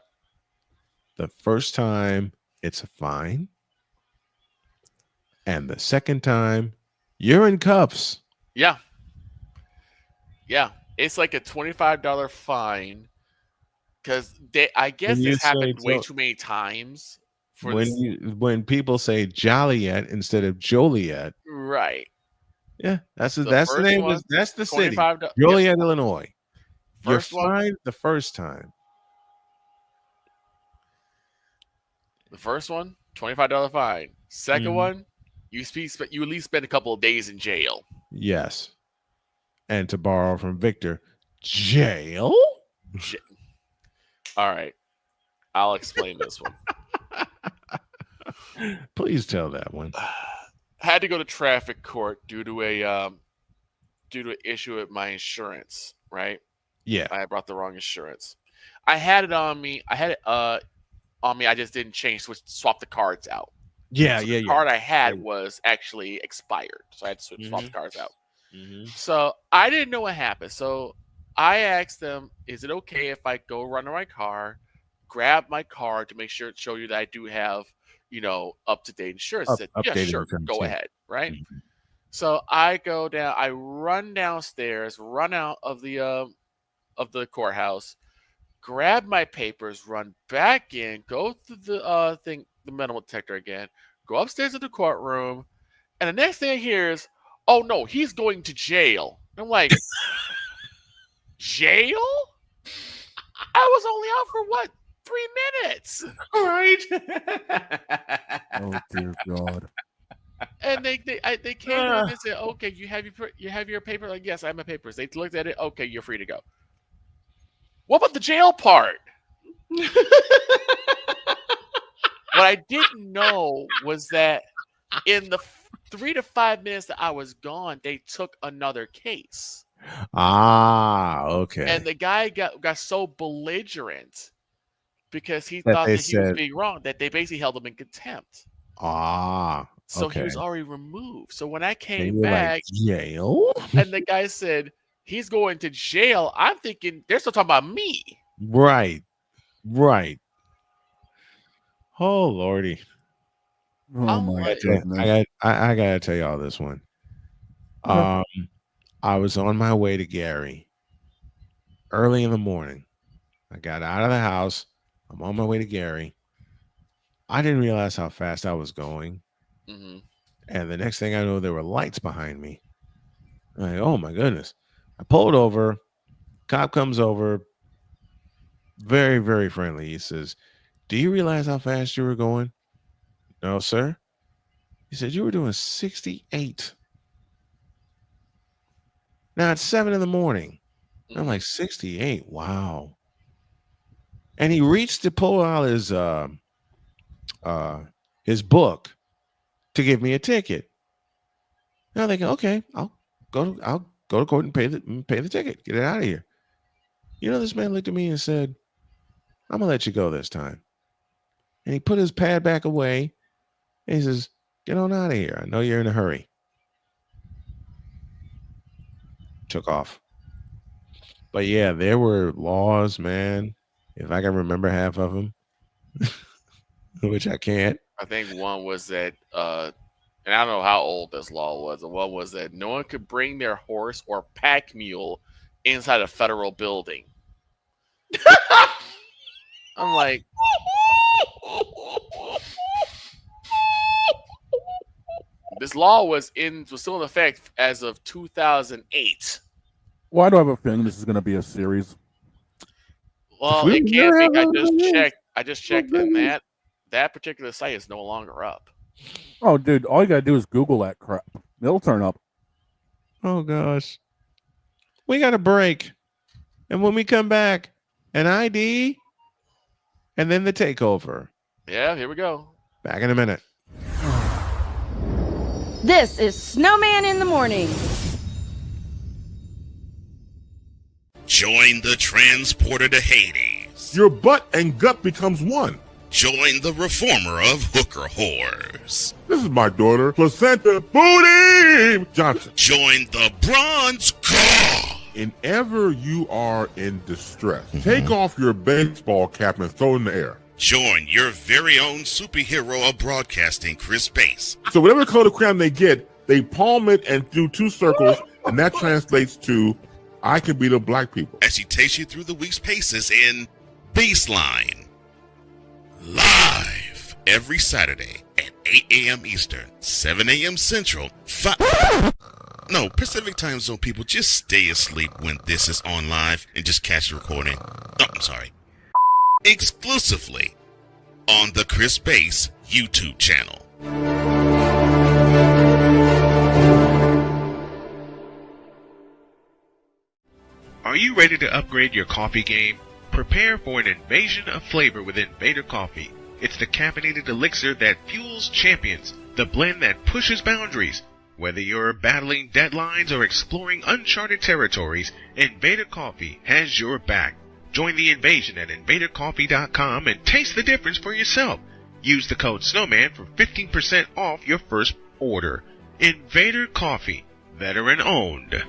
the first time it's a fine, and the second time you're in cuffs. Yeah. Yeah. It's like a $25 fine because I guess this happened way too many times. When people say Joliet instead of Joliet, right? Yeah, that's the name. That's the city, Joliet, yep. Illinois. First You're fined the first time. The first one, $25 fine. Second one, you at least spend a couple of days in jail. Yes, and to borrow from Victor, jail. All right, I'll explain this one. Please tell that one. Had to go to traffic court due to an issue with my insurance. Right? Yeah, I brought the wrong insurance. I had it on me. I just didn't swap the cards out. Yeah, The card I had was actually expired, so I had to swap the cards out. So I didn't know what happened. So I asked them, "Is it okay if I go run to my car, grab my card to make sure it show you that I do have, up to date insurance?" I said, "Yeah, sure, go ahead." Right. So I go down. I run downstairs, run out of the courthouse, grab my papers, run back in, go through the metal detector again, go upstairs to the courtroom, and the next thing I hear is, "Oh no, he's going to jail." I'm like, jail? I was only out for what, 3 minutes? Right? Oh dear God. And they came in and they said, "Okay, you have your paper?" Like, "Yes, I have my papers." They looked at it. "Okay, you're free to go." What about the jail part? What I didn't know was that in the 3 to 5 minutes that I was gone, they took another case. Okay. And the guy got so belligerent because he thought that he was being wrong that they basically held him in contempt. So he was already removed. So when I came back, jail, and the guy said he's going to jail, I'm thinking they're still talking about me. Right. Oh Lordy. Oh my goodness. I gotta tell y'all this one. I was on my way to Gary early in the morning. I got out of the house. I'm on my way to Gary. I didn't realize how fast I was going. And the next thing I know, there were lights behind me. I'm like, oh my goodness. I pulled over. Cop comes over. Very, very friendly. He says, "Do you realize how fast you were going?" "No, sir." He said, "You were doing 68. Now it's 7 in the morning." I'm like, 68. Wow. And he reached to pull out his book to give me a ticket. Now I'm thinking, okay, I'll go to court and pay the ticket. Get it out of here. You know, this man looked at me and said, I'm going to let you go this time. And he put his pad back away. And he says, get on out of here. I know you're in a hurry. Took off. But yeah, there were laws, man. If I can remember half of them, which I can't. I think one was that, and I don't know how old this law was. And one was that no one could bring their horse or pack mule inside a federal building. I'm like, this law was still in effect as of 2008. Well, I don't have a feeling this is going to be a series. Well, it can't be. I just checked, and that particular site is no longer up. Oh, dude, all you got to do is Google that crap. It'll turn up. Oh, gosh. We got a break. And when we come back, an ID and then the takeover. Yeah, here we go. Back in a minute. This is Snowman in the Morning. Join the transporter to Hades. Your butt and gut becomes one. Join the reformer of hooker whores. This is my daughter, Placenta Booty Johnson. Join the bronze car. Whenever you are in distress, take off your baseball cap and throw it in the air. Join your very own superhero of broadcasting, Chris Bass. So whatever color crayon they get, they palm it and do 2 circles, and that translates to I can beat up black people. As she takes you through the week's paces in Baseline. Live every Saturday at 8 a.m. Eastern, 7 a.m. Central, Pacific time zone people, just stay asleep when this is on live and just catch the recording. Oh, I'm sorry. Exclusively on the Chris Bass YouTube channel. Are you ready to upgrade your coffee game? Prepare for an invasion of flavor with Invader Coffee. It's the caffeinated elixir that fuels champions, the blend that pushes boundaries. Whether you're battling deadlines or exploring uncharted territories, Invader Coffee has your back. Join the invasion at invadercoffee.com and taste the difference for yourself. Use the code SNOWMAN for 15% off your first order. Invader Coffee, veteran owned.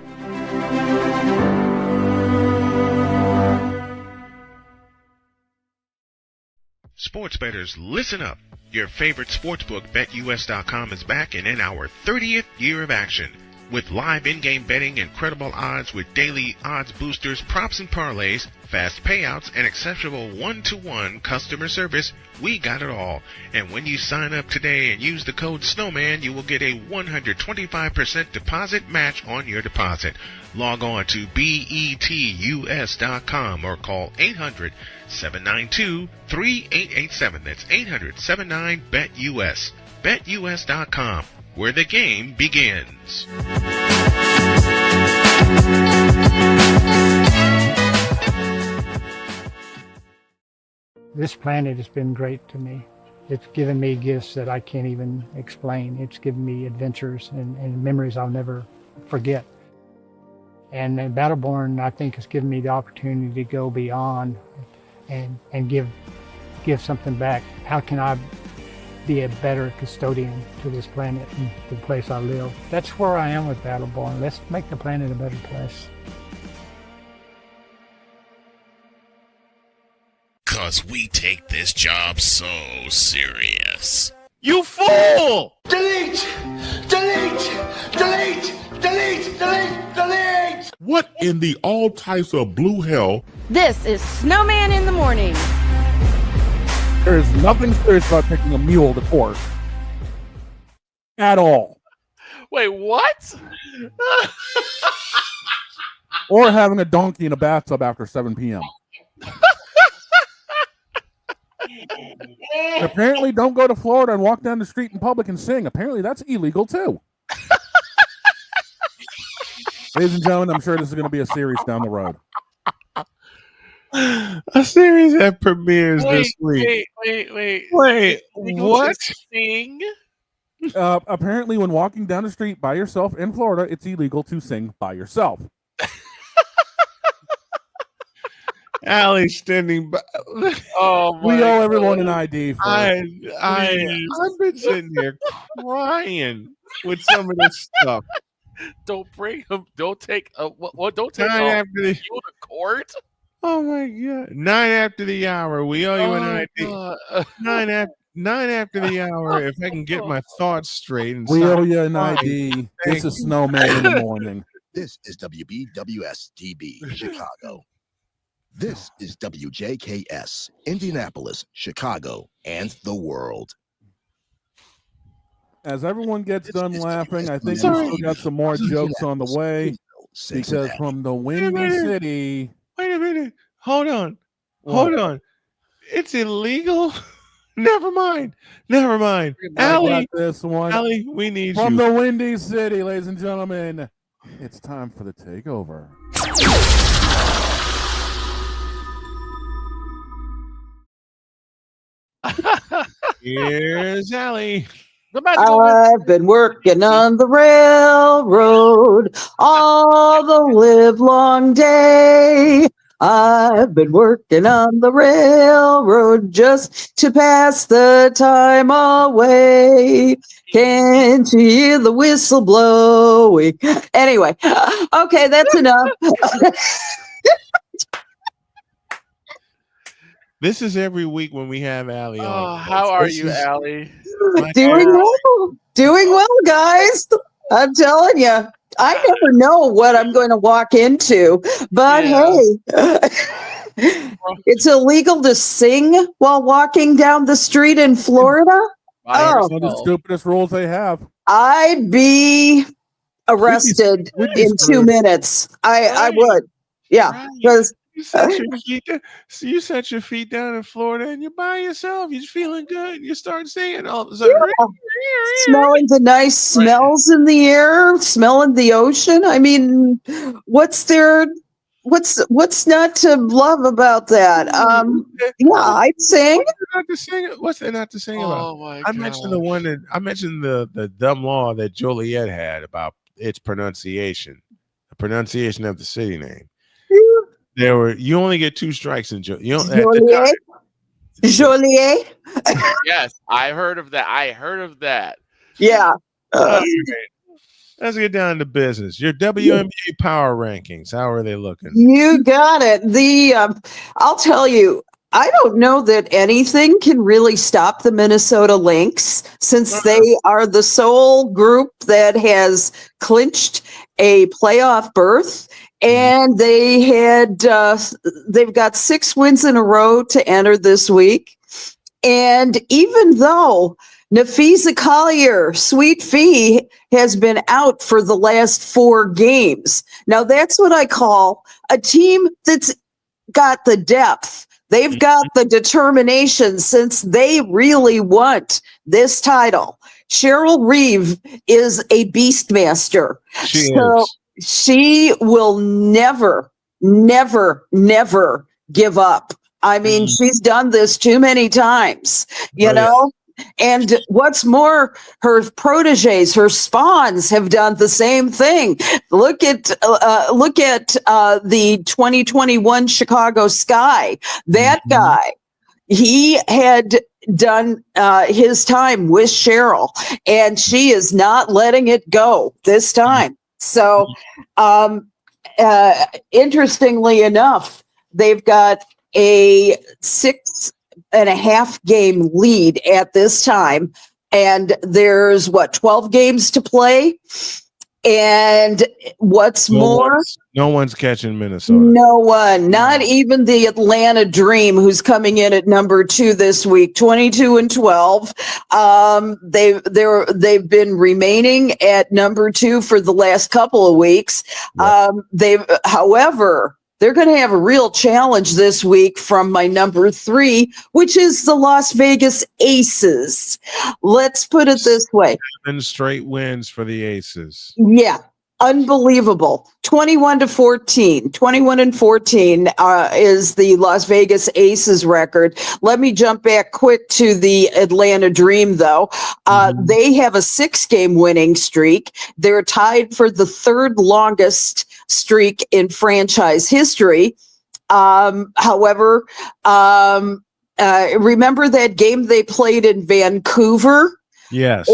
Sports bettors, listen up. Your favorite sportsbook, BetUS.com, is back and in our 30th year of action. With live in-game betting, incredible odds with daily odds boosters, props and parlays, fast payouts, and exceptional one-to-one customer service, we got it all. And when you sign up today and use the code SNOWMAN, you will get a 125% deposit match on your deposit. Log on to betus.com or call 800-792-3887. That's 800-79-BET-US. BetUS.com, where the game begins. This planet has been great to me. It's given me gifts that I can't even explain. It's given me adventures and memories I'll never forget. And Battleborn, I think, has given me the opportunity to go beyond and give something back. How can I be a better custodian to this planet and the place I live? That's where I am with Battleborn. Let's make the planet a better place. 'Cause we take this job so serious. You fool! Delete! Delete! Delete! Delete! Delete! Delete! What in the all types of blue hell? This is Snowman in the Morning. There is nothing serious about taking a mule to court. At all. Wait, what? Or having a donkey in a bathtub after 7 p.m. Apparently, don't go to Florida and walk down the street in public and sing. Apparently, that's illegal, too. Ladies and gentlemen, I'm sure this is going to be a series down the road. A series that premieres this week. Wait. What? Sing? Apparently, when walking down the street by yourself in Florida, it's illegal to sing by yourself. Allie standing by. Oh my! We owe everyone an ID. I've been sitting here crying with some of this stuff. Don't bring him. Don't take. Don't take. Nine after the you to court. Oh my God! 9 after the hour. We owe you an ID. 9 after the hour. If I can get my thoughts straight. And we stop owe you an crying. ID. This is Snowman in the morning. This is WBWS-DB, Chicago. This is WJKS, Indianapolis, Chicago, and the world. As everyone gets done laughing, I think we still got some more jokes on the way. Because from the Windy City. Wait a minute. Hold on. Hold on. It's illegal. Never mind. Allie, this one. Allie, we need from you. the Windy City, ladies and gentlemen. It's time for the takeover. Here's Allie. I've been working on the railroad all the live long day. I've been working on the railroad just to pass the time away. Can't you hear the whistle blowing? Anyway, okay, that's enough. This is every week when we have Allie on. Oh, how are you, Allie? Doing well, guys. I'm telling you, I never know what I'm going to walk into, but hey, it's illegal to sing while walking down the street in Florida. One of the stupidest rules they have. I'd be arrested in 2 minutes. I would. Yeah, because You set your feet down in Florida and you're by yourself. You're feeling good. You start singing all of a sudden. smelling the nice smells in the air, smelling the ocean. I mean, what's not to love about that? Yeah, I'd sing. What's there not to sing about? Oh my I mentioned the one that I mentioned the dumb law that Joliet had about its pronunciation, the pronunciation of the city name. You only get 2 strikes in Joliet. Joliet. Yes, I heard of that. Yeah. Let's get down to business. Your WNBA power rankings. How are they looking? You got it. I'll tell you, I don't know that anything can really stop the Minnesota Lynx since they are the sole group that has clinched a playoff berth. And they've got 6 wins in a row to enter this week. And even though Nafisa Collier, Sweet Fee, has been out for the last 4 games. Now that's what I call a team that's got the depth. They've got the determination since they really want this title. Cheryl Reeve is a beastmaster. She is. She will never give up. I mean, she's done this too many times, you know? And what's more, her proteges, her spawns have done the same thing. Look at the 2021 Chicago Sky. That guy, he had done his time with Cheryl, and she is not letting it go this time. So, interestingly enough, they've got a 6.5 game lead at this time, and there's 12 games to play. And what's more, no one's catching Minnesota. No one, not even the Atlanta Dream, who's coming in at number 2 this week, 22-12. They've been remaining at number 2 for the last couple of weeks. However, they're going to have a real challenge this week from my number 3, which is the Las Vegas Aces. Let's put it this way. 7 straight wins for the Aces. Yeah. Unbelievable. 21-14. 21-14 is the Las Vegas Aces record. Let me jump back quick to the Atlanta Dream, though. They have a 6-game winning streak. They're tied for the 3rd longest streak in franchise history. However, remember that game they played in Vancouver? Yes.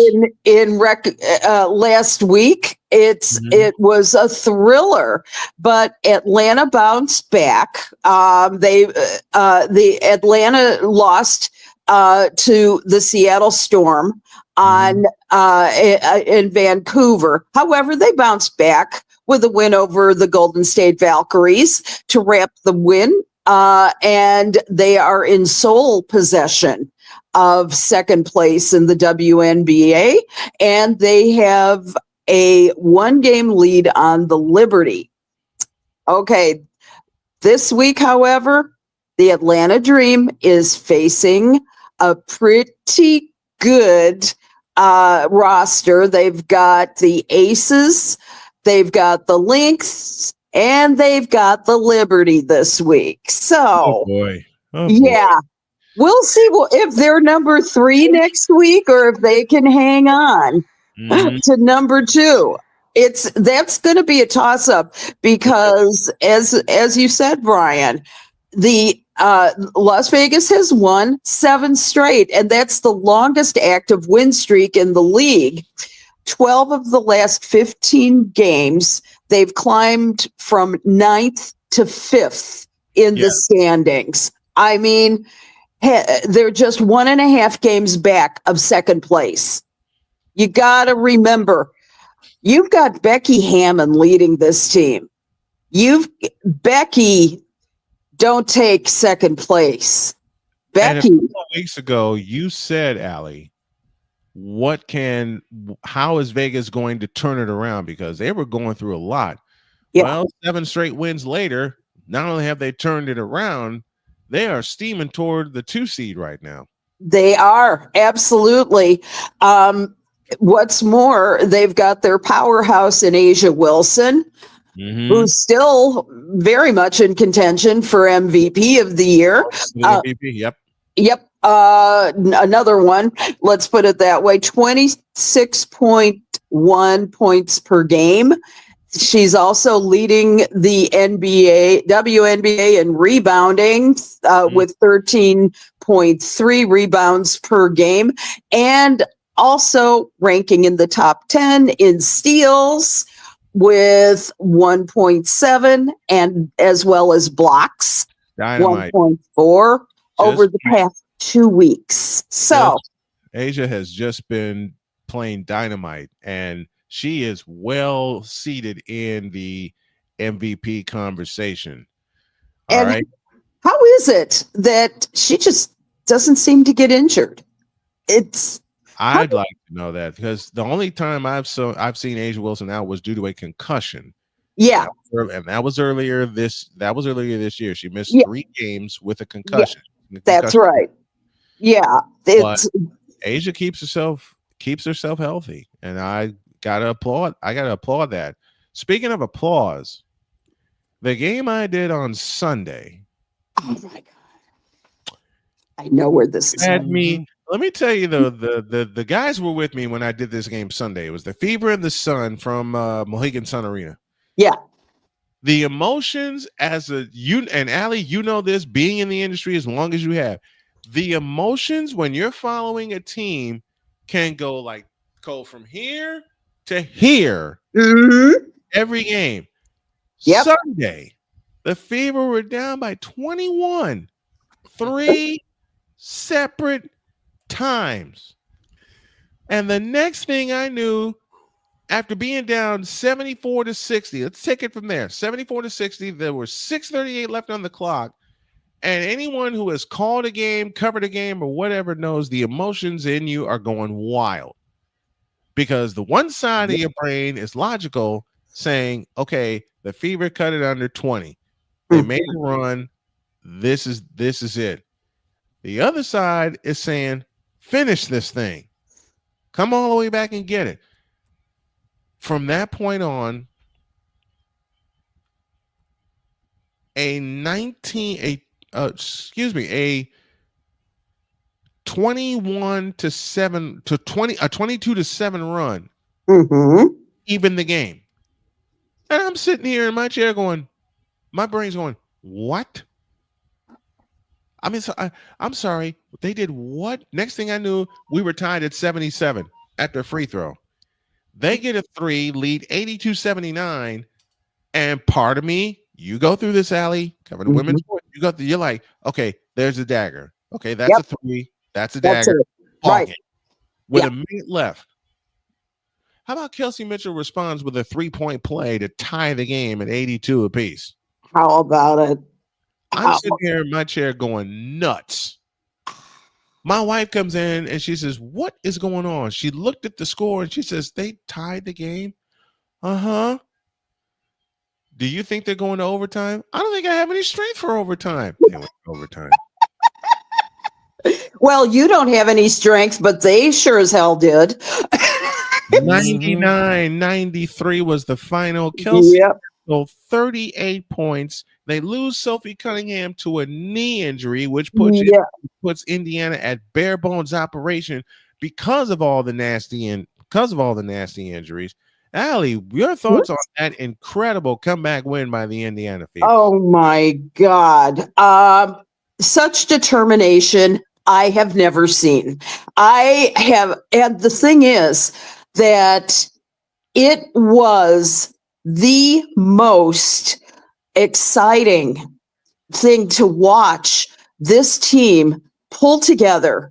Last week, it was a thriller, but Atlanta bounced back. The Atlanta lost to the Seattle Storm in Vancouver. However, they bounced back with a win over the Golden State Valkyries to wrap the win, and they are in sole possession of second place in the WNBA, and they have a 1-game lead on the Liberty. Okay, this week, however, the Atlanta Dream is facing a pretty good roster. They've got the Aces, they've got the Lynx, and they've got the Liberty this week. So, yeah. We'll see if they're number 3 next week or if they can hang on to number 2. That's going to be a toss-up because, as you said, Brian, the Las Vegas has won 7 straight, and that's the longest active win streak in the league. 12 of the last 15 games, they've climbed from 9th to 5th in the standings. I mean, they're just 1.5 games back of second place. You got to remember, you've got Becky Hammond leading this team. Becky, don't take second place. Becky. And a couple of weeks ago, you said, Allie, how is Vegas going to turn it around? Because they were going through a lot. Yeah. Well, 7 straight wins later, not only have they turned it around, they are steaming toward the 2 seed right now. They are, absolutely. What's more, they've got their powerhouse in Asia Wilson, who's still very much in contention for MVP of the year. MVP, Yep. Another one, let's put it that way, 26.1 points per game. She's also leading the WNBA in rebounding with 13.3 rebounds per game, and also ranking in the top 10 in steals with 1.7, and as well as blocks, Dynamite. 1.4 over the past 2 weeks. So Asia has just been playing dynamite, and she is well seated in the MVP conversation. All right. How is it that she just doesn't seem to get injured? I'd like to know that, because the only time I've seen Asia Wilson out was due to a concussion. Yeah. And that was earlier this year. She missed 3 games with a concussion. Yeah, that's right. Yeah. But Asia keeps herself healthy, and I gotta applaud that. Speaking of applause, the game I did on Sunday. Oh my God. I know where this is. Let me tell you, the guys were with me when I did this game Sunday. It was the Fever and the Sun from Mohegan Sun Arena. Yeah. The emotions and Allie, you know this, being in the industry as long as you have, the emotions when you're following a team can go from here to here every game. Yep. Sunday, the Fever were down by 21, 3 separate times. And the next thing I knew, after being down 74-60, let's take it from there. 74-60, there was 6:38 left on the clock. And anyone who has called a game, covered a game, or whatever knows the emotions in you are going wild. Because the one side of your brain is logical, saying, okay, the Fever cut it under 20. They made a run. This is it. The other side is saying, finish this thing. Come all the way back and get it. From that point on, a 22-7 run, even the game. And I'm sitting here in my chair going, my brain's going, What? I mean, I'm sorry. They did what? Next thing I knew, we were tied at 77 at the free throw. They get a 3, lead 82-79. And part of me, you go through this alley, cover the women's court, you're like, okay, there's a dagger. Okay, that's a 3. That's a dagger. Right. With a minute left. How about Kelsey Mitchell responds with a 3-point play to tie the game at 82 apiece? How about it? I'm sitting here in my chair going nuts. My wife comes in and she says, what is going on? She looked at the score and she says, they tied the game? Uh-huh. Do you think they're going to overtime? I don't think I have any strength for overtime. They went to overtime. Well, you don't have any strength, but they sure as hell did. 99-93 was the final. Kelsey, 38 points. They lose Sophie Cunningham to a knee injury, which puts Indiana at bare bones operation because of all the nasty injuries. Allie, your thoughts on that incredible comeback win by the Indiana Fever? Oh my God. Such determination I have never seen. And the thing is that it was the most exciting thing to watch this team pull together,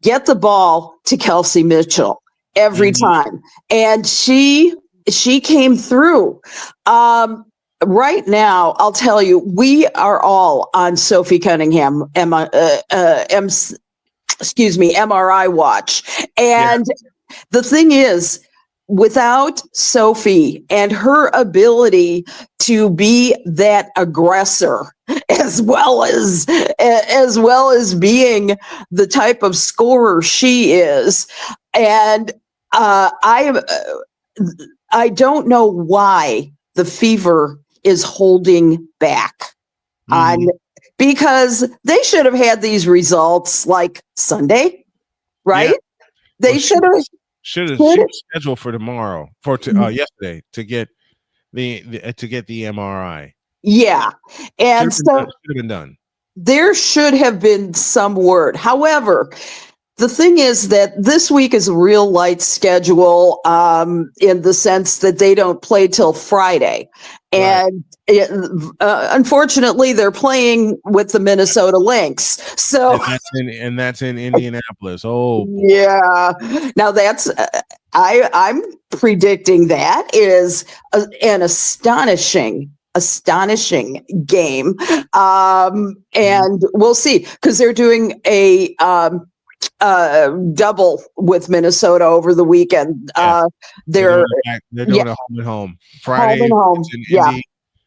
get the ball to Kelsey Mitchell every time. And she came through. Right now, I'll tell you, we are all on Sophie Cunningham, MRI watch. And the thing is, without Sophie and her ability to be that aggressor, as well as being the type of scorer she is, and I don't know why the Fever is holding back on, because they should have had these results like Sunday, right? Yeah. They should have scheduled for tomorrow, yesterday, to get the MRI. Yeah, and should have been done. There should have been some word. However, the thing is that this week is a real light schedule, in the sense that they don't play till Friday. And unfortunately, they're playing with the Minnesota Lynx. So and that's in Indianapolis. Oh, yeah. Now that's I'm predicting that is an astonishing game, and we'll see, because they're doing a double with Minnesota over the weekend. They're doing a home and home. Friday home and home. It's in Indy,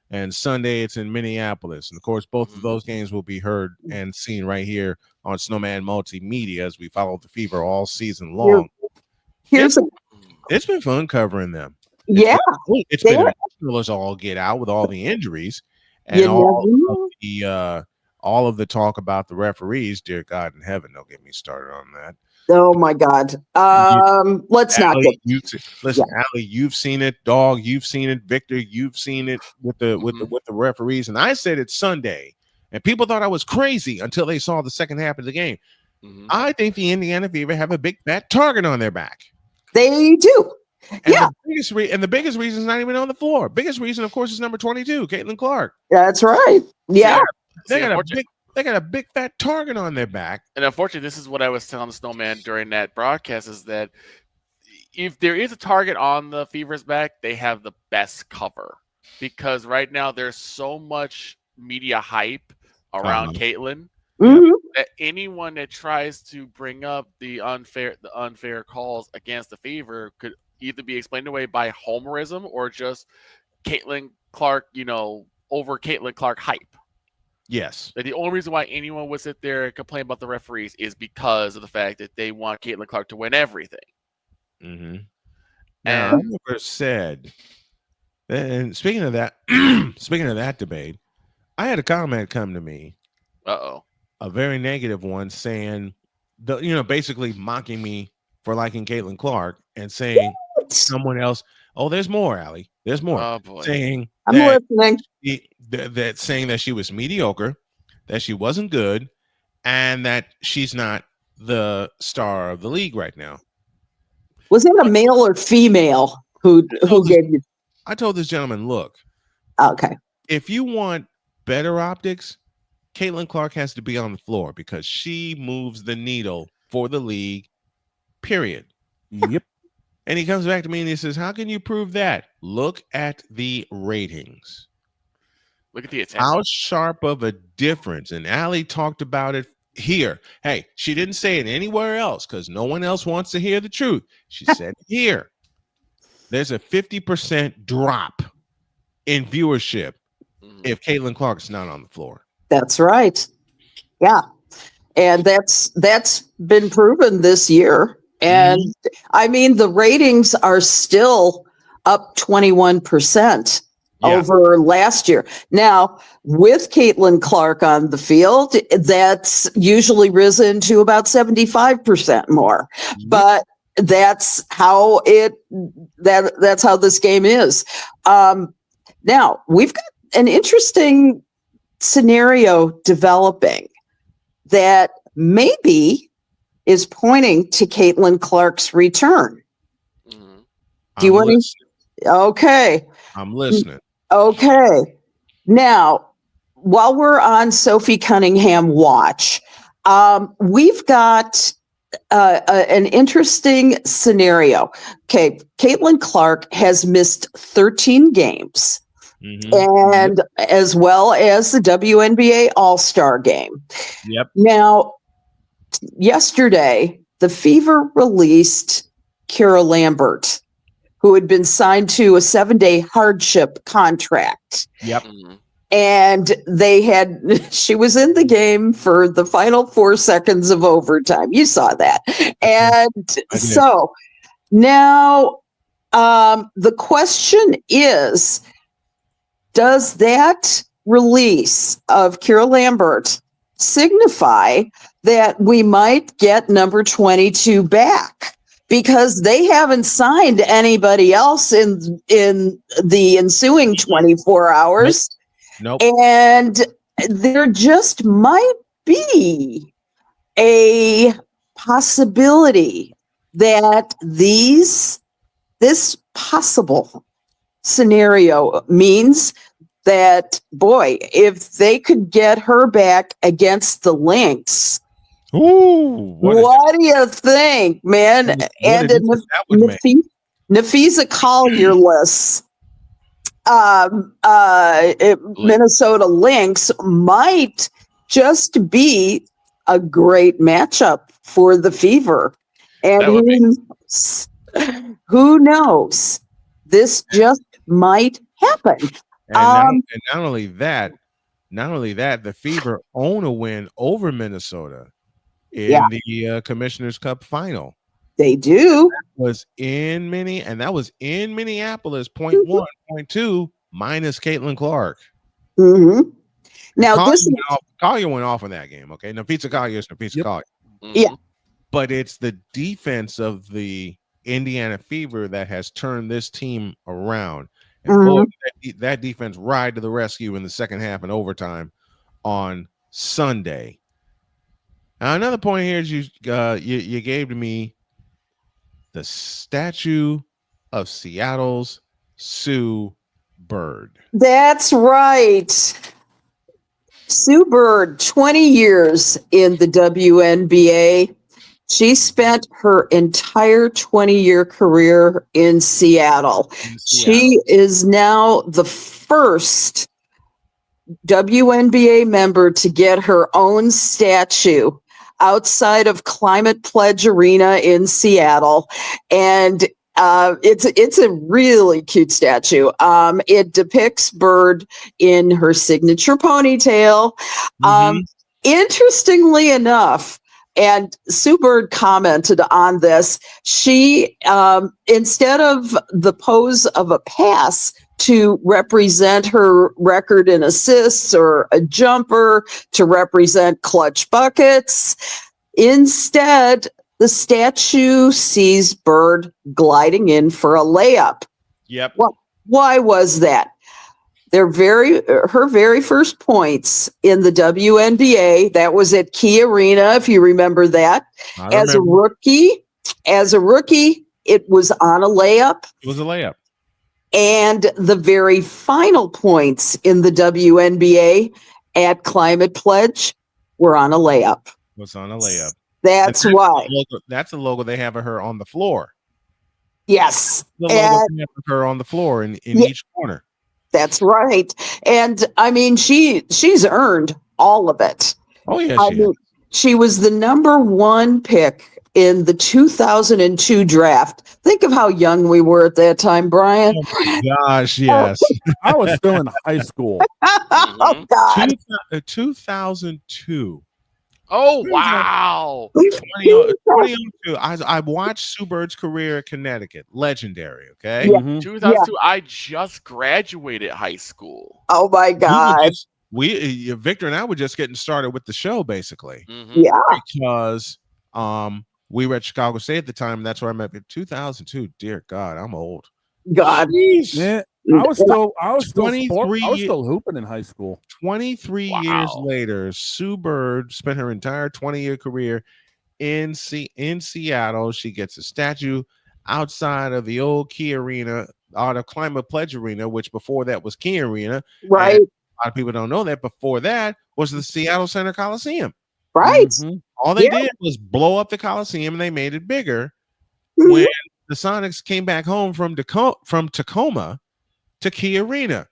and Sunday it's in Minneapolis. And of course, both of those games will be heard and seen right here on Snowman Multimedia as we follow the Fever all season long. It's been fun covering them. It's been emotional as all get out with all the injuries and all of the talk about the referees. Dear God in heaven, don't get me started on that. Oh my God. Let's not get. Allie, you've seen it. Dog, you've seen it. Victor, you've seen it with the referees. And I said it's Sunday, and people thought I was crazy until they saw the second half of the game. I think the Indiana Fever have a big fat target on their back. They do. And the biggest reason is not even on the floor. Biggest reason, of course, is number 22, Caitlin Clark. That's right. Yeah. They got a big fat target on their back. And unfortunately, this is what I was telling the Snowman during that broadcast, is that if there is a target on the Fever's back, they have the best cover, because right now there's so much media hype around Caitlin that anyone that tries to bring up the unfair calls against the Fever could either be explained away by homerism or just Caitlin Clark, over Caitlin Clark hype. Yes. The only reason why anyone would sit there and complain about the referees is because of the fact that they want Caitlin Clark to win everything. Now, I never said, and speaking of that debate, I had a comment come to me. A very negative one, saying, basically mocking me for liking Caitlin Clark and saying someone else. Oh, there's more, Allie. There's more. Oh boy. Saying I'm listening. That saying that she was mediocre, that she wasn't good, and that she's not the star of the league right now. Was it a male or female who gave you? I told this gentleman, look. Okay. If you want better optics, Caitlin Clark has to be on the floor because she moves the needle for the league, period. Yep. And he comes back to me and he says, how can you prove that? Look at the ratings. Look at the attendance. How sharp of a difference. And Allie talked about it here. Hey, she didn't say it anywhere else because no one else wants to hear the truth. She said here. There's a 50% drop in viewership if Caitlin Clark is not on the floor. That's right. Yeah. And that's been proven this year. And I mean, the ratings are still up 21% over last year. Now, with Caitlin Clark on the field, that's usually risen to about 75% more. But that's how that's how this game is. Now, we've got an interesting scenario developing that maybe is pointing to Caitlin Clark's return. Do you want to? Okay. I'm listening. Okay. Now, while we're on Sophie Cunningham watch, we've got an interesting scenario. Okay. Caitlin Clark has missed 13 games. And as well as the WNBA All-Star game. Yep. Now, yesterday, the Fever released Kira Lambert, who had been signed to a 7-day hardship contract. Yep. And she was in the game for the final 4 seconds of overtime. You saw that. And so now the question is, does that release of Kira Lambert signify that we might get number 22 back? Because they haven't signed anybody else in the ensuing 24 hours. Nope. And there just might be a possibility that this possible scenario means that, boy, if they could get her back against the Lynx, what do you think, man? And Nafisa Collierless Minnesota Lynx might just be a great matchup for the Fever. And who knows? This just might happen. And not only that, the Fever own a win over Minnesota in the Commissioner's Cup final. They do. That was in Minneapolis, 0.1, 0.2, minus Caitlin Clark. Mm-hmm. Now Collier went off in that game. Okay, Nafisa Collier is Nafisa Collier. Yeah, but it's the defense of the Indiana Fever that has turned this team around. And boy, that defense ride to the rescue in the second half and overtime on Sunday. Now, another point here is you gave to me the statue of Seattle's Sue Bird. That's right. Sue Bird, 20 years in the WNBA. She spent her entire 20-year career in Seattle. She is now the first WNBA member to get her own statue outside of Climate Pledge Arena in Seattle. And it's a really cute statue. It depicts Bird in her signature ponytail. Interestingly enough, and Sue Bird commented on this, she, instead of the pose of a pass to represent her record in assists or a jumper to represent clutch buckets, instead, the statue sees Bird gliding in for a layup. Yep. Well, why was that? her very first points in the WNBA. That was at Key Arena, if you remember that. As a rookie, it was on a layup. It was a layup. And the very final points in the WNBA at Climate Pledge were on a layup. Was on a layup. That's why. That's the logo they have of her on the floor. Yes. The logo they have of her on the floor in each corner. That's right. And I mean, she's earned all of it. Oh, yeah, she was the number 1 pick in the 2002 draft. Think of how young we were at that time, Brian. Oh my gosh, yes. I was still in high school. Oh, God. 2002. Oh, wow. 2002. I watched Sue Bird's career at Connecticut. Legendary, okay? Yeah. 2002, I just graduated high school. Oh, my God. Victor and I were just getting started with the show, basically. Yeah. Because we were at Chicago State at the time, and that's where I met in 2002. Dear God, I'm old. God. Yeah, I was still hooping in high school. 23 years later, Sue Bird spent her entire 20-year career in Seattle. She gets a statue outside of the old Key Arena, out of Climate Pledge Arena, which before that was Key Arena. Right. And a lot of people don't know that before that was the Seattle Center Coliseum. Right. All they did was blow up the Coliseum, and they made it bigger. When the Sonics came back home from Tacoma to Key Arena,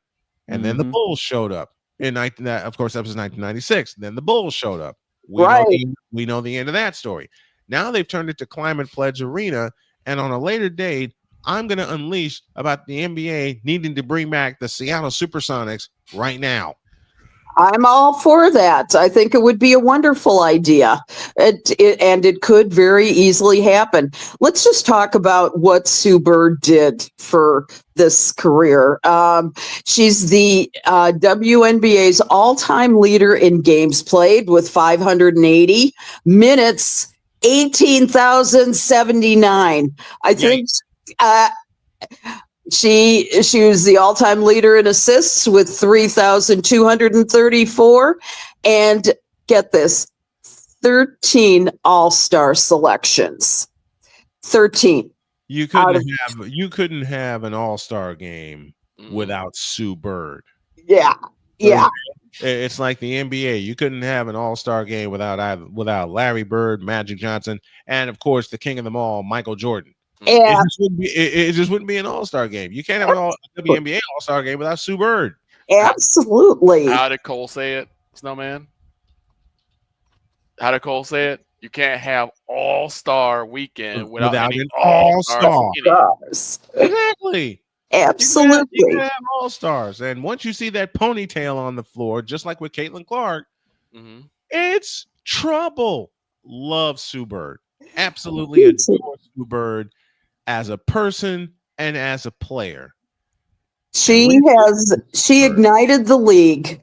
and then the Bulls showed up. Of course, that was 1996. Then the Bulls showed up. We know the end of that story. Now they've turned it to Climate Pledge Arena, and on a later date, I'm going to unleash about the NBA needing to bring back the Seattle Supersonics right now. I'm all for that. I think it would be a wonderful idea. It could very easily happen. Let's just talk about what Sue Bird did for this career. She's the WNBA's all-time leader in games played with 580 minutes, 18,079. I think she was the all-time leader in assists with 3,234, and get this, 13 all-star selections. 13. You couldn't have an all-star game without Sue Bird. Yeah. It's like the NBA. You couldn't have an all-star game without Larry Bird, Magic Johnson, and of course the king of them all, Michael Jordan. Yeah. It just wouldn't be an all-star game. You can't have an WNBA all-star game without Sue Bird. Absolutely. How did Cole say it, Snowman? How did Cole say it? You can't have all-star weekend without an all-star. Exactly. Absolutely. You can have all-stars. And once you see that ponytail on the floor, just like with Caitlin Clark, it's trouble. Love Sue Bird. Absolutely adore Sue Bird as a person and as a player. She ignited the league.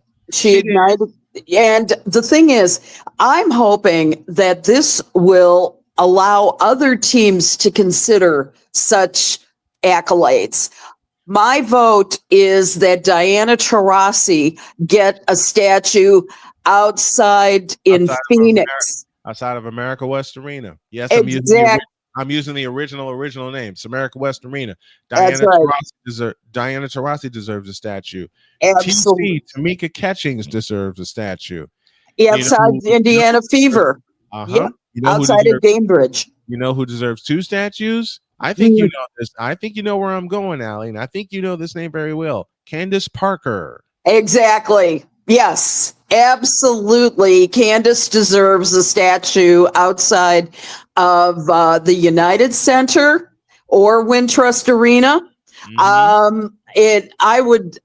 And the thing is, I'm hoping that this will allow other teams to consider such accolades. My vote is that Diana Taurasi get a statue outside Phoenix. Outside of America West Arena. Yes, I'm using the original name. It's America West Arena. Diana Taurasi deserves a statue. Absolutely. Tamika Catchings deserves a statue. Outside Indiana Fever. Outside of Cambridge. You know who deserves 2 statues? I think you know this. I think you know where I'm going, Allie, and I think you know this name very well. Candace Parker. Exactly. Yes, absolutely. Candace deserves a statue outside of the United Center or Wintrust Arena. I would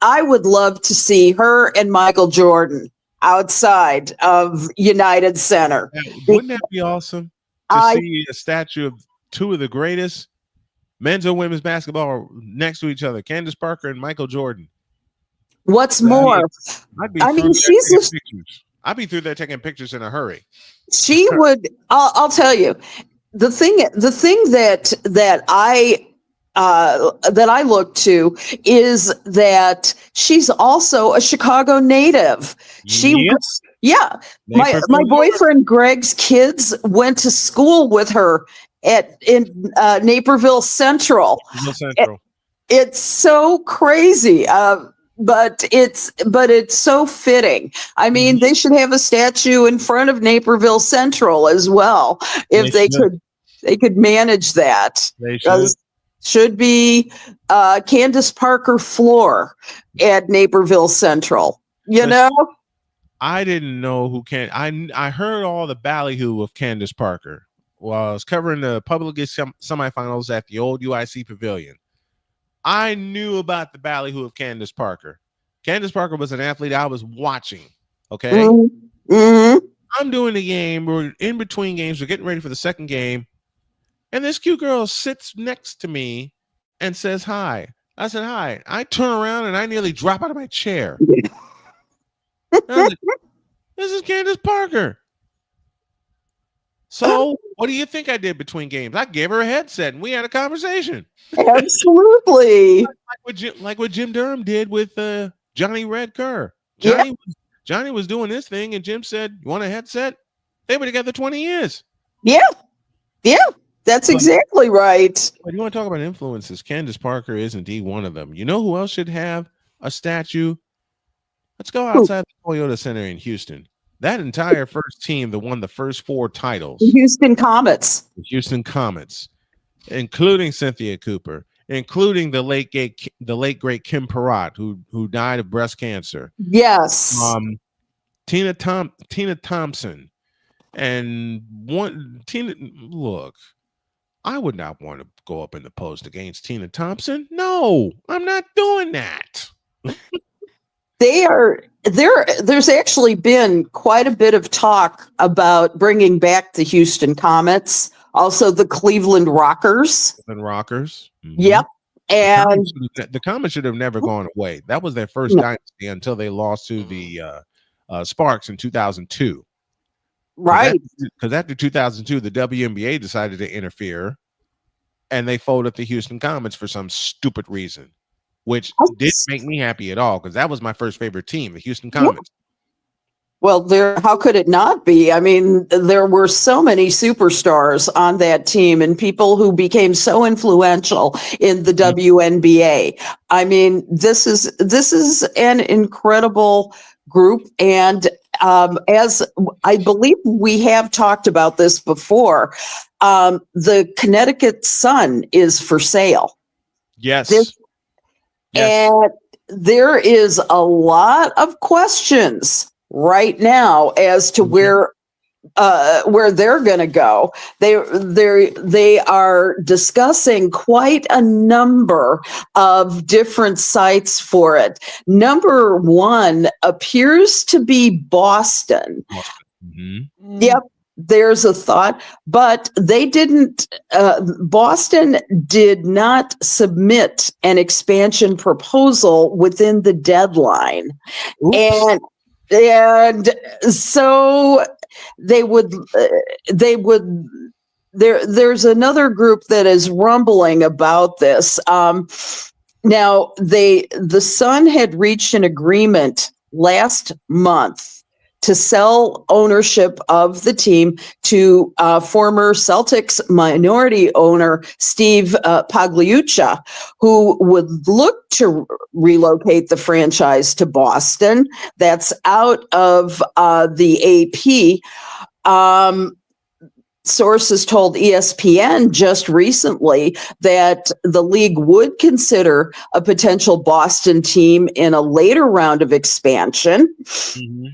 love to see her and Michael Jordan outside of United Center. Wouldn't that be awesome to see a statue of 2 of the greatest men's and women's basketball next to each other, Candace Parker and Michael Jordan? What's more, I'd be through there taking pictures in a hurry. She would. I'll tell you, the thing that that I look to is that she's also a Chicago native. Yeah. My boyfriend Greg's kids went to school with her in Naperville Central. It's so crazy. But it's so fitting. I mean, they should have a statue in front of Naperville Central as well if they could manage that. They should be Candace Parker floor at Naperville Central. You know, I didn't know who I heard all the ballyhoo of Candace Parker while I was covering the public semifinals at the old UIC Pavilion. I knew about the ballyhoo of Candace Parker. Candace Parker was an athlete I was watching. Okay. Mm-hmm. I'm doing the game. We're in between games. We're getting ready for the second game. And this cute girl sits next to me and says hi. I said hi. I turn around and I nearly drop out of my chair. This is Candace Parker. So what do you think I did between games? I gave her a headset and we had a conversation. Absolutely. like what Jim Durham did with Johnny Red Kerr. Johnny was doing this thing and Jim said, "You want a headset?" They were together 20 years. Yeah. That's exactly right. But you want to talk about influences? Candace Parker is indeed one of them. You know who else should have a statue? Let's go outside the Toyota Center in Houston. That entire first team that won the first 4 titles. The Houston Comets, including Cynthia Cooper, including the late great Kim Perrott, who died of breast cancer. Yes. Tina Thompson, and look, I would not want to go up in the post against Tina Thompson. No, I'm not doing that. There's actually been quite a bit of talk about bringing back the Houston Comets, also the Cleveland Rockers. Mm-hmm. Yep. And the Comets should have never gone away. That was their first dynasty until they lost to the Sparks in 2002. Right. Because after 2002, the WNBA decided to interfere and they folded the Houston Comets for some stupid reason, which didn't make me happy at all because that was my first favorite team, the Houston Comets. Well, how could it not be? I mean, there were so many superstars on that team and people who became so influential in the WNBA. I mean, this is an incredible group. And as I believe we have talked about this before, the Connecticut Sun is for sale. Yes. And there is a lot of questions right now as to where they're going to go. They are discussing quite a number of different sites for it. Number one appears to be Boston. Mm-hmm. Yep. There's a thought, but they didn't, Boston did not submit an expansion proposal within the deadline. Oops. And so there's another group that is rumbling about this. Now the Sun had reached an agreement last month to sell ownership of the team to former Celtics minority owner Steve Pagliuca, who would look to relocate the franchise to Boston. That's out of the AP. Sources told ESPN just recently that the league would consider a potential Boston team in a later round of expansion. Mm-hmm.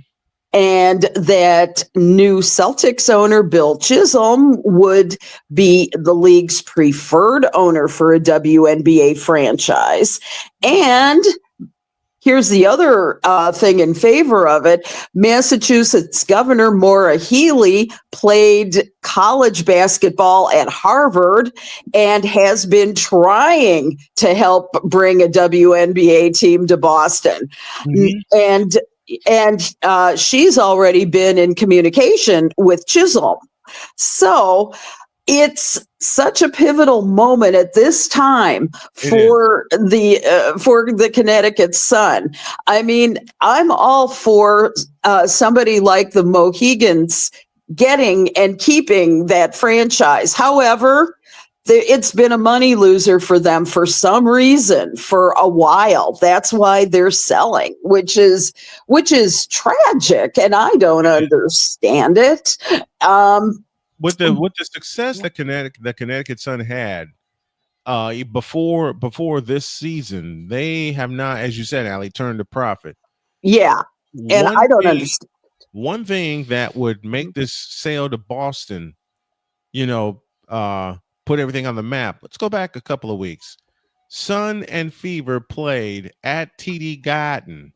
And that new Celtics owner, Bill Chisholm, would be the league's preferred owner for a WNBA franchise. And here's the other thing in favor of it. Massachusetts Governor Maura Healey played college basketball at Harvard and has been trying to help bring a WNBA team to Boston. Mm-hmm. And she's already been in communication with Chisholm. So it's such a pivotal moment at this time for the Connecticut Sun. I mean, I'm all for somebody like the Mohegans getting and keeping that franchise. However, it's been a money loser for them for some reason for a while. That's why they're selling, which is tragic, and I don't understand it. With the success that the Connecticut Sun had before this season, they have not, as you said, Allie, turned a profit. Yeah, and I don't understand. One thing that would make this sale to Boston, put everything on the map. Let's go back a couple of weeks. Sun and Fever played at TD Garden,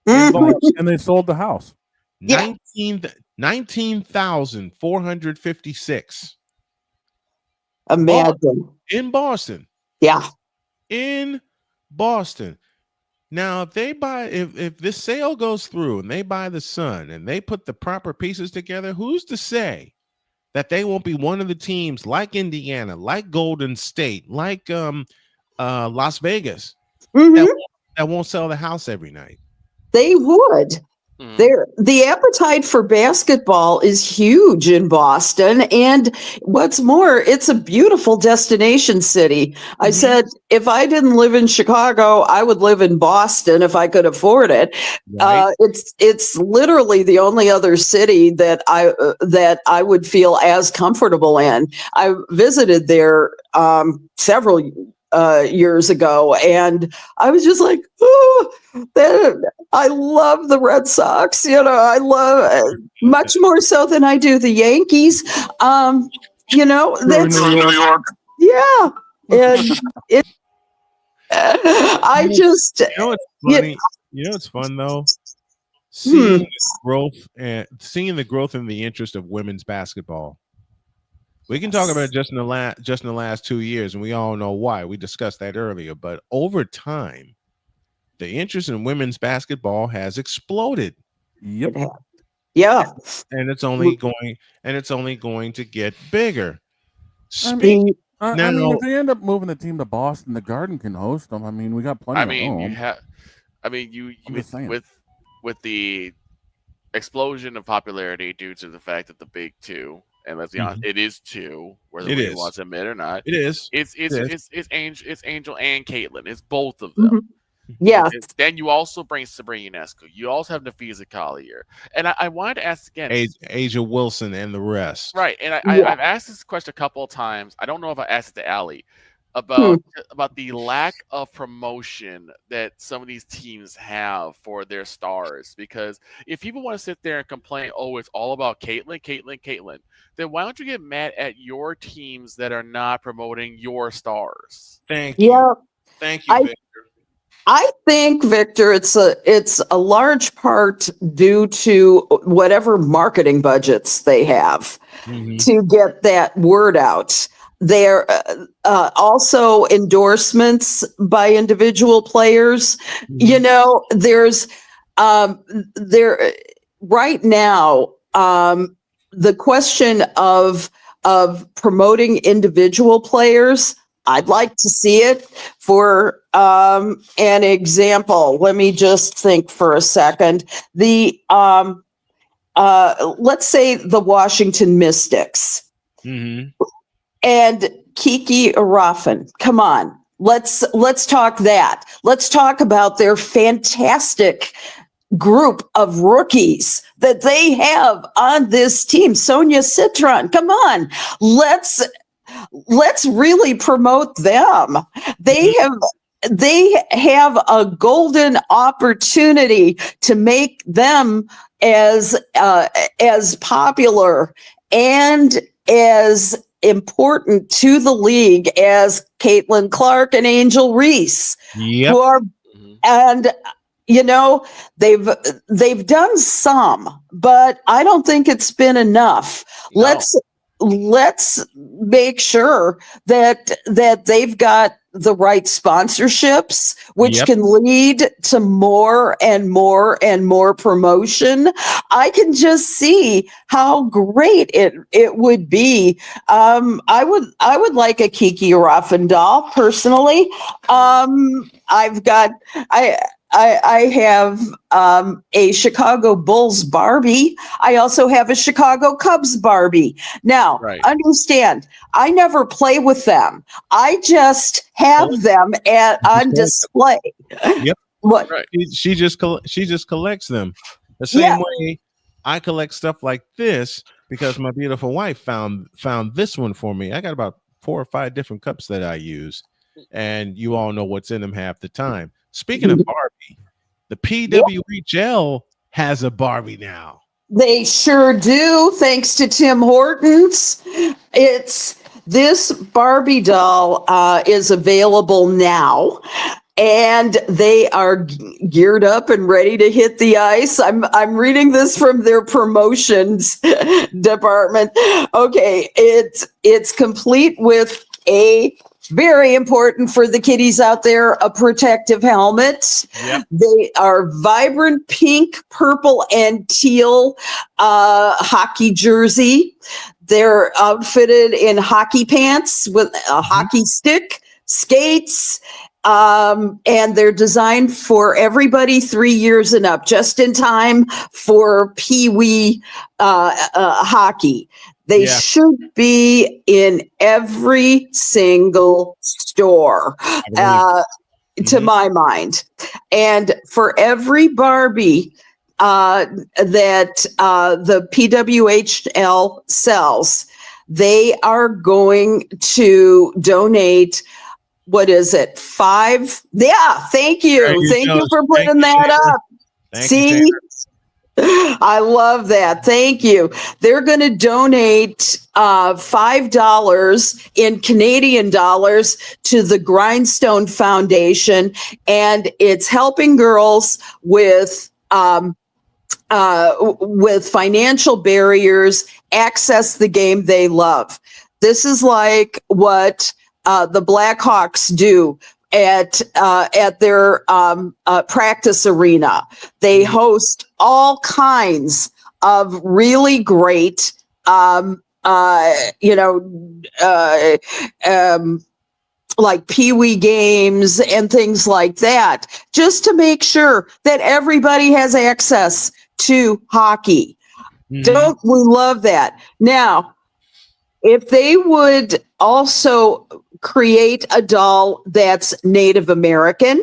and they sold the house. 19,456. Imagine. In Boston. Yeah. In Boston. Now, if this sale goes through and they buy the Sun and they put the proper pieces together, who's to say that they won't be one of the teams like Indiana, like Golden State, like Las Vegas, that won't sell the house every night? They would. The appetite for basketball is huge in Boston. And what's more, it's a beautiful destination city. I said, if I didn't live in Chicago, I would live in Boston if I could afford it. Right. It's literally the only other city that I would feel as comfortable in. I visited there several years ago, and I was just like, oh, I love the Red Sox. I love much more so than I do the Yankees. That's New York. Yeah, and I just it's funny. It's fun though. Seeing the growth and the interest of women's basketball. We can talk about it just in the last 2 years, and we all know why. We discussed that earlier. But over time, the interest in women's basketball has exploded. Yep. Yeah. And it's only going to get bigger. I mean, if they end up moving the team to Boston, the Garden can host them. I mean, we got plenty of room. With the explosion of popularity due to the fact that the big two, and let's be honest, it is two, whether we want to admit or not. It is. It's Angel and Caitlin. It's both of them. Yeah. Then you also bring Sabrina Ionescu. You also have Nafisa Collier. And I wanted to ask again. Asia Wilson and the rest. Right. And I've asked this question a couple of times. I don't know if I asked it to Allie about the lack of promotion that some of these teams have for their stars. Because if people want to sit there and complain, oh, it's all about Caitlin, then why don't you get mad at your teams that are not promoting your stars? Thank you. Thank you, Victor. I think, Victor, it's a large part due to whatever marketing budgets they have to get that word out. There also endorsements by individual players. There's right now the question of promoting individual players. I'd like to see it. For an example, let me just think for a second. The let's say the Washington Mystics and Kiki Ruffin. Come on, let's talk that. Let's talk about their fantastic group of rookies that they have on this team. Sonia Citron, come on, let's really promote them. They have a golden opportunity to make them as popular and as important to the league as Caitlin Clark and Angel Reese, who are, and they've done some, but I don't think it's been enough. No. let's make sure that they've got the right sponsorships, which can lead to more and more and more promotion. I can just see how great it would be. I would like a Kiki Raffendahl personally. I have a Chicago Bulls Barbie. I also have a Chicago Cubs Barbie. Now, understand, I never play with them. I just have them on display. Yep. What? She just collects them the same way I collect stuff like this, because my beautiful wife found this one for me. I got about 4 or 5 different cups that I use, and you all know what's in them half the time. Speaking of Barbie, the PWHL has a Barbie now. They sure do, thanks to Tim Hortons. This Barbie doll is available now, and they are geared up and ready to hit the ice. I'm reading this from their promotions department. Okay, it's complete with a very important for the kiddies out there, a protective helmet. Yep. They are vibrant pink, purple, and teal hockey jersey. They're outfitted in hockey pants with a hockey stick, skates, and they're designed for everybody 3 years and up, just in time for Pee-wee hockey. They should be in every single store, to my mind. And for every Barbie that the PWHL sells, they are going to donate. What is it? 5? Yeah. Thank you. Thank you for putting that up. See? I love that. Thank you. They're going to donate $5 in Canadian dollars to the Grindstone Foundation, and it's helping girls with financial barriers access the game they love. This is like what the Blackhawks do at their practice arena. They host all kinds of really great, like Pee-wee games and things like that, just to make sure that everybody has access to hockey. Don't we love that? Now, if they would also create a doll that's Native American,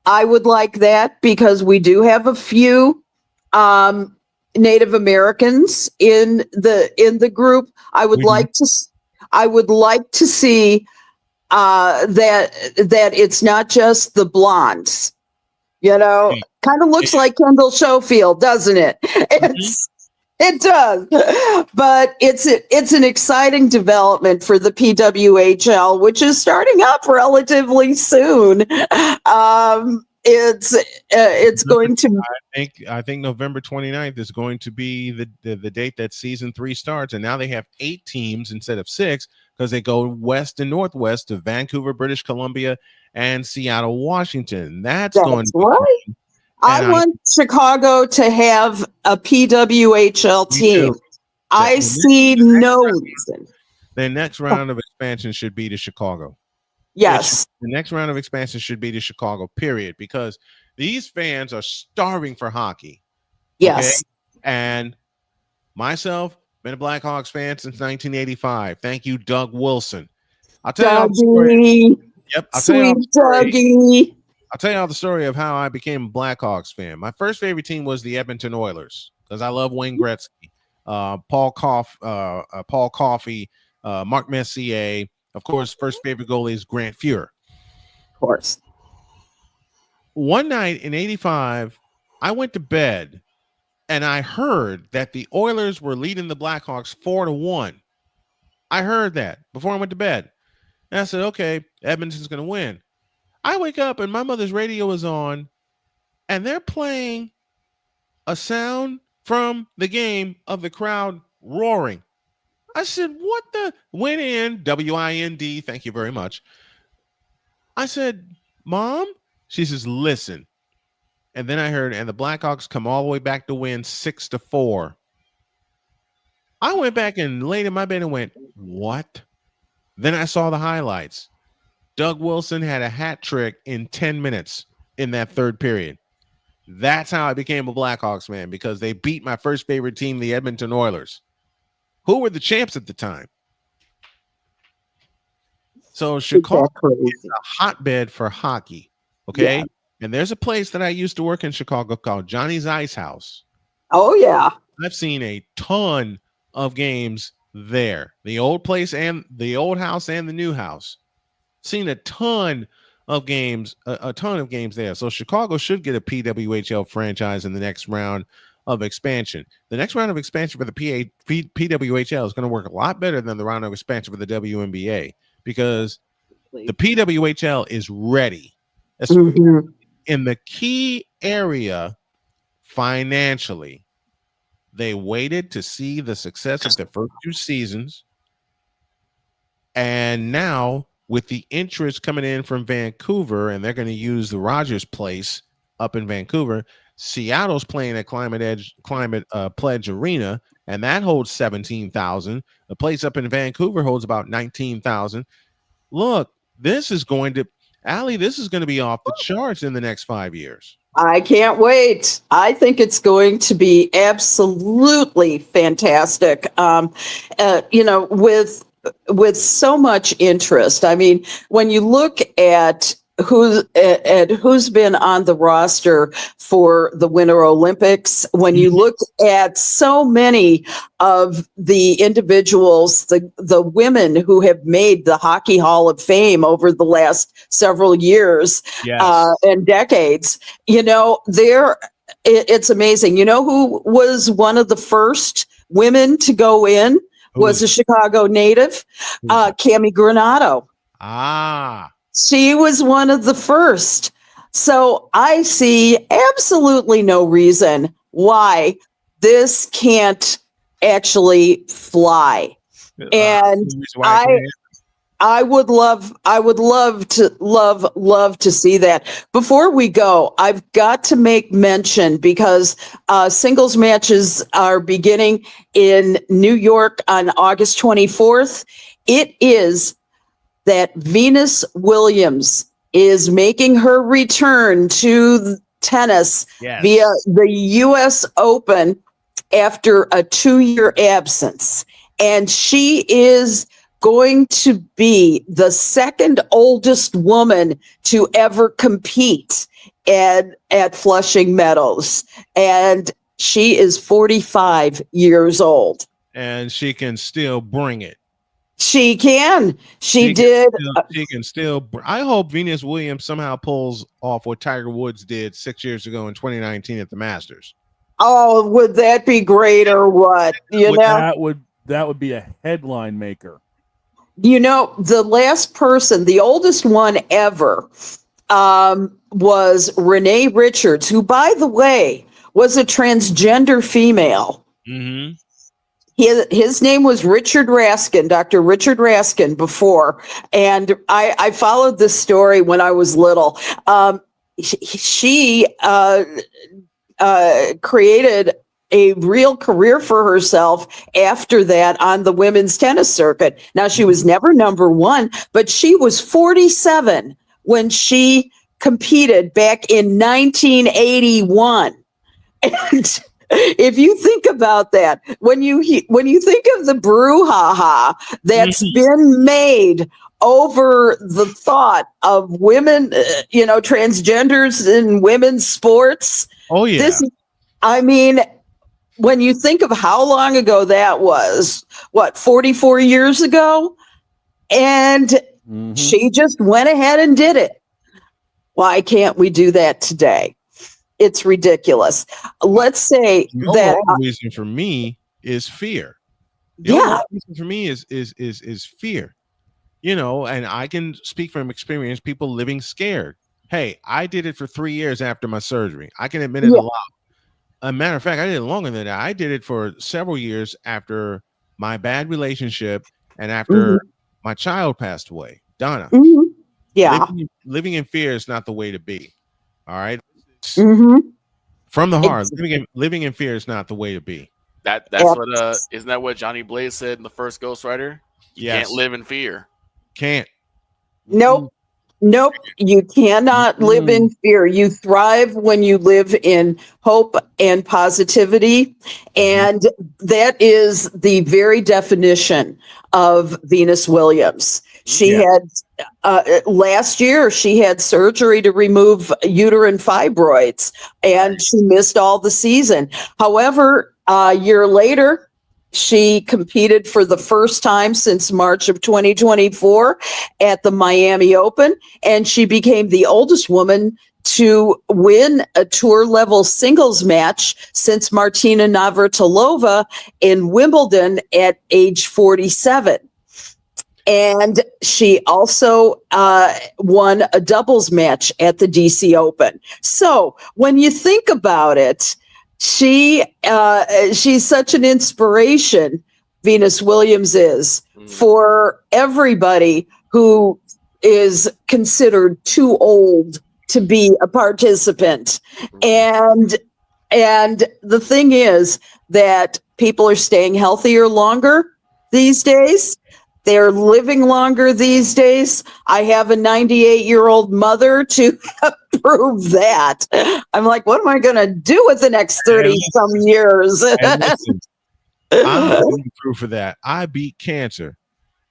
I would like that, because we do have a few Native Americans in the group. I would like to see that it's not just the blondes. Kind of looks like Kendall Schofield, doesn't it? It does, but it's an exciting development for the PWHL, which is starting up relatively soon. It's going to. I think November 29th is going to be the date that season 3 starts, and now they have 8 teams instead of 6, because they go west and northwest to Vancouver, British Columbia, and Seattle, Washington. That's going to be right. I want Chicago to have a PWHL team. I see no reason. The next round of expansion should be to Chicago. Yes. The next round of expansion should be to Chicago, period, because these fans are starving for hockey. Yes. Okay? And myself, been a Blackhawks fan since 1985. Thank you, Doug Wilson. I'll tell you the story. Yep. Sweet Dougie. I'll tell you all the story of how I became a Blackhawks fan. My first favorite team was the Edmonton Oilers, because I love Wayne Gretzky, Paul Coffey, Mark Messier. Of course, first favorite goalie is Grant Fuhr. Of course. One night in 85, I went to bed and I heard that the Oilers were leading the Blackhawks 4-1. I heard that before I went to bed. And I said, okay, Edmonton's going to win. I wake up and my mother's radio is on, and they're playing a sound from the game of the crowd roaring. I said, what the? Went in, WIND, thank you very much. I said, Mom? She says, listen. And then I heard, and the Blackhawks come all the way back to win 6-4. I went back and laid in my bed and went, what? Then I saw the highlights. Doug Wilson had a hat trick in 10 minutes in that third period. That's how I became a Blackhawks fan, because they beat my first favorite team, the Edmonton Oilers, who were the champs at the time. So Chicago is a hotbed for hockey, okay? Yeah. And there's a place that I used to work in Chicago called Johnny's Ice House. Oh, yeah. I've seen a ton of games there. The old place and the old house and the new house. Seen a ton of games, a ton of games there. So Chicago should get a PWHL franchise in the next round of expansion. The next round of expansion for the PWHL is going to work a lot better than the round of expansion for the WNBA, because the PWHL is ready. Mm-hmm. In the key area financially, they waited to see the success of their first 2 seasons. And now, with the interest coming in from Vancouver, and they're going to use the Rogers Place up in Vancouver, Seattle's playing at Climate Pledge Arena, and that holds 17,000. The place up in Vancouver holds about 19,000. Look, this is going to be off the charts in the next 5 years. I can't wait. I think it's going to be absolutely fantastic. With so much interest. I mean, when you look at who's been on the roster for the Winter Olympics, when you look at so many of the individuals, the women who have made the Hockey Hall of Fame over the last several years, yes, and decades, it's amazing. You know who was one of the first women to go in? Was a Chicago native, Cammie Granado. She was one of the first. So I see absolutely no reason why this can't actually fly. And I would love to see that. Before we go, I've got to make mention, because singles matches are beginning in New York on August 24th. It is that Venus Williams is making her return to tennis via the U.S. Open after a 2-year absence. And she is going to be the second oldest woman to ever compete at Flushing Meadows. And she is 45 years old. And she can still bring it. She can. She did. She can still. I hope Venus Williams somehow pulls off what Tiger Woods did 6 years ago in 2019 at the Masters. Oh, would that be great or what? That would be a headline maker. The last person, the oldest one ever, was Renee Richards, who, by the way, was a transgender female. Mm-hmm. His name was Richard Raskin, Dr. Richard Raskin, before. And I followed this story when I was little. She created a real career for herself after that on the women's tennis circuit. Now, she was never number one, but she was 47 when she competed back in 1981. And if you think about that, when you think of the brouhaha that's been made over the thought of women, transgenders in women's sports. Oh, yeah. When you think of how long ago that was, 44 years ago? And she just went ahead and did it. Why can't we do that today? It's ridiculous. Let's say that the reason for me is fear. The reason for me is fear. And I can speak from experience, people living scared. Hey, I did it for 3 years after my surgery. I can admit it a lot. A matter of fact, I did it longer than that. I did it for several years after my bad relationship, and after my child passed away, Donna. Yeah. Living in fear is not the way to be. All right. From the heart, living in fear is not the way to be. That's what isn't that what Johnny Blaze said in the first Ghost Rider? You can't live in fear. Can't. Nope. You cannot live in fear. You thrive when you live in hope and positivity. And that is the very definition of Venus Williams. She had last year, she had surgery to remove uterine fibroids, and she missed all the season. However, a year later, she competed for the first time since March of 2024 at the Miami Open, and she became the oldest woman to win a tour-level singles match since Martina Navratilova in Wimbledon at age 47. And she also won a doubles match at the DC Open. So when you think about it, she's such an inspiration, Venus Williams is, for everybody who is considered too old to be a participant. And the thing is that people are staying healthier longer these days. They're living longer these days. I have a 98-year-old mother to prove that. I'm like, what am I going to do with the next 30-some years? Listen, I'm the proof of that. I beat cancer.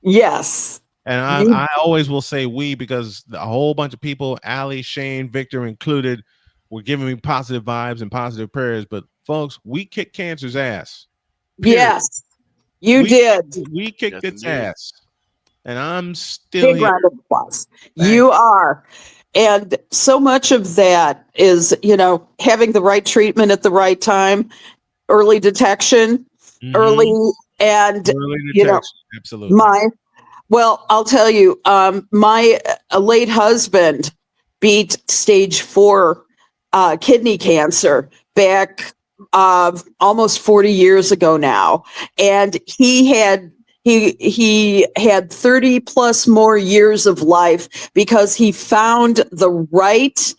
Yes. And I always will say we, because a whole bunch of people, Allie, Shane, Victor included, were giving me positive vibes and positive prayers. But folks, we kicked cancer's ass. Period. Yes. We did. We kicked its ass. And I'm still Big here. round of applause. You are. And so much of that is, having the right treatment at the right time, early detection, early detection. Absolutely. I'll tell you, my late husband beat stage 4 kidney cancer back almost 40 years ago now, and he had 30 plus more years of life because he found the right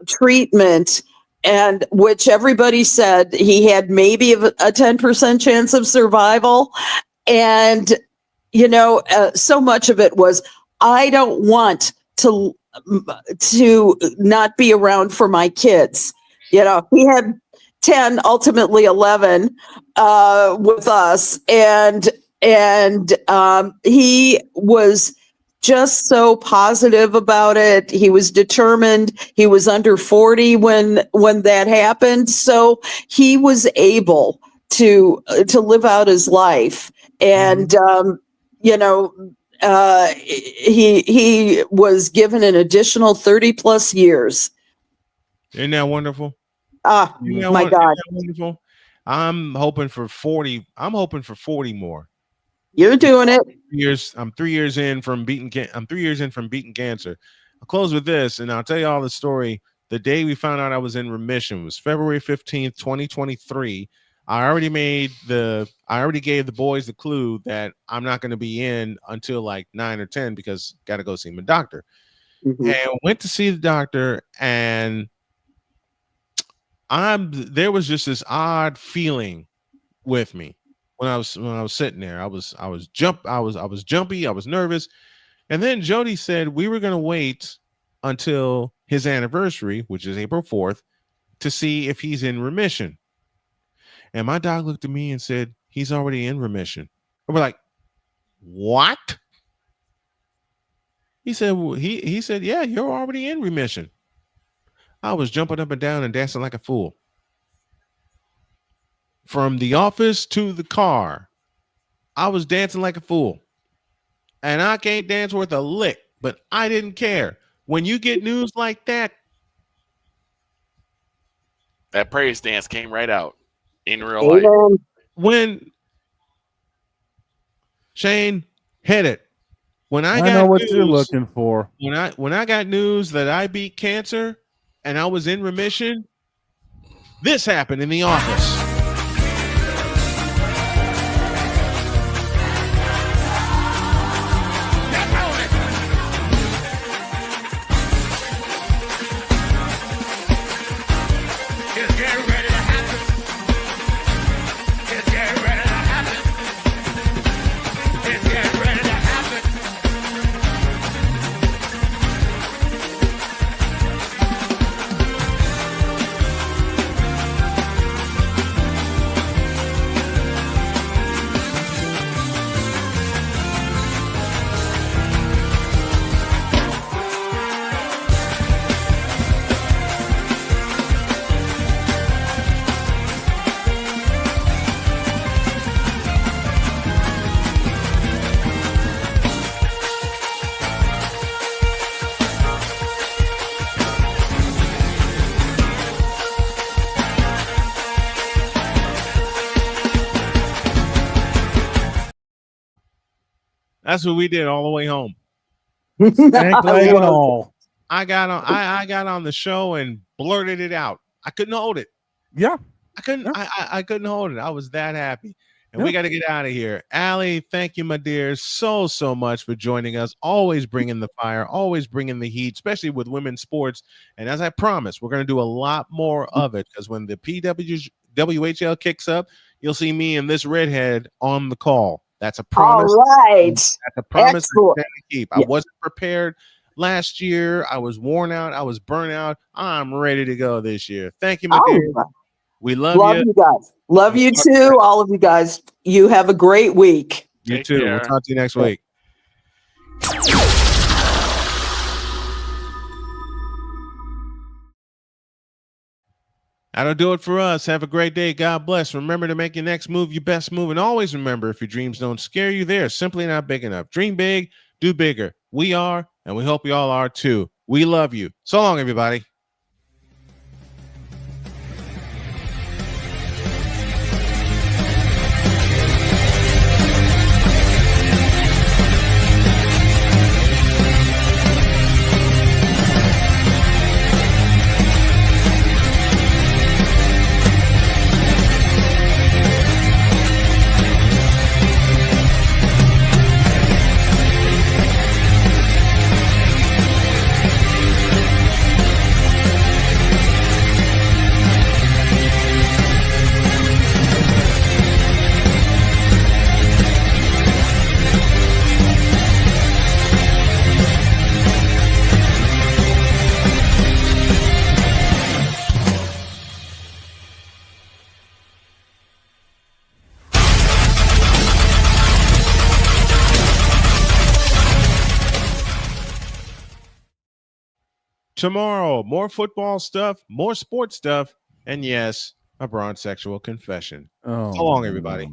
treatment, and which everybody said he had maybe a 10% chance of survival. And so much of it was, I don't want to not be around for my kids. He had 10, ultimately 11 with us. And he was just so positive about it. He was determined. He was under 40 when that happened. So he was able to live out his life. And, he was given an additional 30 plus years. Isn't that wonderful? My God. Wonderful. I'm hoping for 40. I'm hoping for 40 more. You're doing it. I'm 3 years in from beating cancer. I'll close with this, and I'll tell you all the story. The day we found out I was in remission was February 15th, 2023. I already gave the boys the clue that I'm not going to be in until like 9 or 10 because got to go see my doctor. And went to see the doctor, and there was just this odd feeling with me when I was sitting there. I was jumpy, I was nervous. And then Jody said we were going to wait until his anniversary, which is April 4th, to see if he's in remission. And my doc looked at me and said, he's already in remission. And we're like, what? He said, he said, yeah, you're already in remission. I was jumping up and down and dancing like a fool. From the office to the car, I was dancing like a fool. And I can't dance worth a lick, but I didn't care. When you get news like that, that praise dance came right out in real life. When Shane hit it. When I know what you're looking for. When I got news that I beat cancer and I was in remission, this happened in the office. That's what we did all the way home. Stank leg and all. I got on the show and blurted it out. I couldn't hold it. Yeah. I couldn't hold it. I was that happy. And we got to get out of here. Allie, thank you, my dear, so much for joining us. Always bringing the fire, always bringing the heat, especially with women's sports. And as I promised, we're going to do a lot more of it because when the WHL kicks up, you'll see me and this redhead on the call. That's a promise. All right. That's a promise Excellent. to keep. I wasn't prepared last year. I was worn out. I was burnt out. I'm ready to go this year. Thank you, my dear. Right. We love you guys. Love you too, all of you guys. You have a great week. You too. We'll talk to you next week. That'll do it for us. Have a great day. God bless. Remember to make your next move your best move. And always remember, if your dreams don't scare you, they're simply not big enough. Dream big, do bigger. We are, and we hope you all are too. We love you. So long, everybody. Tomorrow, more football stuff, more sports stuff, and yes, a bronze sexual confession. So long, everybody.